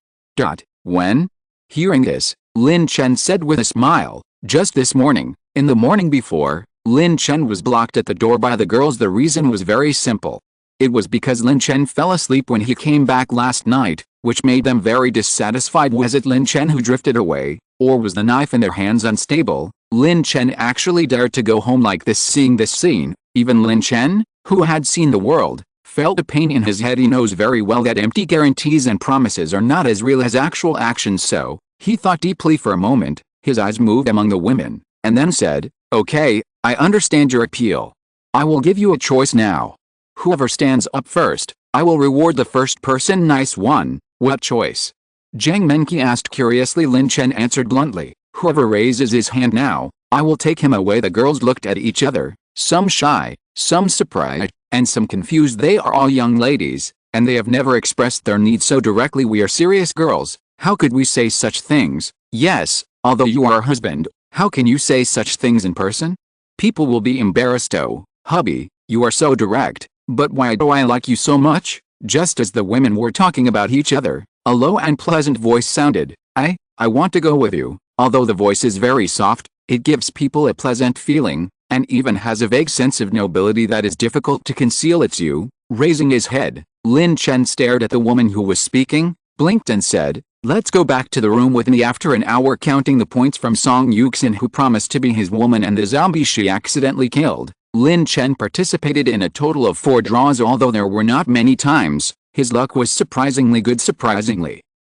When? Hearing this, Lin Chen said with a smile, just this morning. In the morning before, Lin Chen was blocked at the door by the girls. The reason was very simple. It was because Lin Chen fell asleep when he came back last night, which made them very dissatisfied. Was it Lin Chen who drifted away, or was the knife in their hands unstable? Lin Chen actually dared to go home like this. Seeing this scene, even Lin Chen, who had seen the world, felt a pain in his head. He knows very well that empty guarantees and promises are not as real as actual actions, so he thought deeply for a moment. His eyes moved among the women, and then said, okay, I understand your appeal. I will give you a choice now. Whoever stands up first, I will reward the first person. Nice one. What choice? Zhang Menqi asked curiously. Lin Chen answered bluntly, whoever raises his hand now, I will take him away. The girls looked at each other, some shy, some surprised, and some confused. They are all young ladies, and they have never expressed their needs so directly. We are serious girls. How could we say such things? Yes, although you are our husband, how can you say such things in person? People will be embarrassed. Oh, hubby, you are so direct, but why do I like you so much? Just as the women were talking about each other, a low and pleasant voice sounded. I want to go with you. Although the voice is very soft, it gives people a pleasant feeling, and even has a vague sense of nobility that is difficult to conceal. It's you. Raising his head, Lin Chen stared at the woman who was speaking, blinked and said, let's go back to the room with me. After an hour counting the points from Song Yuxin, who promised to be his woman, and the zombie she accidentally killed, Lin Chen participated in a total of 4 draws. Although there were not many times, his luck was surprisingly good.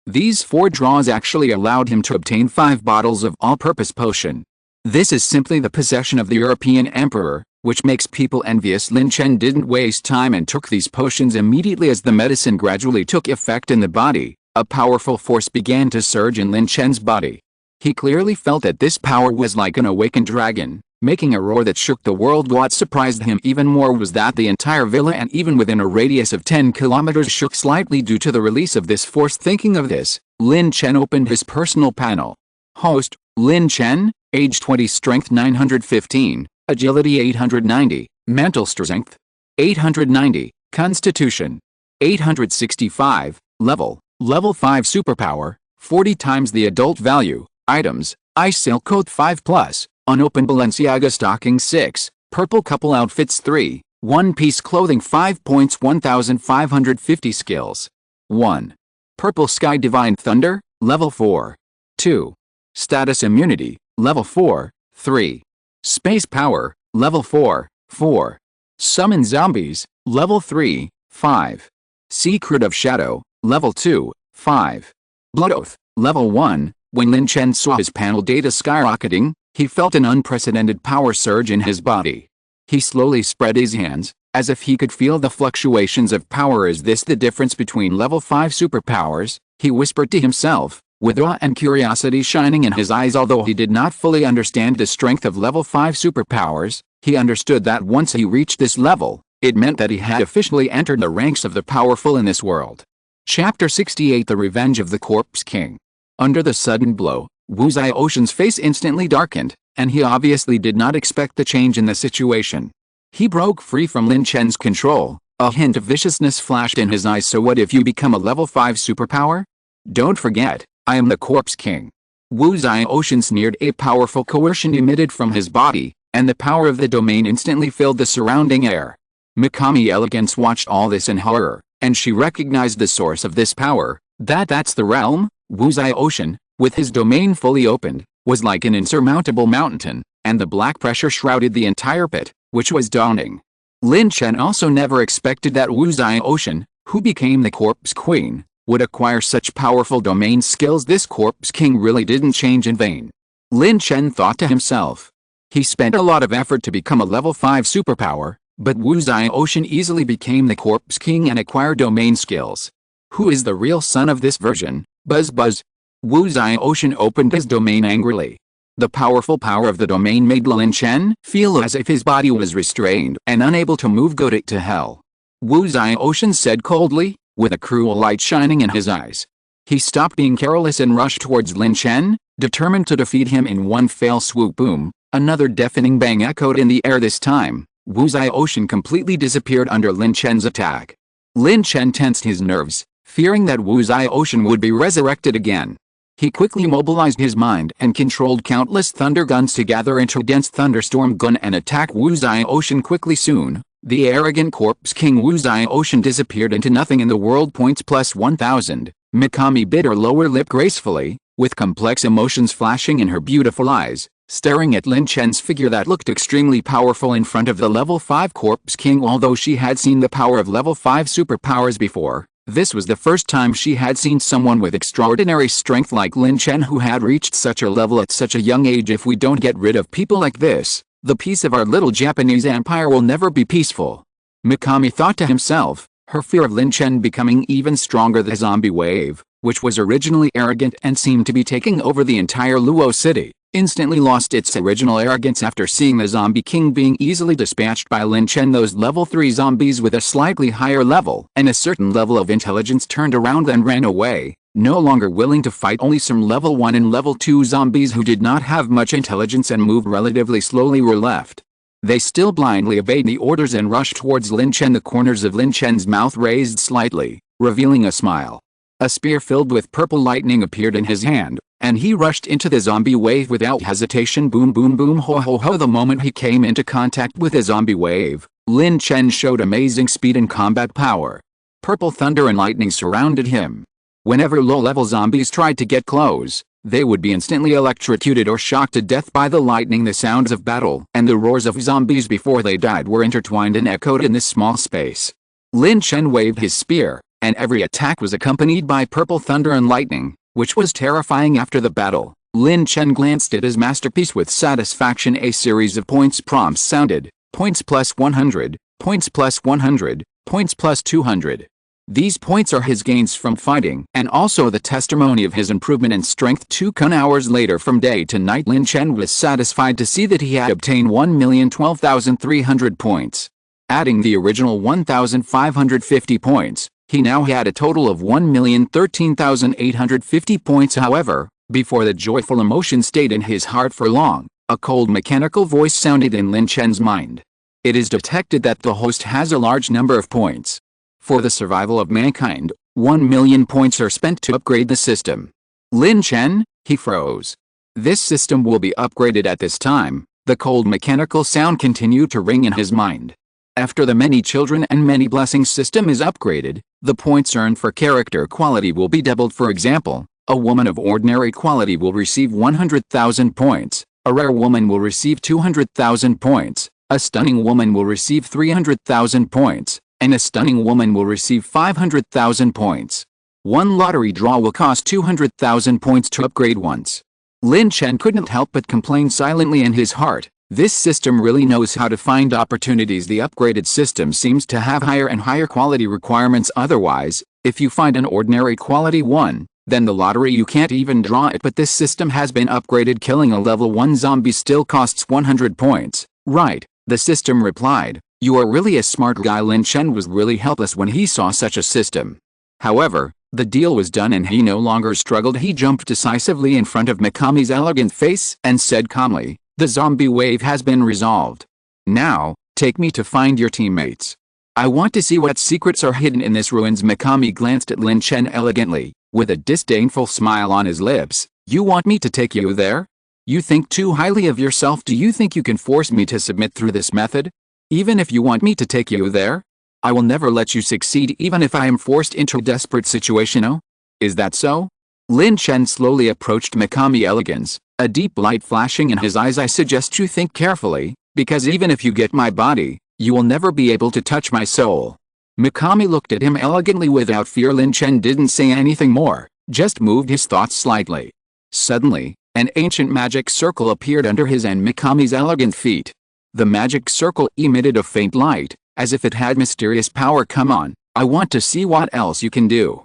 These 4 draws actually allowed him to obtain 5 bottles of all-purpose potion. This is simply the possession of the European emperor, which makes people envious. Lin Chen didn't waste time and took these potions immediately. As the medicine gradually took effect in the body, a powerful force began to surge in Lin Chen's body. He clearly felt that this power was like an awakened dragon, making a roar that shook the world. What surprised him even more was that the entire villa, and even within a radius of 10 kilometers, shook slightly due to the release of this force. Thinking of this, Lin Chen opened his personal panel. Host, Lin Chen, age 20, strength 915, agility 890, mental strength 890, constitution 865, level 5 superpower, 40 times the adult value. Items, Ice Silk Coat 5+, unopened Balenciaga stocking 6, purple couple outfits 3, one-piece clothing 5 points. 1550 skills. 1. Purple Sky Divine Thunder, level 4. 2. Status immunity, level 4, 3. Space power, level 4, 4. Summon zombies, level 3, 5. Secret of Shadow, level 2, 5. Blood Oath, level 1. When Lin Chen saw his panel data skyrocketing, he felt an unprecedented power surge in his body. He slowly spread his hands, as if he could feel the fluctuations of power. Is this the difference between level 5 superpowers? He whispered to himself, with awe and curiosity shining in his eyes. Although he did not fully understand the strength of level 5 superpowers, he understood that once he reached this level, it meant that he had officially entered the ranks of the powerful in this world. Chapter 68: The Revenge of the Corpse King. Under the sudden blow, Wu Zioxian's face instantly darkened, and he obviously did not expect the change in the situation. He broke free from Lin Chen's control. A hint of viciousness flashed in his eyes. So what if you become a level 5 superpower? Don't forget, I am the Corpse King. Wu Zioxian sneered. A powerful coercion emitted from his body, and the power of the domain instantly filled the surrounding air. Mikami Elegance watched all this in horror, and she recognized the source of this power. That's the realm? Wu Zioxian, with his domain fully opened, was like an insurmountable mountain, and the black pressure shrouded the entire pit, which was daunting. Lin Chen also never expected that Wu Zioxian, who became the Corpse Queen, would acquire such powerful domain skills. This Corpse King really didn't change in vain. Lin Chen thought to himself. He spent a lot of effort to become a level 5 superpower, but Wu Zioxian easily became the Corpse King and acquired domain skills. Who is the real son of this version? Buzz buzz. Wu Zioxian opened his domain angrily. The powerful power of the domain made Lin Chen feel as if his body was restrained and unable to move. Go to hell. Wu Zioxian said coldly, with a cruel light shining in his eyes. He stopped being careless and rushed towards Lin Chen, determined to defeat him in one fell swoop. Boom! Another deafening bang echoed in the air. This time, Wu Zioxian completely disappeared under Lin Chen's attack. Lin Chen tensed his nerves, fearing that Wu Zioxian would be resurrected again. He quickly mobilized his mind and controlled countless thunder guns to gather into a dense thunderstorm gun and attack Wu Zioxian quickly. Soon, the arrogant Corpse King Wu Zioxian disappeared into nothing in the world. Points plus 1000. Mikami bit her lower lip gracefully, with complex emotions flashing in her beautiful eyes, staring at Lin Chen's figure that looked extremely powerful in front of the level 5 Corpse King. Although she had seen the power of level 5 superpowers before, this was the first time she had seen someone with extraordinary strength like Lin Chen, who had reached such a level at such a young age. If we don't get rid of people like this, the peace of our little Japanese empire will never be peaceful. Mikami thought to himself, her fear of Lin Chen becoming even stronger. The zombie wave, which was originally arrogant and seemed to be taking over the entire Luo city, instantly lost its original arrogance after seeing the Zombie King being easily dispatched by Lin Chen. Those level 3 zombies with a slightly higher level and a certain level of intelligence turned around and ran away, no longer willing to fight. Only some level 1 and level 2 zombies who did not have much intelligence and moved relatively slowly were left. They still blindly obeyed the orders and rushed towards Lin Chen. The corners of Lin Chen's mouth raised slightly, revealing a smile. A spear filled with purple lightning appeared in his hand, and he rushed into the zombie wave without hesitation. Boom boom boom ho ho ho. The moment he came into contact with the zombie wave, Lin Chen showed amazing speed and combat power. Purple thunder and lightning surrounded him. Whenever low-level zombies tried to get close, they would be instantly electrocuted or shocked to death by the lightning. The sounds of battle and the roars of zombies before they died were intertwined and echoed in this small space. Lin Chen waved his spear, and every attack was accompanied by purple thunder and lightning, which was terrifying. After the battle, Lin Chen glanced at his masterpiece with satisfaction. A series of points prompts sounded. Points plus 100, points plus 100, points plus 200. These points are his gains from fighting, and also the testimony of his improvement in strength. 2 hours later, from day to night, Lin Chen was satisfied to see that he had obtained 1,012,300 points. Adding the original 1,550 points, he now had a total of 1,013,850 points. However, before the joyful emotion stayed in his heart for long, a cold mechanical voice sounded in Lin Chen's mind. It is detected that the host has a large number of points. For the survival of mankind, 1 million points are spent to upgrade the system. Lin Chen, he froze. This system will be upgraded at this time. The cold mechanical sound continued to ring in his mind. After the many children and many blessings system is upgraded, the points earned for character quality will be doubled. For example, A woman of ordinary quality will receive 100,000 points, a rare woman will receive 200,000 points, a stunning woman will receive 300,000 points, and a stunning woman will receive 500,000 points. One lottery draw will cost 200,000 points to upgrade once. Lin Chen couldn't help but complain silently in his heart. This system really knows how to find opportunities. The upgraded system seems to have higher and higher quality requirements. Otherwise, if you find an ordinary quality one, then the lottery you can't even draw it. But this system has been upgraded. Killing a level 1 zombie still costs 100 points. Right, the system replied. You are really a smart guy. Lin Chen was really helpless when he saw such a system. However, the deal was done and he no longer struggled. He jumped decisively in front of Mikami's elegant face and said calmly, "The zombie wave has been resolved. Now, take me to find your teammates. I want to see what secrets are hidden in this ruins." Mikami glanced at Lin Chen elegantly, with a disdainful smile on his lips. "You want me to take you there? You think too highly of yourself. Do you think you can force me to submit through this method? Even if you want me to take you there, I will never let you succeed even if I am forced into a desperate situation. Oh? Is that so?" Lin Chen slowly approached Mikami elegance, a deep light flashing in his eyes. "I suggest you think carefully, because even if you get my body, you will never be able to touch my soul." Mikami looked at him elegantly without fear. Lin Chen didn't say anything more, just moved his thoughts slightly. Suddenly, an ancient magic circle appeared under his and Mikami's elegant feet. The magic circle emitted a faint light, as if it had mysterious power. "Come on, I want to see what else you can do.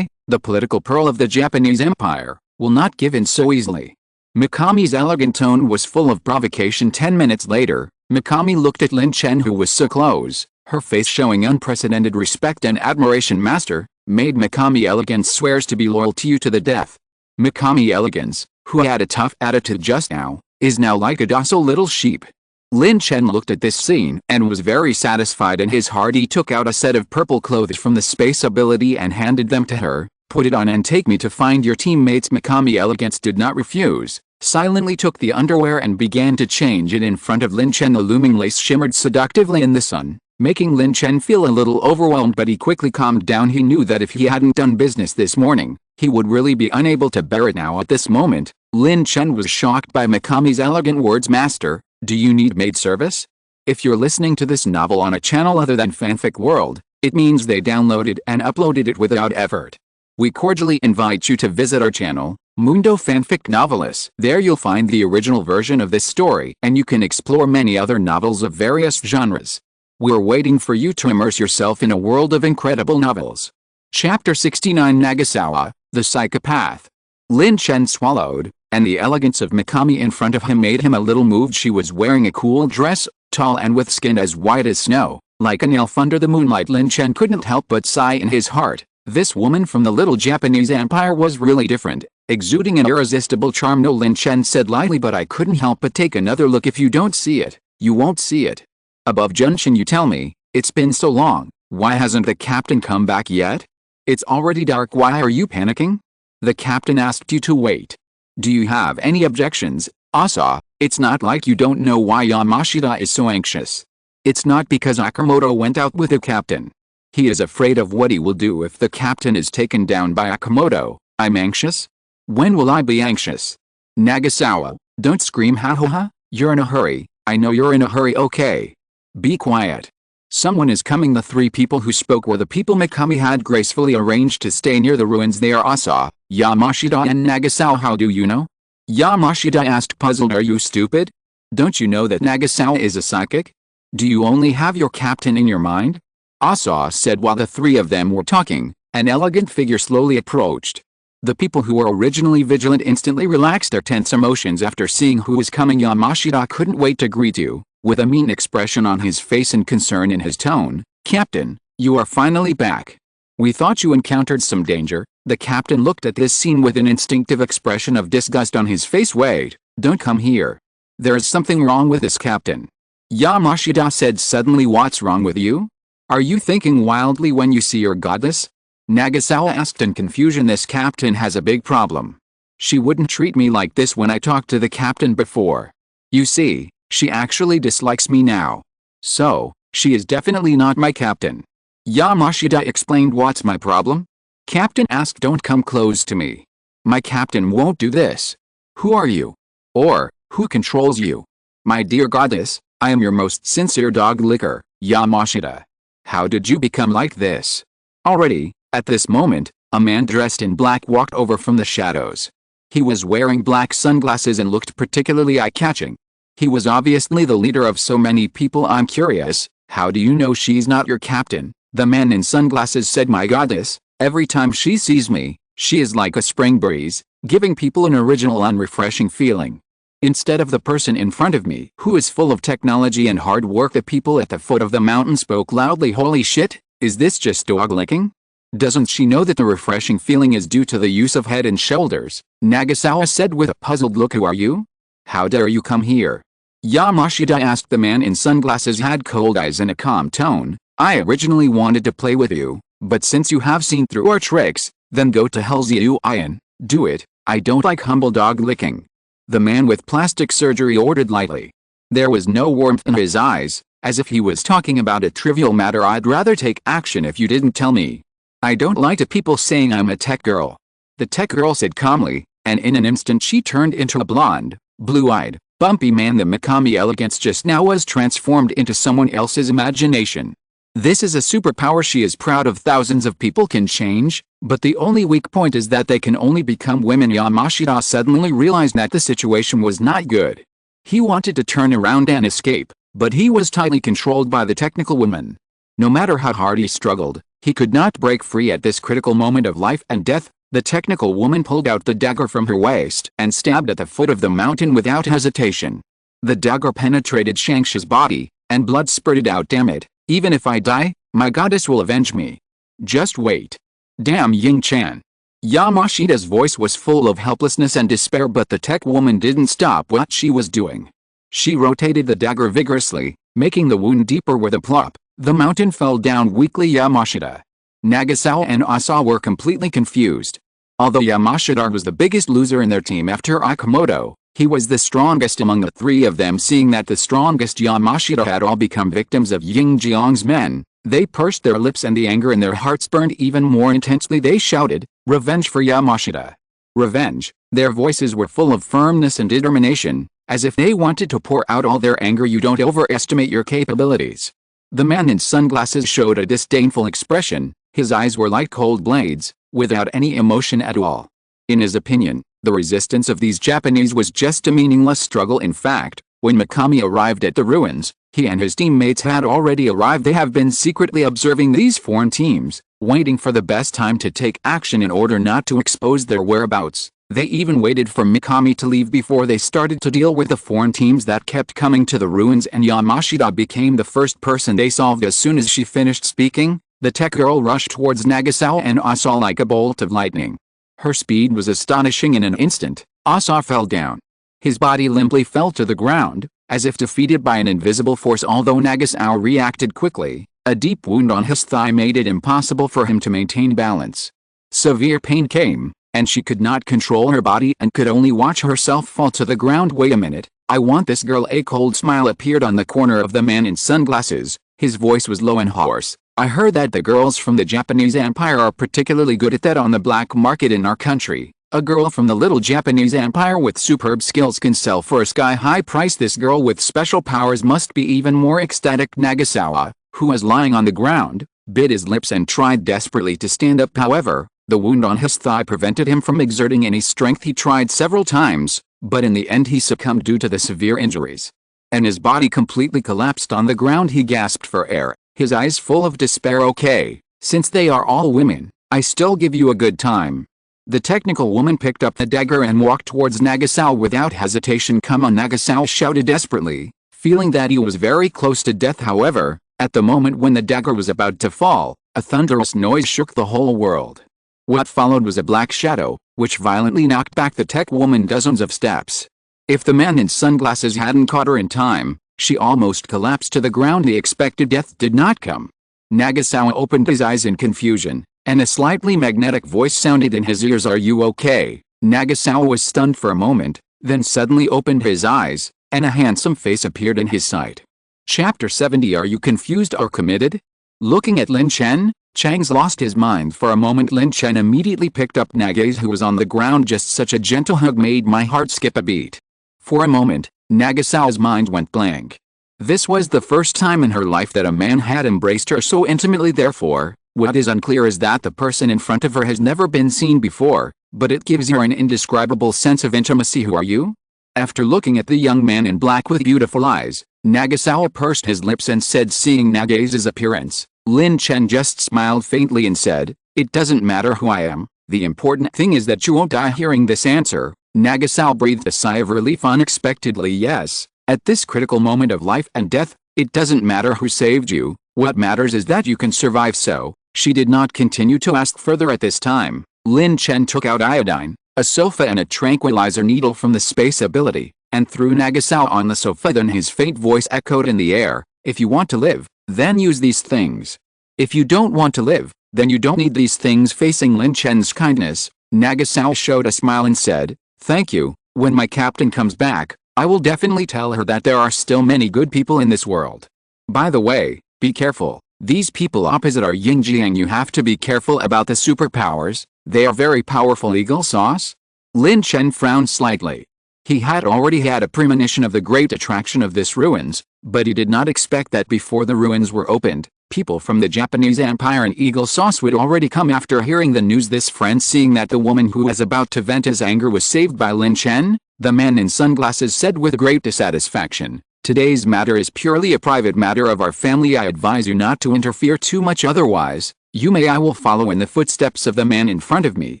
The political pearl of the Japanese Empire, will not give in so easily." Mikami's elegant tone was full of provocation. 10 minutes later, Mikami looked at Lin Chen, who was so close, her face showing unprecedented respect and admiration. "Master, made Mikami elegance swears to be loyal to you to the death." Mikami elegance, who had a tough attitude just now, is now like a docile little sheep. Lin Chen looked at this scene and was very satisfied in his heart. He took out a set of purple clothes from the space ability and handed them to her. "Put it on and take me to find your teammates." Mikami elegance did not refuse, silently took the underwear and began to change it in front of Lin Chen. The looming lace shimmered seductively in the sun, making Lin Chen feel a little overwhelmed, but he quickly calmed down. He knew that if he hadn't done business this morning, he would really be unable to bear it now. At this moment, Lin Chen was shocked by Mikami's elegant words. "Master, do you need maid service?" If you're listening to this novel on a channel other than Fanfic World, it means they downloaded and uploaded it without effort. We cordially invite you to visit our channel, Mundo Fanfic Novelis. There you'll find the original version of this story and you can explore many other novels of various genres. We're waiting for you to immerse yourself in a world of incredible novels. Chapter 69. Nagasawa, the Psychopath. Lin Chen swallowed, and the elegance of Mikami in front of him made him a little moved. She was wearing a cool dress, tall and with skin as white as snow, like an elf under the moonlight. Lin Chen couldn't help but sigh in his heart. This woman from the little Japanese empire was really different, exuding an irresistible charm. "No," Lin Chen said lightly, "but I couldn't help but take another look. If you don't see it, you won't see it. Above Junshin, you tell me, it's been so long, why hasn't the captain come back yet? It's already dark. Why are you panicking? The captain asked you to wait. Do you have any objections, Asa? It's not like you don't know why Yamashita is so anxious. It's not because Akamoto went out with the captain. He is afraid of what he will do if the captain is taken down by Akamoto. I'm anxious? When will I be anxious? Nagasawa, don't scream. Ha. You're in a hurry. I know you're in a hurry. Okay. Be quiet. Someone is coming." The three people who spoke were the people Mikami had gracefully arranged to stay near the ruins. "They are Asa, Yamashita and Nagasawa." "How do you know?" Yamashita asked, puzzled. "Are you stupid? Don't you know that Nagasawa is a psychic? Do you only have your captain in your mind?" Asa said. While the three of them were talking, an elegant figure slowly approached. The people who were originally vigilant instantly relaxed their tense emotions after seeing who was coming. Yamashita couldn't wait to greet you, with a mean expression on his face and concern in his tone. "Captain, you are finally back. We thought you encountered some danger." The captain looked at this scene with an instinctive expression of disgust on his face. "Wait, don't come here. There is something wrong with this captain," Yamashita said suddenly. "What's wrong with you? Are you thinking wildly when you see your goddess?" Nagasawa asked in confusion. "This captain has a big problem. She wouldn't treat me like this when I talked to the captain before. You see, she actually dislikes me now. So, she is definitely not my captain." Yamashita explained. "What's my problem?" Captain asked. "Don't come close to me. My captain won't do this. Who are you? Or, who controls you? My dear goddess, I am your most sincere dog licker, Yamashita. How did you become like this? Already, at this moment, a man dressed in black walked over from the shadows. He was wearing black sunglasses and looked particularly eye-catching. He was obviously the leader of so many people. I'm curious, how do you know she's not your captain? The man in sunglasses said. My goddess, every time she sees me, she is like a spring breeze, giving people an original and refreshing feeling. Instead of the person in front of me, who is full of technology and hard work. The people at the foot of the mountain spoke loudly. Holy shit, is this just dog licking? Doesn't she know that the refreshing feeling is due to the use of head and shoulders? Nagasawa said with a puzzled look. Who are you? How dare you come here? Yamashita asked. The man in sunglasses had cold eyes and a calm tone. I originally wanted to play with you, but since you have seen through our tricks, then go to hell's you Ian. Do it. I don't like humble dog licking. The man with plastic surgery ordered lightly. There was no warmth in his eyes, as if he was talking about a trivial matter. I'd rather take action if you didn't tell me. I don't like to people saying I'm a tech girl. The tech girl said calmly, and in an instant she turned into a blonde, blue-eyed, bumpy man. The Mikami elegance just now was transformed into someone else's imagination. This is a superpower she is proud of. Thousands of people can change, but the only weak point is that they can only become women. Yamashita suddenly realized that the situation was not good. He wanted to turn around and escape, but he was tightly controlled by the technical woman. No matter how hard he struggled, he could not break free. At this critical moment of life and death, the technical woman pulled out the dagger from her waist and stabbed at the foot of the mountain without hesitation. The dagger penetrated Shangsha's body, and blood spurted out. Damn it. Even if I die, my goddess will avenge me. Just wait. Damn Lin Chen. Yamashita's voice was full of helplessness and despair, but the tech woman didn't stop what she was doing. She rotated the dagger vigorously, making the wound deeper. With a plop, the mountain fell down weakly. Yamashita, Nagasawa and Asa were completely confused. Although Yamashita was the biggest loser in their team after Akamoto, he was the strongest among the three of them. Seeing that the strongest Yamashita had all become victims of Ying Jiang's men, they pursed their lips and the anger in their hearts burned even more intensely. They shouted, "Revenge for Yamashita! Revenge!" Their voices were full of firmness and determination, as if they wanted to pour out all their anger. You don't overestimate your capabilities. The man in sunglasses showed a disdainful expression. His eyes were like cold blades, without any emotion at all. In his opinion, the resistance of these Japanese was just a meaningless struggle. In fact, when Mikami arrived at the ruins, he and his teammates had already arrived. They have been secretly observing these foreign teams, waiting for the best time to take action in order not to expose their whereabouts. They even waited for Mikami to leave before they started to deal with the foreign teams that kept coming to the ruins, and Yamashita became the first person they solved. As soon as she finished speaking, the tech girl rushed towards Nagasawa and Asa like a bolt of lightning. Her speed was astonishing. In an instant, Asa fell down. His body limply fell to the ground, as if defeated by an invisible force. Although Nagasawa reacted quickly, a deep wound on his thigh made it impossible for him to maintain balance. Severe pain came, and she could not control her body and could only watch herself fall to the ground. Wait a minute, I want this girl. A cold smile appeared on the corner of the man in sunglasses. His voice was low and hoarse. I heard that the girls from the Japanese Empire are particularly good at that on the black market in our country. A girl from the little Japanese Empire with superb skills can sell for a sky-high price. This girl with special powers must be even more ecstatic. Nagasawa, who was lying on the ground, bit his lips and tried desperately to stand up. However, the wound on his thigh prevented him from exerting any strength. He tried several times, but in the end he succumbed due to the severe injuries. And his body completely collapsed on the ground. He gasped for air, his eyes full of despair. Okay, since they are all women, I still give you a good time. The technical woman picked up the dagger and walked towards Nagasawa without hesitation. Come on, Nagasawa shouted desperately, feeling that he was very close to death. However, at the moment when the dagger was about to fall, a thunderous noise shook the whole world. What followed was a black shadow, which violently knocked back the tech woman dozens of steps. If the man in sunglasses hadn't caught her in time, she almost collapsed to the ground. The expected death did not come. Nagasawa opened his eyes in confusion, and a slightly magnetic voice sounded in his ears. Are you okay? Nagasawa was stunned for a moment, then suddenly opened his eyes, and a handsome face appeared in his sight. Chapter 70. Are you confused or committed? Looking at Lin Chen, Chang's lost his mind for a moment. Lin Chen immediately picked up Naga's, who was on the ground. Just such a gentle hug made my heart skip a beat. For a moment, Nagasao's mind went blank. This was the first time in her life that a man had embraced her so intimately. Therefore, what is unclear is that the person in front of her has never been seen before, but it gives her an indescribable sense of intimacy. Who are you? After looking at the young man in black with beautiful eyes, Nagasao pursed his lips and said, seeing Nagasa's appearance, Lin Chen just smiled faintly and said, "It doesn't matter who I am, the important thing is that you won't die." Hearing this answer, Nagasao breathed a sigh of relief. Unexpectedly, yes. At this critical moment of life and death, it doesn't matter who saved you, what matters is that you can survive. So, she did not continue to ask further at this time. Lin Chen took out iodine, a sofa and a tranquilizer needle from the space ability, and threw Nagasao on the sofa. Then his faint voice echoed in the air, "If you want to live, then use these things. If you don't want to live, then you don't need these things." Facing Lin Chen's kindness, Nagasao showed a smile and said, "Thank you. When my captain comes back, I will definitely tell her that there are still many good people in this world. By the way, be careful. These people opposite are yin yang. You have to be careful about the superpowers. They are very powerful." Eagle sauce? Lin Chen frowned slightly. He had already had a premonition of the great attraction of this ruins, but he did not expect that before the ruins were opened, people from the Japanese Empire and Eagle Sauce would already come. After hearing the news, this friend, seeing that the woman who was about to vent his anger was saved by Lin Chen, the man in sunglasses said with great dissatisfaction, "Today's matter is purely a private matter of our family. I advise you not to interfere too much, otherwise, I will follow in the footsteps of the man in front of me."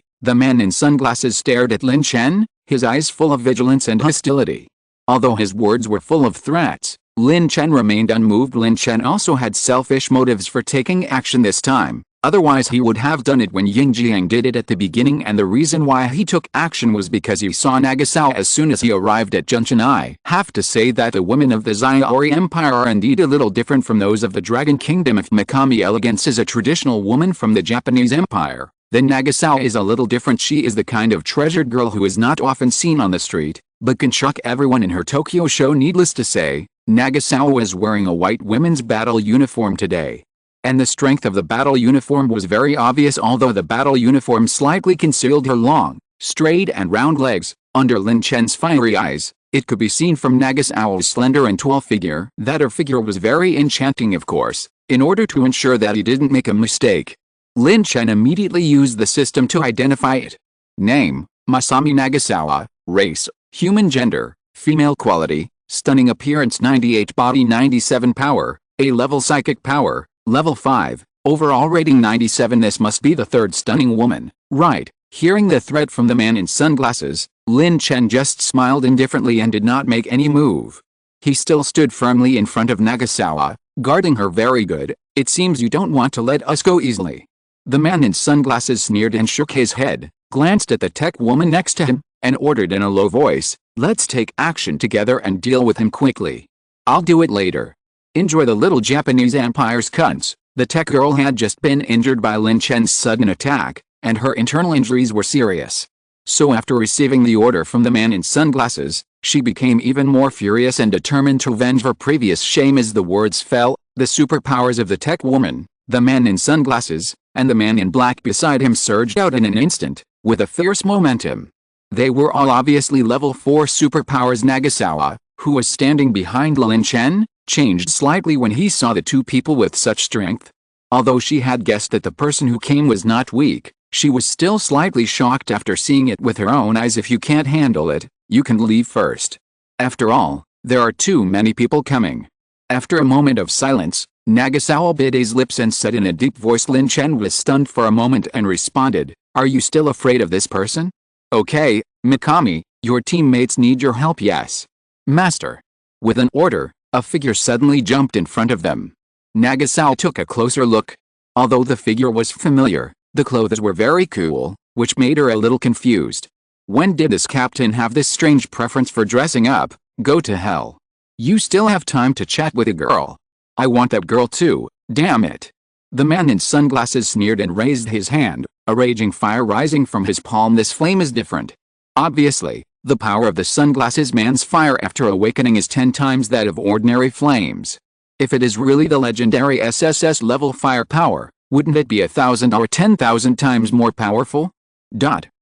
The man in sunglasses stared at Lin Chen, his eyes full of vigilance and hostility. Although his words were full of threats, Lin Chen remained unmoved. Lin Chen also had selfish motives for taking action this time, otherwise he would have done it when Ying Jiang did it at the beginning, and the reason why he took action was because he saw Nagasao as soon as he arrived at Junction. I have to say that the women of the Xiaori Empire are indeed a little different from those of the Dragon Kingdom. If Mikami Elegance is a traditional woman from the Japanese Empire, then Nagasao is a little different. She is the kind of treasured girl who is not often seen on the street, but can shock everyone in her Tokyo show. Needless to say, Nagasao was wearing a white women's battle uniform today. And the strength of the battle uniform was very obvious. Although the battle uniform slightly concealed her long, straight and round legs, under Lin Chen's fiery eyes, it could be seen from Nagasao's slender and tall figure that her figure was very enchanting. Of course, in order to ensure that he didn't make a mistake, Lin Chen immediately used the system to identify it. Name, Masami Nagasawa. Race, human. Gender, female. Quality, stunning appearance 98, body 97, power, A-level psychic power, level 5, overall rating 97. This must be the third stunning woman, right? Hearing the threat from the man in sunglasses, Lin Chen just smiled indifferently and did not make any move. He still stood firmly in front of Nagasawa, guarding her. "Very good, it seems you don't want to let us go easily." The man in sunglasses sneered and shook his head, glanced at the tech woman next to him, and ordered in a low voice, "Let's take action together and deal with him quickly. I'll do it later. Enjoy the little Japanese Empire's cunts." The tech girl had just been injured by Lin Chen's sudden attack, and her internal injuries were serious. So after receiving the order from the man in sunglasses, she became even more furious and determined to avenge her previous shame. As the words fell, the superpowers of the tech woman, the man in sunglasses, and the man in black beside him surged out in an instant, with a fierce momentum. They were all obviously level 4 superpowers. Nagasawa, who was standing behind Lin Chen, changed slightly when he saw the two people with such strength. Although she had guessed that the person who came was not weak, she was still slightly shocked after seeing it with her own eyes. If you can't handle it, you can leave first. After all, there are too many people coming. After a moment of silence, Nagasawa bit his lips and said in a deep voice. Lin Chen was stunned for a moment and responded, "Are you still afraid of this person? Okay, Mikami, your teammates need your help." "Yes, Master." With an order, a figure suddenly jumped in front of them. Nagasawa took a closer look. Although the figure was familiar, the clothes were very cool, which made her a little confused. When did this captain have this strange preference for dressing up? Go to hell. You still have time to chat with a girl. I want that girl too, damn it. The man in sunglasses sneered and raised his hand, a raging fire rising from his palm. This flame is different. Obviously, the power of the sunglasses man's fire after awakening is 10 times that of ordinary flames. If it is really the legendary SSS level firepower, wouldn't it be 1,000 or 10,000 times more powerful?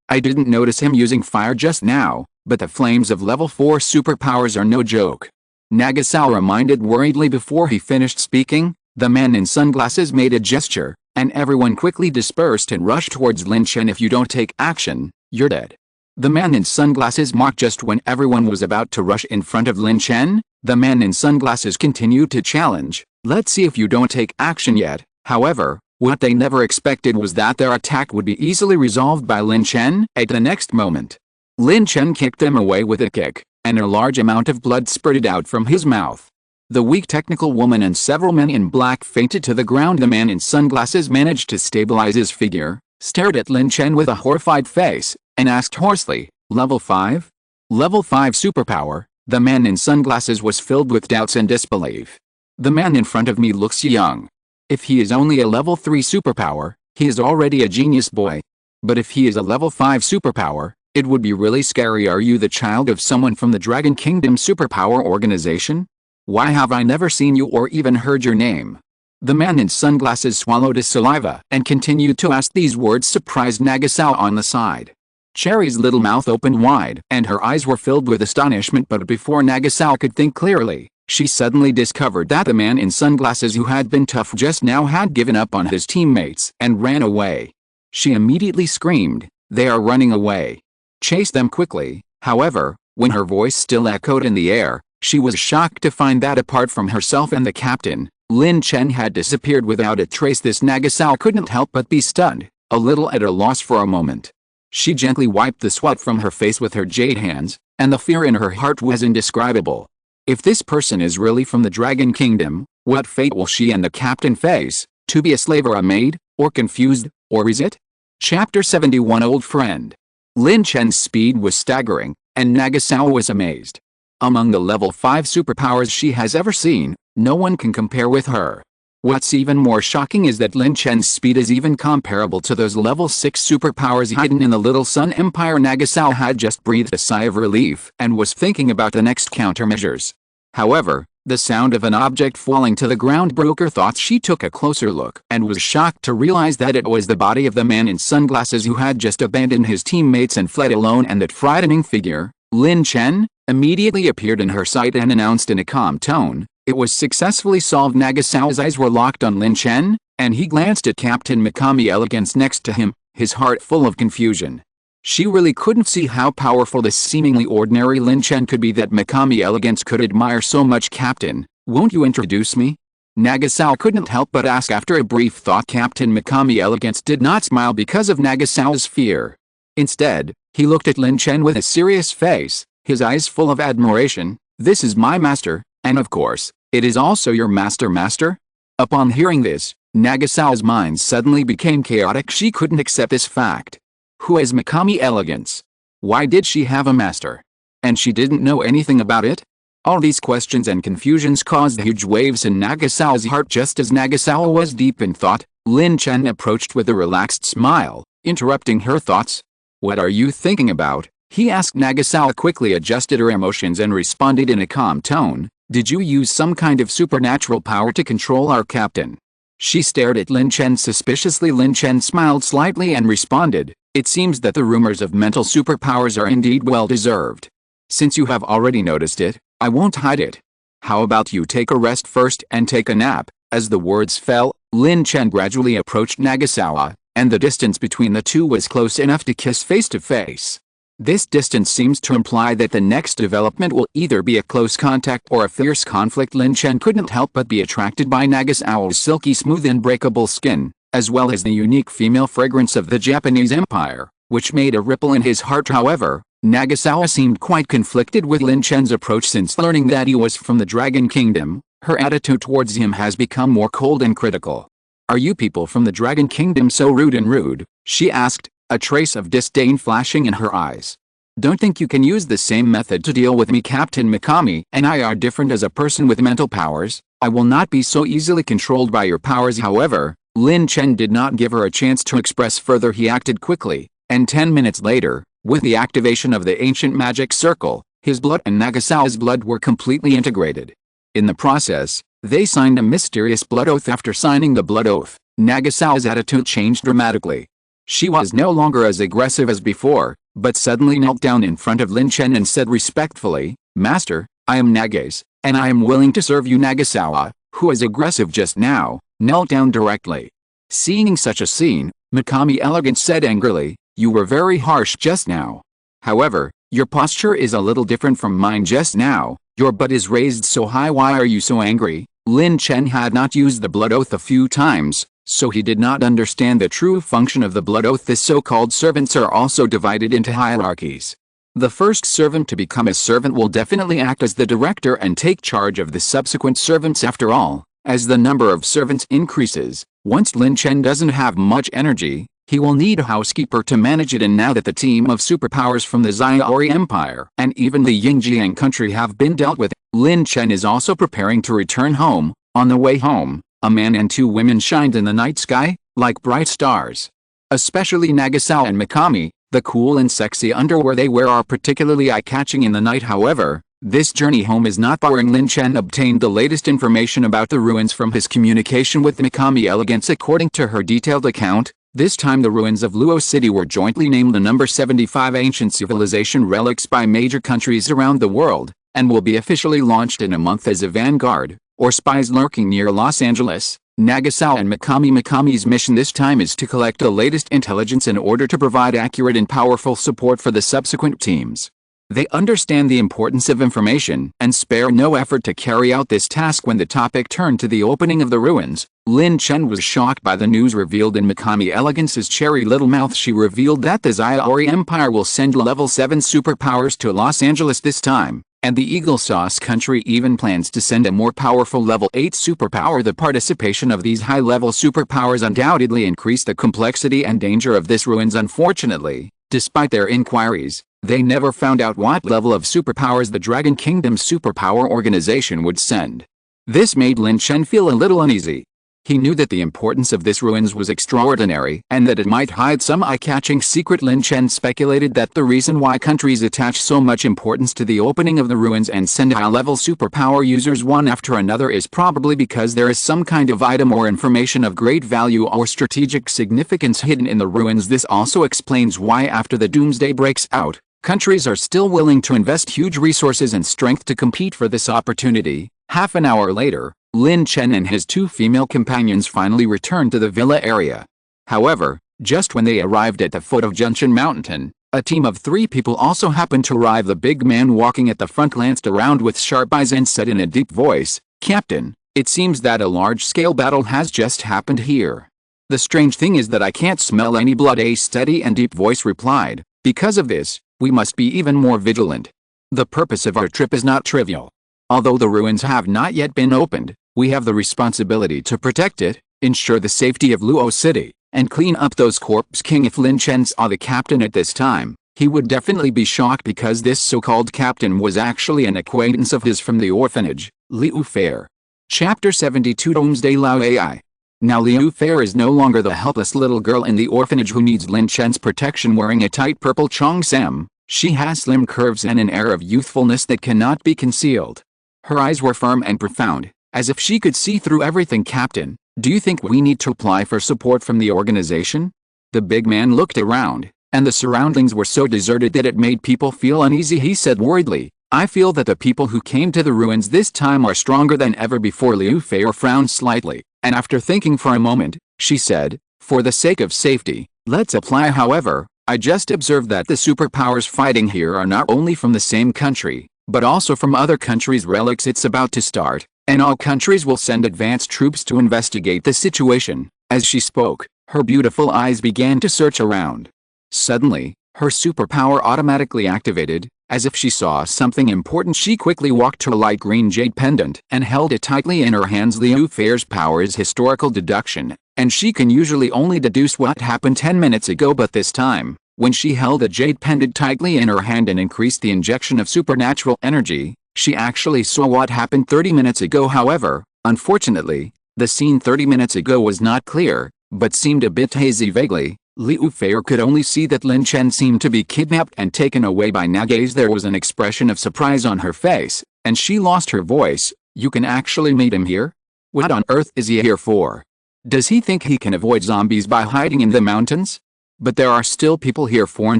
I didn't notice him using fire just now, but the flames of level 4 superpowers are no joke. Nagasawa reminded worriedly before he finished speaking. The man in sunglasses made a gesture, and everyone quickly dispersed and rushed towards Lin Chen. If you don't take action, you're dead. The man in sunglasses mocked just when everyone was about to rush in front of Lin Chen. The man in sunglasses continued to challenge, let's see if you don't take action yet. However, what they never expected was that their attack would be easily resolved by Lin Chen. At the next moment, Lin Chen kicked them away with a kick, and a large amount of blood spurted out from his mouth. The weak technical woman and several men in black fainted to the ground. The man in sunglasses managed to stabilize his figure, stared at Lin Chen with a horrified face, and asked hoarsely, Level 5? Level 5 superpower? The man in sunglasses was filled with doubts and disbelief. The man in front of me looks young. If he is only a level 3 superpower, he is already a genius boy. But if he is a level 5 superpower, it would be really scary. Are you the child of someone from the Dragon Kingdom superpower organization? Why have I never seen you or even heard your name? The man in sunglasses swallowed his saliva and continued to ask these words. Surprised Nagasawa on the side. Cherry's little mouth opened wide and her eyes were filled with astonishment, but before Nagasawa could think clearly, she suddenly discovered that the man in sunglasses who had been tough just now had given up on his teammates and ran away. She immediately screamed, they are running away. Chase them quickly. However, when her voice still echoed in the air, she was shocked to find that apart from herself and the captain, Lin Chen had disappeared without a trace. This Nagasawa couldn't help but be stunned, a little at a loss for a moment. She gently wiped the sweat from her face with her jade hands, and the fear in her heart was indescribable. If this person is really from the Dragon Kingdom, what fate will she and the captain face? To be a slave or a maid, or confused, or is it? Chapter 71. Old Friend. Lin Chen's speed was staggering, and Nagasawa was amazed. Among the level 5 superpowers she has ever seen, no one can compare with her. What's even more shocking is that Lin Chen's speed is even comparable to those level 6 superpowers hidden in the Little Sun Empire. Nagasawa had just breathed a sigh of relief and was thinking about the next countermeasures. However, the sound of an object falling to the ground broke her thoughts. She took a closer look and was shocked to realize that it was the body of the man in sunglasses who had just abandoned his teammates and fled alone, and that frightening figure, Lin Chen, immediately appeared in her sight and announced in a calm tone, it was successfully solved. Nagasawa's eyes were locked on Lin Chen, and he glanced at Captain Mikami Elegance next to him, his heart full of confusion. She really couldn't see how powerful this seemingly ordinary Lin Chen could be that Mikami Elegance could admire so much. Captain, won't you introduce me? Nagasawa couldn't help but ask after a brief thought. Captain Mikami Elegance did not smile because of Nagasawa's fear. Instead, he looked at Lin Chen with a serious face, his eyes full of admiration. This is my master, and of course, it is also your master. Upon hearing this, Nagasawa's mind suddenly became chaotic. She couldn't accept this fact. Who is Mikami Elegance? Why did she have a master? And she didn't know anything about it? All these questions and confusions caused huge waves in Nagasawa's heart. Just as Nagasawa was deep in thought, Lin Chen approached with a relaxed smile, interrupting her thoughts. What are you thinking about? He asked. Nagasawa quickly adjusted her emotions and responded in a calm tone, did you use some kind of supernatural power to control our captain? She stared at Lin Chen suspiciously. Lin Chen smiled slightly and responded, it seems that the rumors of mental superpowers are indeed well deserved. Since you have already noticed it, I won't hide it. How about you take a rest first and take a nap? As the words fell, Lin Chen gradually approached Nagasawa, and the distance between the two was close enough to kiss face to face. This distance seems to imply that the next development will either be a close contact or a fierce conflict. Lin Chen couldn't help but be attracted by Nagasawa's silky smooth and breakable skin, as well as the unique female fragrance of the Japanese Empire, which made a ripple in his heart. However, Nagasawa seemed quite conflicted with Lin Chen's approach. Since learning that he was from the Dragon Kingdom, her attitude towards him has become more cold and critical. Are you people from the Dragon Kingdom so rude? She asked, a trace of disdain flashing in her eyes. Don't think you can use the same method to deal with me. Captain Mikami and I are different. As a person with mental powers, I will not be so easily controlled by your powers. However, Lin Chen did not give her a chance to express further. He acted quickly, and 10 minutes later, with the activation of the ancient magic circle, his blood and Nagasawa's blood were completely integrated. In the process, They signed a mysterious blood oath. After signing the blood oath, Nagasawa's attitude changed dramatically. She was no longer as aggressive as before, but suddenly knelt down in front of Lin Chen and said respectfully, "Master, I am Naga's, and I am willing to serve you." Nagasawa, who was aggressive just now, knelt down directly. Seeing such a scene, Mikami Elegance said angrily, "You were very harsh just now. However, your posture is a little different from mine just now. Your butt is raised so high. Why are you so angry?" Lin Chen had not used the blood oath a few times, so he did not understand the true function of the blood oath. The so-called servants are also divided into hierarchies. The first servant to become a servant will definitely act as the director and take charge of the subsequent servants. After all, as the number of servants increases, once Lin Chen doesn't have much energy, he will need a housekeeper to manage it. And now that the team of superpowers from the Xiaori Empire and even the Yingjiang country have been dealt with, Lin Chen is also preparing to return home. On the way home, a man and two women shined in the night sky, like bright stars. Especially Nagasawa and Mikami, the cool and sexy underwear they wear are particularly eye-catching in the night. However, this journey home is not boring. Lin Chen obtained the latest information about the ruins from his communication with Mikami Elegance. According to her detailed account, this time the ruins of Luo City were jointly named the number 75 ancient civilization relics by major countries around the world, and will be officially launched in a month as a vanguard, or spies lurking near Los Angeles. Nagasawa and Mikami's mission this time is to collect the latest intelligence in order to provide accurate and powerful support for the subsequent teams. They understand the importance of information and spare no effort to carry out this task. When the topic turned to the opening of the ruins, Lin Chen was shocked by the news revealed in Mikami Elegance's cherry little mouth. She revealed that the Xiaori Empire will send level 7 superpowers to Los Angeles this time, and the Eagle Sauce country even plans to send a more powerful level 8 superpower. The participation of these high-level superpowers undoubtedly increased the complexity and danger of this ruins. Unfortunately, despite their inquiries, they never found out what level of superpowers the Dragon Kingdom's superpower organization would send. This made Lin Chen feel a little uneasy. He knew that the importance of this ruins was extraordinary and that it might hide some eye-catching secret. Lin Chen speculated that the reason why countries attach so much importance to the opening of the ruins and send high-level superpower users one after another is probably because there is some kind of item or information of great value or strategic significance hidden in the ruins. This also explains why after the doomsday breaks out, countries are still willing to invest huge resources and strength to compete for this opportunity. Half an hour later, Lin Chen and his two female companions finally returned to the villa area. However, just when they arrived at the foot of Junction Mountain, a team of 3 people also happened to arrive. The big man walking at the front glanced around with sharp eyes and said in a deep voice, "Captain, it seems that a large-scale battle has just happened here. The strange thing is that I can't smell any blood." A steady and deep voice replied, "Because of this, we must be even more vigilant. The purpose of our trip is not trivial. Although the ruins have not yet been opened, we have the responsibility to protect it, ensure the safety of Luo City, and clean up those corpses." King, if Lin Chen saw the captain at this time, he would definitely be shocked because this so-called captain was actually an acquaintance of his from the orphanage, Liu Fair. Chapter 72 Doomsday Lao AI. Now Liu Fair is no longer the helpless little girl in the orphanage who needs Lin Chen's protection. Wearing a tight purple cheongsam, she has slim curves and an air of youthfulness that cannot be concealed. Her eyes were firm and profound, as if she could see through everything. "Captain, do you think we need to apply for support from the organization?" The big man looked around, and the surroundings were so deserted that it made people feel uneasy. He said worriedly, "I feel that the people who came to the ruins this time are stronger than ever before." Liu Fair frowned slightly, and after thinking for a moment, she said, "For the sake of safety, let's apply. However, I just observed that the superpowers fighting here are not only from the same country, but also from other countries' relics. It's about to start, and all countries will send advanced troops to investigate the situation." As she spoke, her beautiful eyes began to search around. Suddenly, her superpower automatically activated. As if she saw something important, she quickly walked to a light green jade pendant and held it tightly in her hands. Liu Fair's power is historical deduction, and she can usually only deduce what happened 10 minutes ago. But this time, when she held the jade pendant tightly in her hand and increased the injection of supernatural energy, she actually saw what happened 30 minutes ago. However, unfortunately, the scene 30 minutes ago was not clear, but seemed a bit hazy. Vaguely, Liu Fair could only see that Lin Chen seemed to be kidnapped and taken away by Naga's. There was an expression of surprise on her face, and she lost her voice. You can actually meet him here? What on earth is he here for? Does he think he can avoid zombies by hiding in the mountains? But there are still people here. Foreign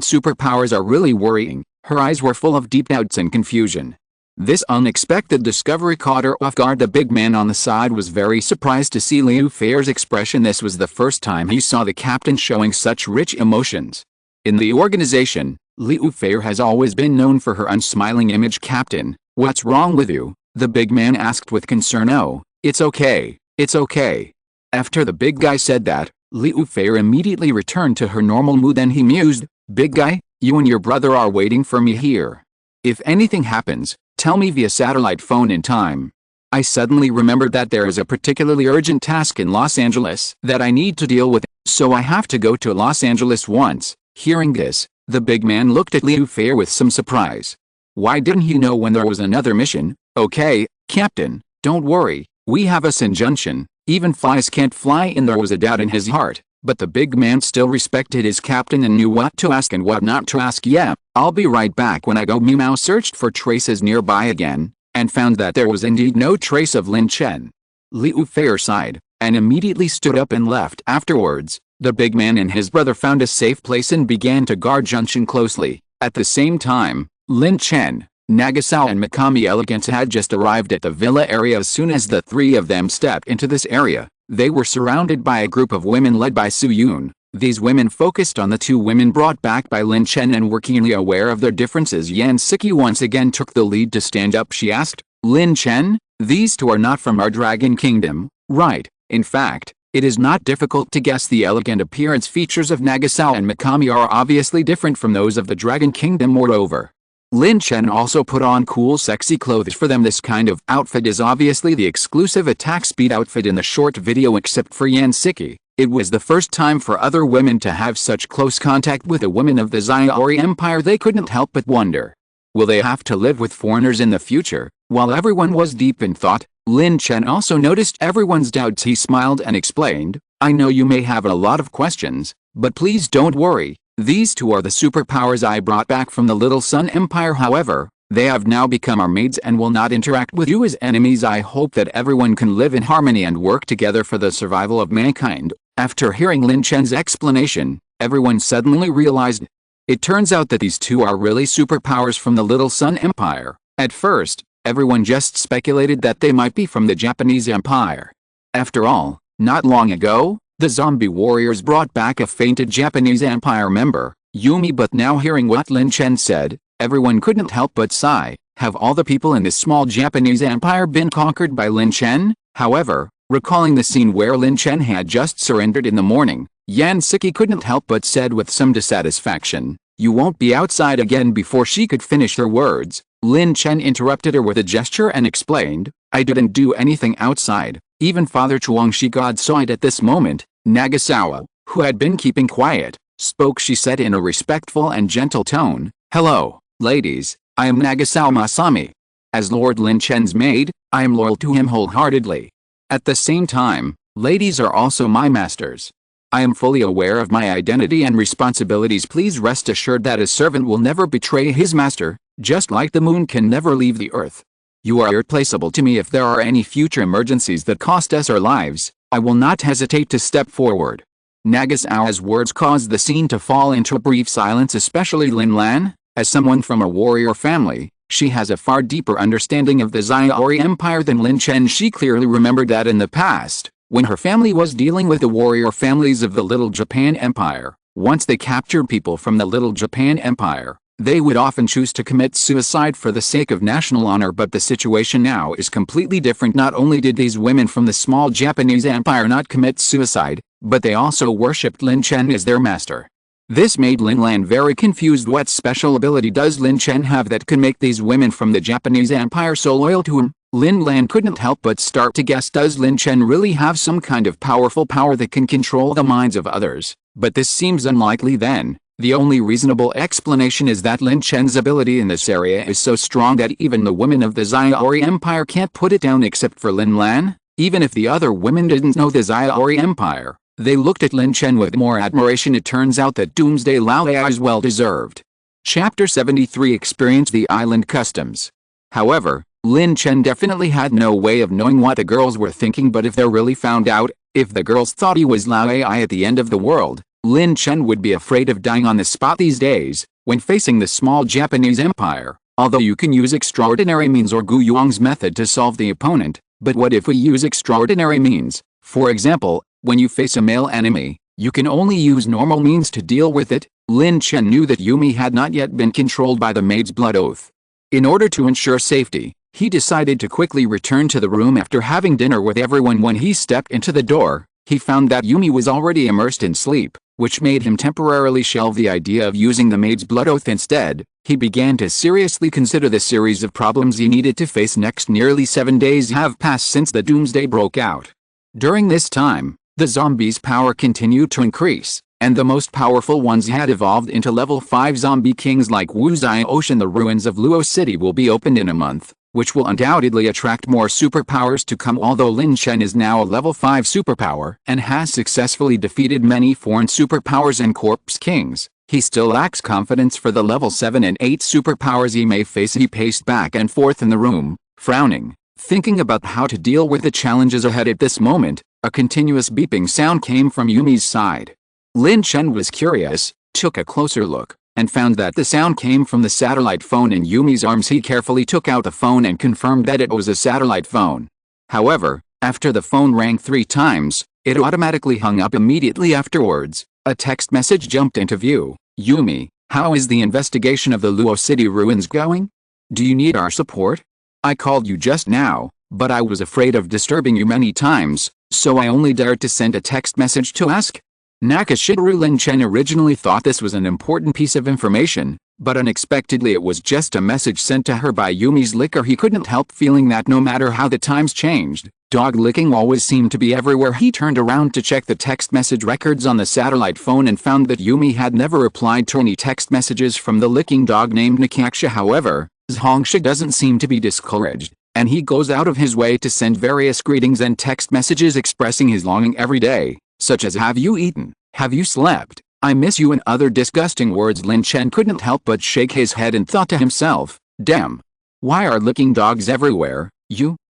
superpowers are really worrying. Her eyes were full of deep doubts and confusion. This unexpected discovery caught her off guard. The big man on the side was very surprised to see Liu Fei's expression. This was the first time he saw the captain showing such rich emotions. In the organization, Liu Fei has always been known for her unsmiling image. Captain, what's wrong with you? The big man asked with concern. Oh, it's okay, it's okay. After the big guy said that, Liu Fei immediately returned to her normal mood. Then he mused, big guy, you and your brother are waiting for me here. If anything happens, tell me via satellite phone in time. I suddenly remembered that there is a particularly urgent task in Los Angeles that I need to deal with, so I have to go to Los Angeles once. Hearing this, the big man looked at Liu Fei with some surprise. Why didn't he know when there was another mission? Okay, Captain, don't worry, we have a injunction. Even flies can't fly in. There was a doubt in his heart, but the big man still respected his captain and knew what to ask and what not to ask. Yeah, I'll be right back. When I go, Meow searched for traces nearby again, and found that there was indeed no trace of Lin Chen. Liu Fei sighed, and immediately stood up and left. Afterwards, the big man and his brother found a safe place and began to guard Junction closely. At the same time, Lin Chen, Nagasawa and Mikami Elegance had just arrived at the villa area. As soon as the three of them stepped into this area, they were surrounded by a group of women led by Su Yun. These women focused on the two women brought back by Lin Chen and were keenly aware of their differences. Yan Siqi once again took the lead to stand up. She asked, Lin Chen, these two are not from our Dragon Kingdom, right? In fact, it is not difficult to guess. The elegant appearance features of Nagasawa and Mikami are obviously different from those of the Dragon Kingdom. Moreover, Lin Chen also put on cool sexy clothes for them. This kind of outfit is obviously the exclusive attack speed outfit in the short video. Except for Yan Siqi, it was the first time for other women to have such close contact with a woman of the Xiaori Empire. They couldn't help but wonder, will they have to live with foreigners in the future? While everyone was deep in thought, Lin Chen also noticed everyone's doubts. He smiled and explained, I know you may have a lot of questions, but please don't worry. These two are the superpowers I brought back from the Little Sun Empire. However, they have now become our maids and will not interact with you as enemies. I hope that everyone can live in harmony and work together for the survival of mankind. After hearing Lin Chen's explanation, everyone suddenly realized. It turns out that these two are really superpowers from the Little Sun Empire. At first, everyone just speculated that they might be from the Japanese Empire. After all, not long ago, the zombie warriors brought back a fainted Japanese Empire member, Yumi. But now hearing what Lin Chen said, everyone couldn't help but sigh. Have all the people in this small Japanese empire been conquered by Lin Chen? However, recalling the scene where Lin Chen had just surrendered in the morning, Yan Siqi couldn't help but said with some dissatisfaction, you won't be outside again. Before she could finish her words, Lin Chen interrupted her with a gesture and explained, I didn't do anything outside. Even Father Chuangshi God saw it. At this moment, Nagasawa, who had been keeping quiet, spoke. She said in a respectful and gentle tone, hello, ladies, I am Nagasawa Masami. As Lord Lin Chen's maid, I am loyal to him wholeheartedly. At the same time, ladies are also my masters. I am fully aware of my identity and responsibilities. Please rest assured that a servant will never betray his master, just like the moon can never leave the earth. You are irreplaceable to me. If there are any future emergencies that cost us our lives, I will not hesitate to step forward. Nagasawa's words caused the scene to fall into a brief silence, especially Lin Lan. As someone from a warrior family, she has a far deeper understanding of the Xiaori Empire than Lin Chen. She clearly remembered that in the past, when her family was dealing with the warrior families of the Little Japan Empire, once they captured people from the Little Japan Empire, they would often choose to commit suicide for the sake of national honor. But the situation now is completely different. Not only did these women from the small Japanese empire not commit suicide, but they also worshipped Lin Chen as their master. This made Lin Lan very confused. What special ability does Lin Chen have that can make these women from the Japanese empire so loyal to him? Lin Lan couldn't help but start to guess, does Lin Chen really have some kind of powerful power that can control the minds of others? But this seems unlikely. Then, the only reasonable explanation is that Lin Chen's ability in this area is so strong that even the women of the Xiaori Empire can't put it down. Except for Lin Lan, even if the other women didn't know the Xiaori Empire, they looked at Lin Chen with more admiration. It turns out that Doomsday Lalai is well deserved. Chapter 73 Experience the Island Customs. However, Lin Chen definitely had no way of knowing what the girls were thinking, but if they really found out, if the girls thought he was Lao Ai at the end of the world, Lin Chen would be afraid of dying on the spot these days, when facing the small Japanese empire. Although you can use extraordinary means or Gu Yuang's method to solve the opponent, but what if we use extraordinary means? For example, when you face a male enemy, you can only use normal means to deal with it. Lin Chen knew that Yumi had not yet been controlled by the maid's blood oath. In order to ensure safety, he decided to quickly return to the room after having dinner with everyone. When he stepped into the door, he found that Yumi was already immersed in sleep, which made him temporarily shelve the idea of using the maid's blood oath. Instead, he began to seriously consider the series of problems he needed to face next. Nearly 7 days have passed since the doomsday broke out. During this time, the zombies' power continued to increase, and the most powerful ones had evolved into level 5 zombie kings like Wu Zai Ocean. The ruins of Luo City will be opened in a month, which will undoubtedly attract more superpowers to come. Although Lin Chen is now a level 5 superpower and has successfully defeated many foreign superpowers and corpse kings, he still lacks confidence for the level 7 and 8 superpowers he may face. He paced back and forth in the room, frowning, thinking about how to deal with the challenges ahead. At this moment, a continuous beeping sound came from Yumi's side. Lin Chen was curious, took a closer look, and found that the sound came from the satellite phone in Yumi's arms. He carefully took out the phone and confirmed that it was a satellite phone. However, after the phone rang 3 times, it automatically hung up immediately afterwards. A text message jumped into view. Yumi, how is the investigation of the Luo City ruins going? Do you need our support? I called you just now, but I was afraid of disturbing you many times, so I only dared to send a text message to ask. Nakashimaru. Lin Chen originally thought this was an important piece of information, but unexpectedly it was just a message sent to her by Yumi's licker. He couldn't help feeling that no matter how the times changed, dog licking always seemed to be everywhere. He turned around to check the text message records on the satellite phone and found that Yumi had never replied to any text messages from the licking dog named Nakaksha. However, Zhongsha doesn't seem to be discouraged, and he goes out of his way to send various greetings and text messages expressing his longing every day, such as "Have you eaten? Have you slept? I miss you," and other disgusting words. Lin Chen couldn't help but shake his head and thought to himself, damn. Why are licking dogs everywhere?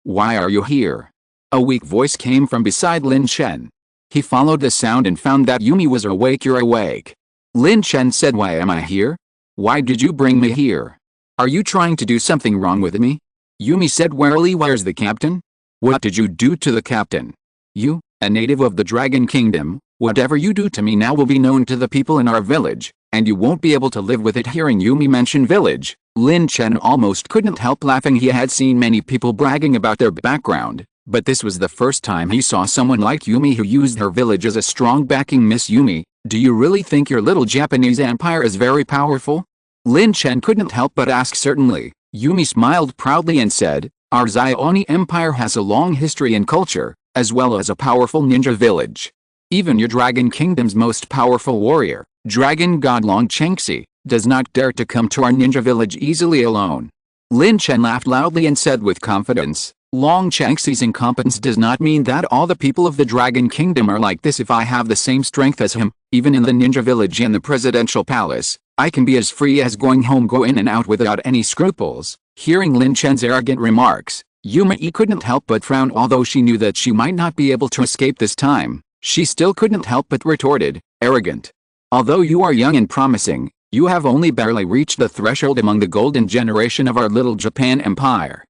Why are you here? A weak voice came from beside Lin Chen. He followed the sound and found that Yumi was awake. You're awake. Lin Chen said, why am I here? Why did you bring me here? Are you trying to do something wrong with me? Yumi said warily, where's the captain? What did you do to the captain? You, a native of the Dragon Kingdom, whatever you do to me now will be known to the people in our village, and you won't be able to live with it. Hearing Yumi mention village, Lin Chen almost couldn't help laughing. He had seen many people bragging about their background, but this was the first time he saw someone like Yumi who used her village as a strong backing. Miss Yumi, do you really think your little Japanese empire is very powerful? Lin Chen couldn't help but ask. Certainly. Yumi smiled proudly and said, our Zioni Empire has a long history and culture, as well as a powerful ninja village. Even your Dragon Kingdom's most powerful warrior, Dragon God Long Chengxi, does not dare to come to our ninja village easily alone. Lin Chen laughed loudly and said with confidence, Long Chengxi's incompetence does not mean that all the people of the Dragon Kingdom are like this. If I have the same strength as him, even in the ninja village and the presidential palace, I can be as free as going home, go in and out without any scruples. Hearing Lin Chen's arrogant remarks, Yumi couldn't help but frown. Although she knew that she might not be able to escape this time, she still couldn't help but retorted, arrogant. Although you are young and promising, you have only barely reached the threshold among the golden generation of our little Japan Empire.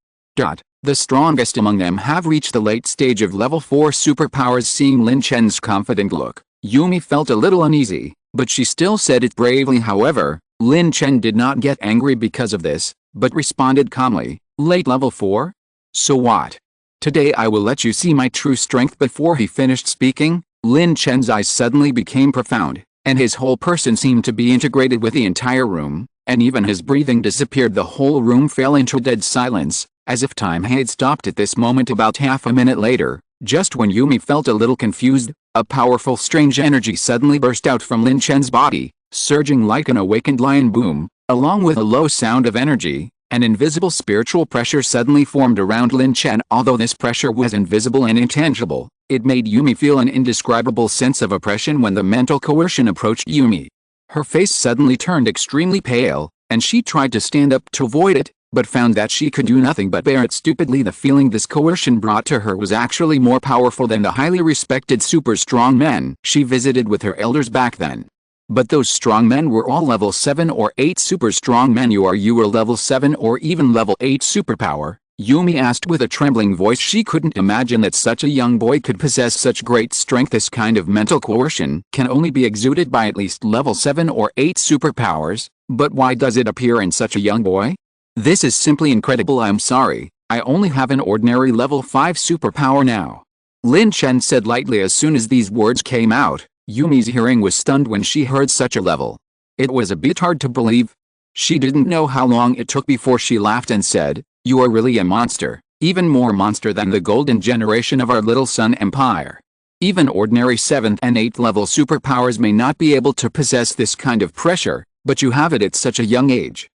The strongest among them have reached the late stage of level 4 superpowers. Seeing Lin Chen's confident look, Yumi felt a little uneasy, but she still said it bravely. However, Lin Chen did not get angry because of this, but responded calmly, late level 4? So what? Today I will let you see my true strength. Before he finished speaking, Lin Chen's eyes suddenly became profound, and his whole person seemed to be integrated with the entire room, and even his breathing disappeared. The whole room fell into dead silence, as if time had stopped at this moment. About half a minute later, just when Yumi felt a little confused, a powerful strange energy suddenly burst out from Lin Chen's body, surging like an awakened lion. Boom! Along with a low sound of energy, an invisible spiritual pressure suddenly formed around Lin Chen. Although this pressure was invisible and intangible, it made Yumi feel an indescribable sense of oppression. When the mental coercion approached Yumi, her face suddenly turned extremely pale, and she tried to stand up to avoid it, but found that she could do nothing but bear it stupidly. The feeling this coercion brought to her was actually more powerful than the highly respected super strong men she visited with her elders back then. But those strong men were all level 7 or 8 super strong men. You were level 7 or even level 8 superpower? Yumi asked with a trembling voice. She couldn't imagine that such a young boy could possess such great strength. This kind of mental coercion can only be exuded by at least level 7 or 8 superpowers, but why does it appear in such a young boy? This is simply incredible. I'm sorry, I only have an ordinary level 5 superpower now. Lin Chen said lightly. As soon as these words came out, Yumi's hearing was stunned when she heard such a level. It was a bit hard to believe. She didn't know how long it took before she laughed and said, "You are really a monster, even more monster than the golden generation of our little sun empire. Even ordinary 7th and 8th level superpowers may not be able to possess this kind of pressure, but you have it at such a young age.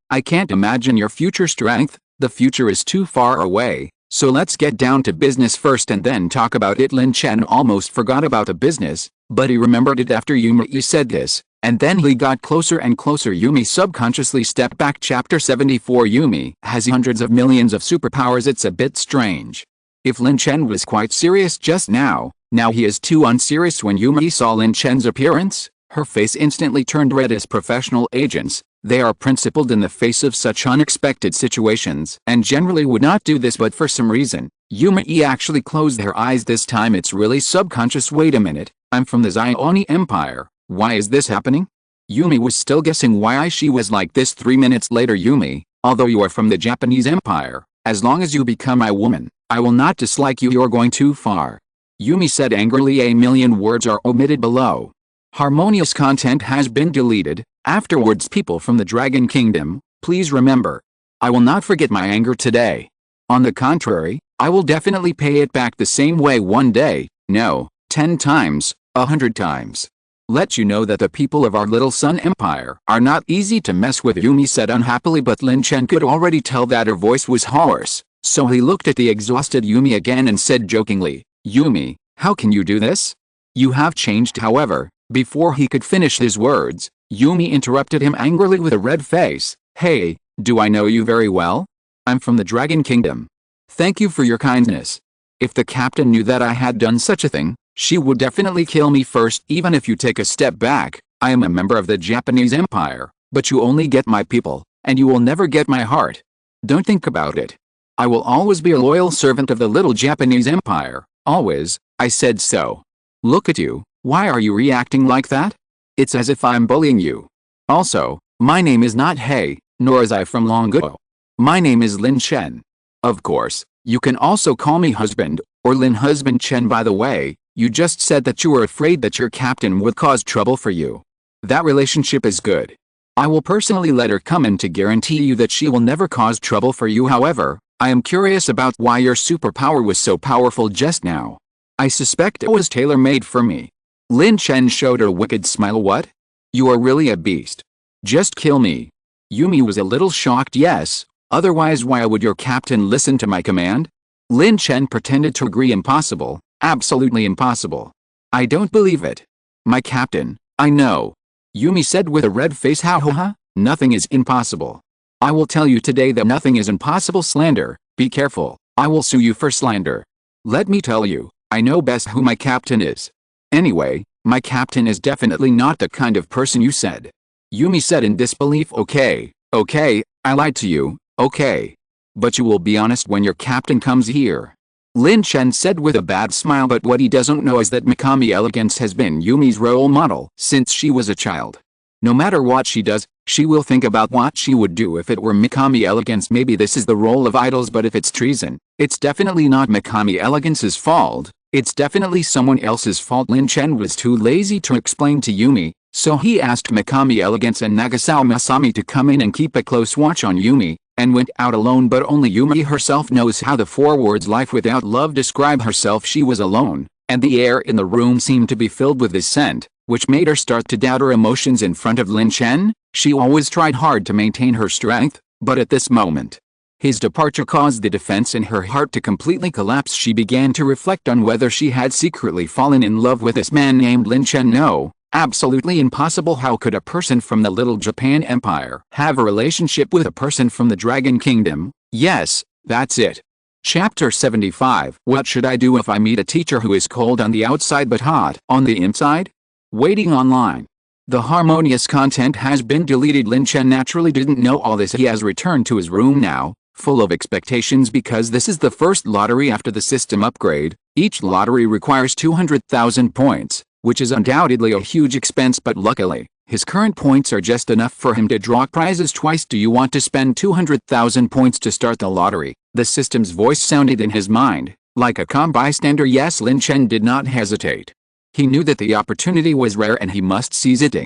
I can't imagine your future strength. The future is too far away, so let's get down to business first and then talk about it." Lin Chen almost forgot about the business, but he remembered it after Yumi said this, and then he got closer and closer. Yumi subconsciously stepped back. Chapter 74. Yumi has hundreds of millions of superpowers. It's a bit strange. If Lin Chen was quite serious just now he is too unserious. When Yumi saw Lin Chen's appearance, her face instantly turned red. As professional agents, they are principled in the face of such unexpected situations and generally would not do this, but for some reason, Yumi actually closed her eyes this time. It's really subconscious. Wait a minute, I'm from the Xiaoni Empire. Why is this happening? Yumi was still guessing why she was like this. 3 minutes later. Yumi, although you are from the Japanese Empire, as long as you become my woman, I will not dislike you. You're going too far. Yumi said angrily. A million words are omitted below. Harmonious content has been deleted. Afterwards, people from the Dragon Kingdom, please remember, I will not forget my anger today. On the contrary, I will definitely pay it back the same way one day. No, 10 times, 100 times. Let you know that the people of our little sun empire are not easy to mess with, Yumi said unhappily, but Lin Chen could already tell that her voice was hoarse, so he looked at the exhausted Yumi again and said jokingly, "Yumi, how can you do this? You have changed." However, before he could finish his words, Yumi interrupted him angrily with a red face. "Hey, do I know you very well? I'm from the Dragon Kingdom. Thank you for your kindness. If the captain knew that I had done such a thing, she would definitely kill me first. Even if you take a step back, I am a member of the Japanese Empire, but you only get my people, and you will never get my heart. Don't think about it. I will always be a loyal servant of the little Japanese Empire, always. I said so. Look at you, why are you reacting like that? It's as if I'm bullying you. Also, my name is not Hei, nor is I from long ago. My name is Lin Chen. Of course, you can also call me husband, or Lin Husband Chen. By the way, you just said that you were afraid that your captain would cause trouble for you. That relationship is good. I will personally let her come in to guarantee you that she will never cause trouble for you. However, I am curious about why your superpower was so powerful just now. I suspect it was tailor-made for me. Lin Chen showed a wicked smile. What? You are really a beast. Just kill me. Yumi was a little shocked. Yes, otherwise why would your captain listen to my command? Lin Chen pretended to agree. Impossible, absolutely impossible. I don't believe it. My captain, I know. Yumi said with a red face. Ha. Nothing is impossible. I will tell you today that nothing is impossible. Slander, be careful, I will sue you for slander. Let me tell you, I know best who my captain is. Anyway, my captain is definitely not the kind of person you said. Yumi said in disbelief. Okay, I lied to you, okay. But you will be honest when your captain comes here. Lin Chen said with a bad smile, but what he doesn't know is that Mikami Elegance has been Yumi's role model since she was a child. No matter what she does, she will think about what she would do if it were Mikami Elegance. Maybe this is the role of idols, but if it's treason, it's definitely not Mikami Elegance's fault. It's definitely someone else's fault. Lin Chen was too lazy to explain to Yumi, so he asked Mikami Elegance and Nagasao Masami to come in and keep a close watch on Yumi, and went out alone. But only Yumi herself knows how the 4 words "life without love" describe herself. She was alone, and the air in the room seemed to be filled with this scent, which made her start to doubt her emotions in front of Lin Chen. She always tried hard to maintain her strength, but at this moment, his departure caused the defense in her heart to completely collapse. She began to reflect on whether she had secretly fallen in love with this man named Lin Chen. No, Absolutely impossible. How could a person from the Little Japan Empire have a relationship with a person from the Dragon Kingdom? Yes, that's it. Chapter 75. What should I do if I meet a teacher who is cold on the outside but hot on the inside? Waiting online. The harmonious content has been deleted. Lin Chen naturally didn't know all this. He has returned to his room now, full of expectations because this is the first lottery after the system upgrade. Each lottery requires 200,000 points, which is undoubtedly a huge expense, but luckily, his current points are just enough for him to draw prizes twice. Do you want to spend 200,000 points to start the lottery? The system's voice sounded in his mind, like a calm bystander. Yes, Lin Chen did not hesitate. He knew that the opportunity was rare and he must seize it.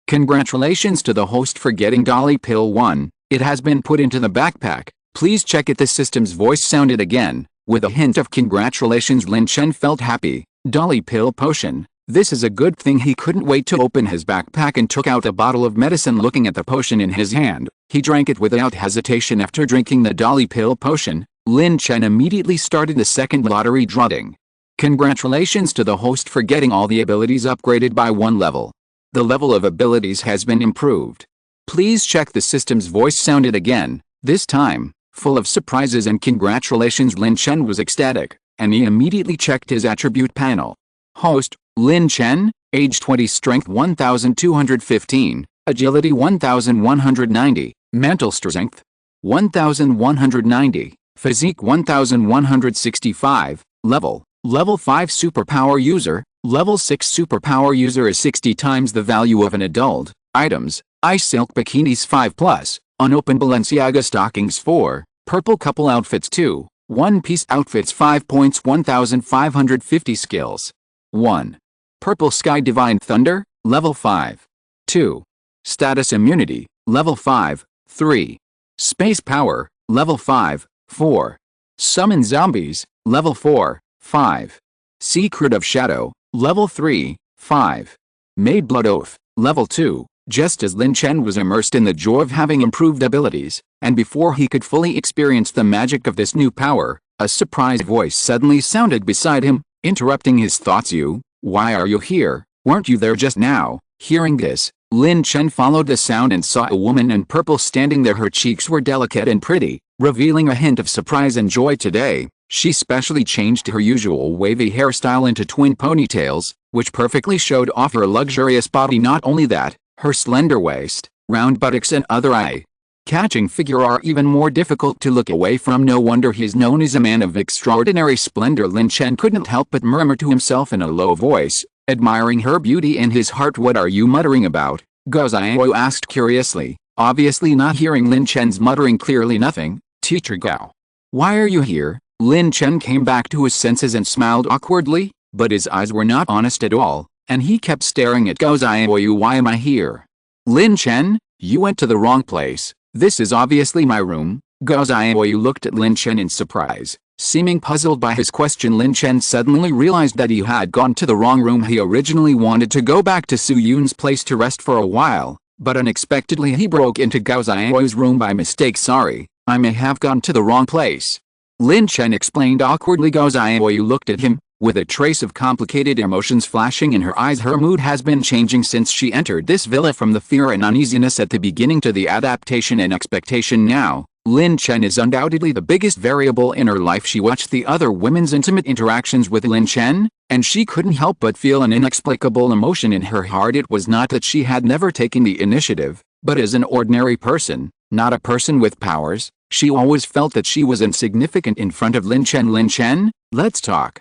Congratulations to the host for getting Dolly Pill 1. It has been put into the backpack. Please check it. The system's voice sounded again, with a hint of congratulations. Lin Chen felt happy. Dolly Pill Potion. This is a good thing. He couldn't wait to open his backpack and took out a bottle of medicine. Looking at the potion in his hand, he drank it without hesitation. After drinking the Dolly Pill Potion, Lin Chen immediately started the second lottery drawing. Congratulations to the host for getting all the abilities upgraded by 1 level. The level of abilities has been improved. Please check. The system's voice sounded again, this time, full of surprises and congratulations. Lin Chen was ecstatic, and he immediately checked his attribute panel. Host, Lin Chen, age 20, strength 1215, agility 1190, mental strength 1190, physique 1165, Level 5 superpower user. Level 6 superpower user is 60 times the value of an adult. Items: ice silk bikinis 5+, unopened Balenciaga stockings 4, purple couple outfits 2, one-piece outfits 5 points. 1550 skills. 1. Purple sky divine thunder, level 5. 2. Status immunity, level 5. 3. Space power, level 5. 4. Summon zombies, level 4. 5. Secret of Shadow, level 3, 5. Made Blood Oath, level 2. Just as Lin Chen was immersed in the joy of having improved abilities, and before he could fully experience the magic of this new power, a surprise voice suddenly sounded beside him, interrupting his thoughts. Why are you here? Weren't you there just now? Hearing this, Lin Chen followed the sound and saw a woman in purple standing there. Her cheeks were delicate and pretty, revealing a hint of surprise and joy. Today, she specially changed her usual wavy hairstyle into twin ponytails, which perfectly showed off her luxurious body. Not only that, her slender waist, round buttocks and other eye-catching figure are even more difficult to look away from. No wonder he's known as a man of extraordinary splendor. Lin Chen couldn't help but murmur to himself in a low voice, admiring her beauty in his heart. What are you muttering about? Gao Xiao asked curiously, obviously not hearing Lin Chen's muttering clearly. Nothing, Teacher Gao. Why are you here? Lin Chen came back to his senses and smiled awkwardly, but his eyes were not honest at all, and he kept staring at Gao Xiao. Why am I here? Lin Chen, you went to the wrong place. This is obviously my room. Gao Xiao looked at Lin Chen in surprise, seeming puzzled by his question. Lin Chen suddenly realized that he had gone to the wrong room. He originally wanted to go back to Su Yun's place to rest for a while, but unexpectedly he broke into Gao Xiao's room by mistake. Sorry, I may have gone to the wrong place, Lin Chen explained awkwardly. Gao Xiao looked at him, with a trace of complicated emotions flashing in her eyes. Her mood has been changing since she entered this villa, from the fear and uneasiness at the beginning to the adaptation and expectation now. Lin Chen is undoubtedly the biggest variable in her life. She watched the other women's intimate interactions with Lin Chen, and she couldn't help but feel an inexplicable emotion in her heart. It was not that she had never taken the initiative, but as an ordinary person, not a person with powers, she always felt that she was insignificant in front of Lin Chen. Lin Chen, let's talk.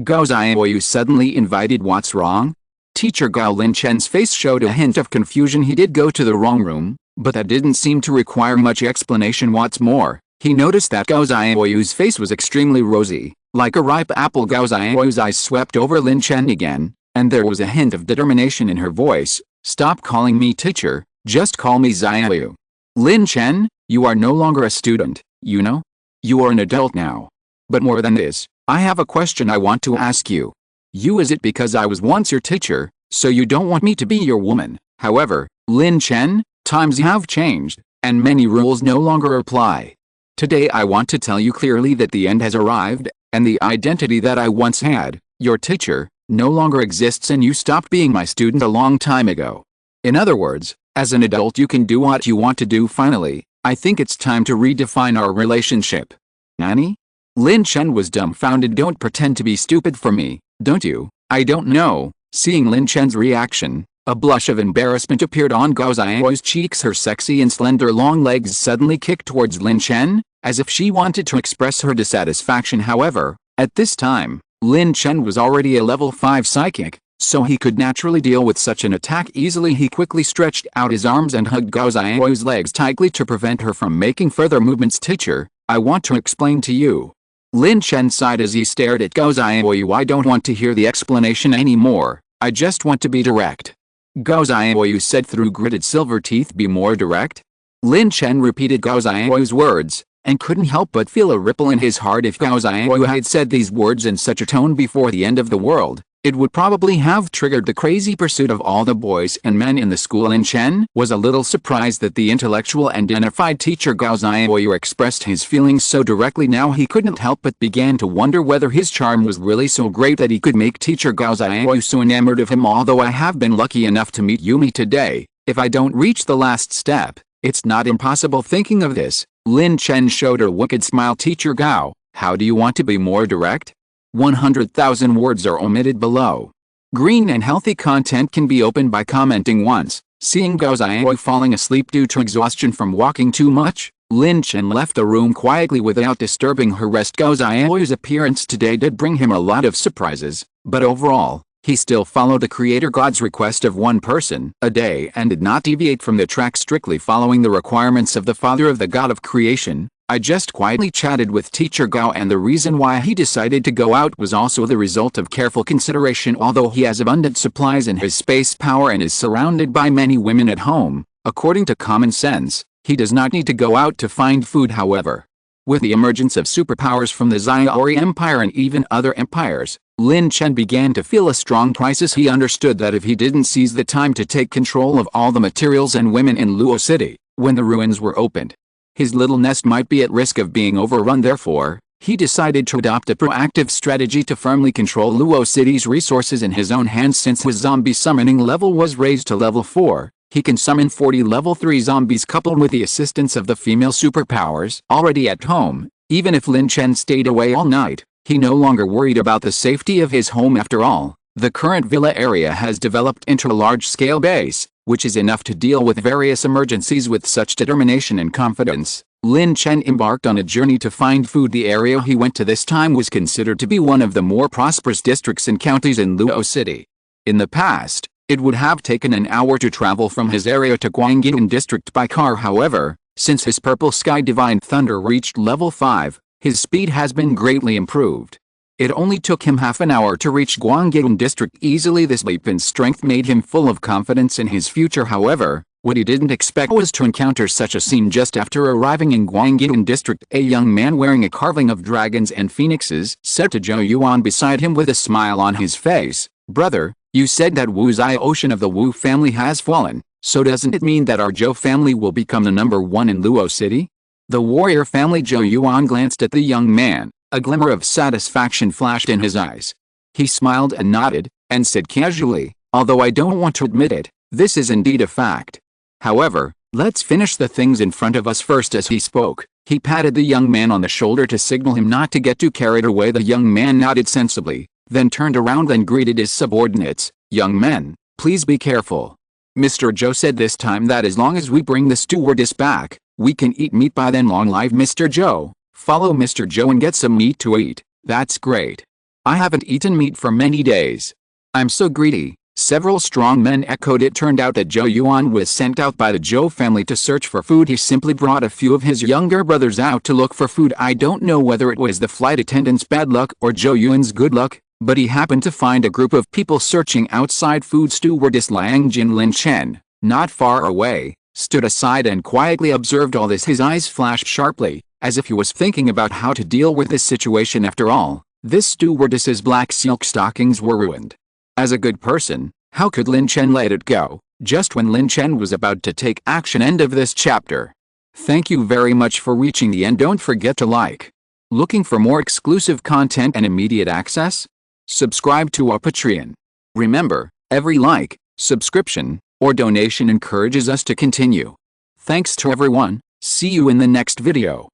Gao Xiao suddenly invited. What's wrong? Teacher Gao. Lin Chen's face showed a hint of confusion. He did go to the wrong room, but that didn't seem to require much explanation. What's more, he noticed that Gao Xiao's face was extremely rosy, like a ripe apple. Gao Xiao's eyes swept over Lin Chen again, and there was a hint of determination in her voice. Stop calling me teacher, just call me Xiao. Lin Chen, you are no longer a student, you know? You are an adult now. But more than this, I have a question I want to ask you. Is it because I was once your teacher, so you don't want me to be your woman? However, Lin Chen, times have changed, and many rules no longer apply. Today I want to tell you clearly that the end has arrived, and the identity that I once had, your teacher, no longer exists and you stopped being my student a long time ago. In other words, as an adult you can do what you want to do finally. I think it's time to redefine our relationship. Nani? Lin Chen was dumbfounded. Don't pretend to be stupid for me, don't you? I don't know. Seeing Lin Chen's reaction, a blush of embarrassment appeared on Gao Xiao's cheeks. Her sexy and slender long legs suddenly kicked towards Lin Chen, as if she wanted to express her dissatisfaction. However, at this time, Lin Chen was already a level 5 psychic, so he could naturally deal with such an attack easily. He quickly stretched out his arms and hugged Gao Xiao's legs tightly to prevent her from making further movements. Teacher, I want to explain to you. Lin Chen sighed as he stared at Gao Xiao. I don't want to hear the explanation anymore, I just want to be direct. Gao Xiao said through gritted silver teeth. Be more direct? Lin Chen repeated Gao Xiao's words, and couldn't help but feel a ripple in his heart. If Gao Xiao had said these words in such a tone before the end of the world, it would probably have triggered the crazy pursuit of all the boys and men in the school. Lin Chen was a little surprised that the intellectual and dignified teacher Gao Xiao expressed his feelings so directly. Now he couldn't help but began to wonder whether his charm was really so great that he could make teacher Gao Xiao so enamored of him. Although I have been lucky enough to meet Yumi today, if I don't reach the last step, it's not impossible. Thinking of this, Lin Chen showed a wicked smile. Teacher Gao, how do you want to be more direct? 100,000 words are omitted below. Green and healthy content can be opened by commenting once. Seeing Gao Xiao falling asleep due to exhaustion from walking too much, Lin Chen left the room quietly without disturbing her rest. Gao Xiao's appearance today did bring him a lot of surprises, but overall, he still followed the Creator God's request of one person a day and did not deviate from the track, strictly following the requirements of the Father of the God of Creation. I just quietly chatted with teacher Gao, and the reason why he decided to go out was also the result of careful consideration. Although he has abundant supplies in his space power and is surrounded by many women at home, according to common sense, he does not need to go out to find food. However, with the emergence of superpowers from the Xiaori Empire and even other empires, Lin Chen began to feel a strong crisis. He understood that if he didn't seize the time to take control of all the materials and women in Luo City, when the ruins were opened, his little nest might be at risk of being overrun. Therefore, he decided to adopt a proactive strategy to firmly control Luo City's resources in his own hands. Since his zombie summoning level was raised to level 4, he can summon 40 level 3 zombies coupled with the assistance of the female superpowers already at home. Even if Lin Chen stayed away all night, he no longer worried about the safety of his home. After all, the current villa area has developed into a large-scale base, which is enough to deal with various emergencies. With such determination and confidence, Lin Chen embarked on a journey to find food. The area he went to this time was considered to be one of the more prosperous districts and counties in Luo City. In the past, it would have taken an hour to travel from his area to Guangyun district by car. However, since his Purple Sky Divine Thunder reached level 5, his speed has been greatly improved. It only took him half an hour to reach Guangyun district easily. This leap in strength made him full of confidence in his future. However, what he didn't expect was to encounter such a scene. Just after arriving in Guangyun district, a young man wearing a carving of dragons and phoenixes said to Zhou Yuan beside him with a smile on his face, "Brother, you said that Wu Zai Ocean of the Wu family has fallen, so doesn't it mean that our Zhou family will become the number 1 in Luo City?" The warrior family. Zhou Yuan glanced at the young man. A glimmer of satisfaction flashed in his eyes. He smiled and nodded, and said casually, "Although I don't want to admit it, this is indeed a fact. However, let's finish the things in front of us first." As he spoke, he patted the young man on the shoulder to signal him not to get too carried away. The young man nodded sensibly, then turned around and greeted his subordinates. "Young men, please be careful. Mr. Zhou said this time that as long as we bring the stewardess back, we can eat meat. By then, long live Mr. Zhou. Follow Mr. Zhou and get some meat to eat." "That's great. I haven't eaten meat for many days. I'm so greedy." Several strong men echoed. It turned out that Zhou Yuan was sent out by the Zhou family to search for food. He simply brought a few of his younger brothers out to look for food. I don't know whether it was the flight attendant's bad luck or Zhou Yuan's good luck, but he happened to find a group of people searching outside. Food stewardess Liang Jin Lin Chen, not far away, stood aside and quietly observed all this. His eyes flashed sharply, as if he was thinking about how to deal with this situation. After all, this stewardess's black silk stockings were ruined. As a good person, how could Lin Chen let it go, just when Lin Chen was about to take action? End of this chapter. Thank you very much for reaching the end. Don't forget to like. Looking for more exclusive content and immediate access? subscribe to our Patreon. Remember, every like, subscription, or donation encourages us to continue. Thanks to everyone. See you in the next video.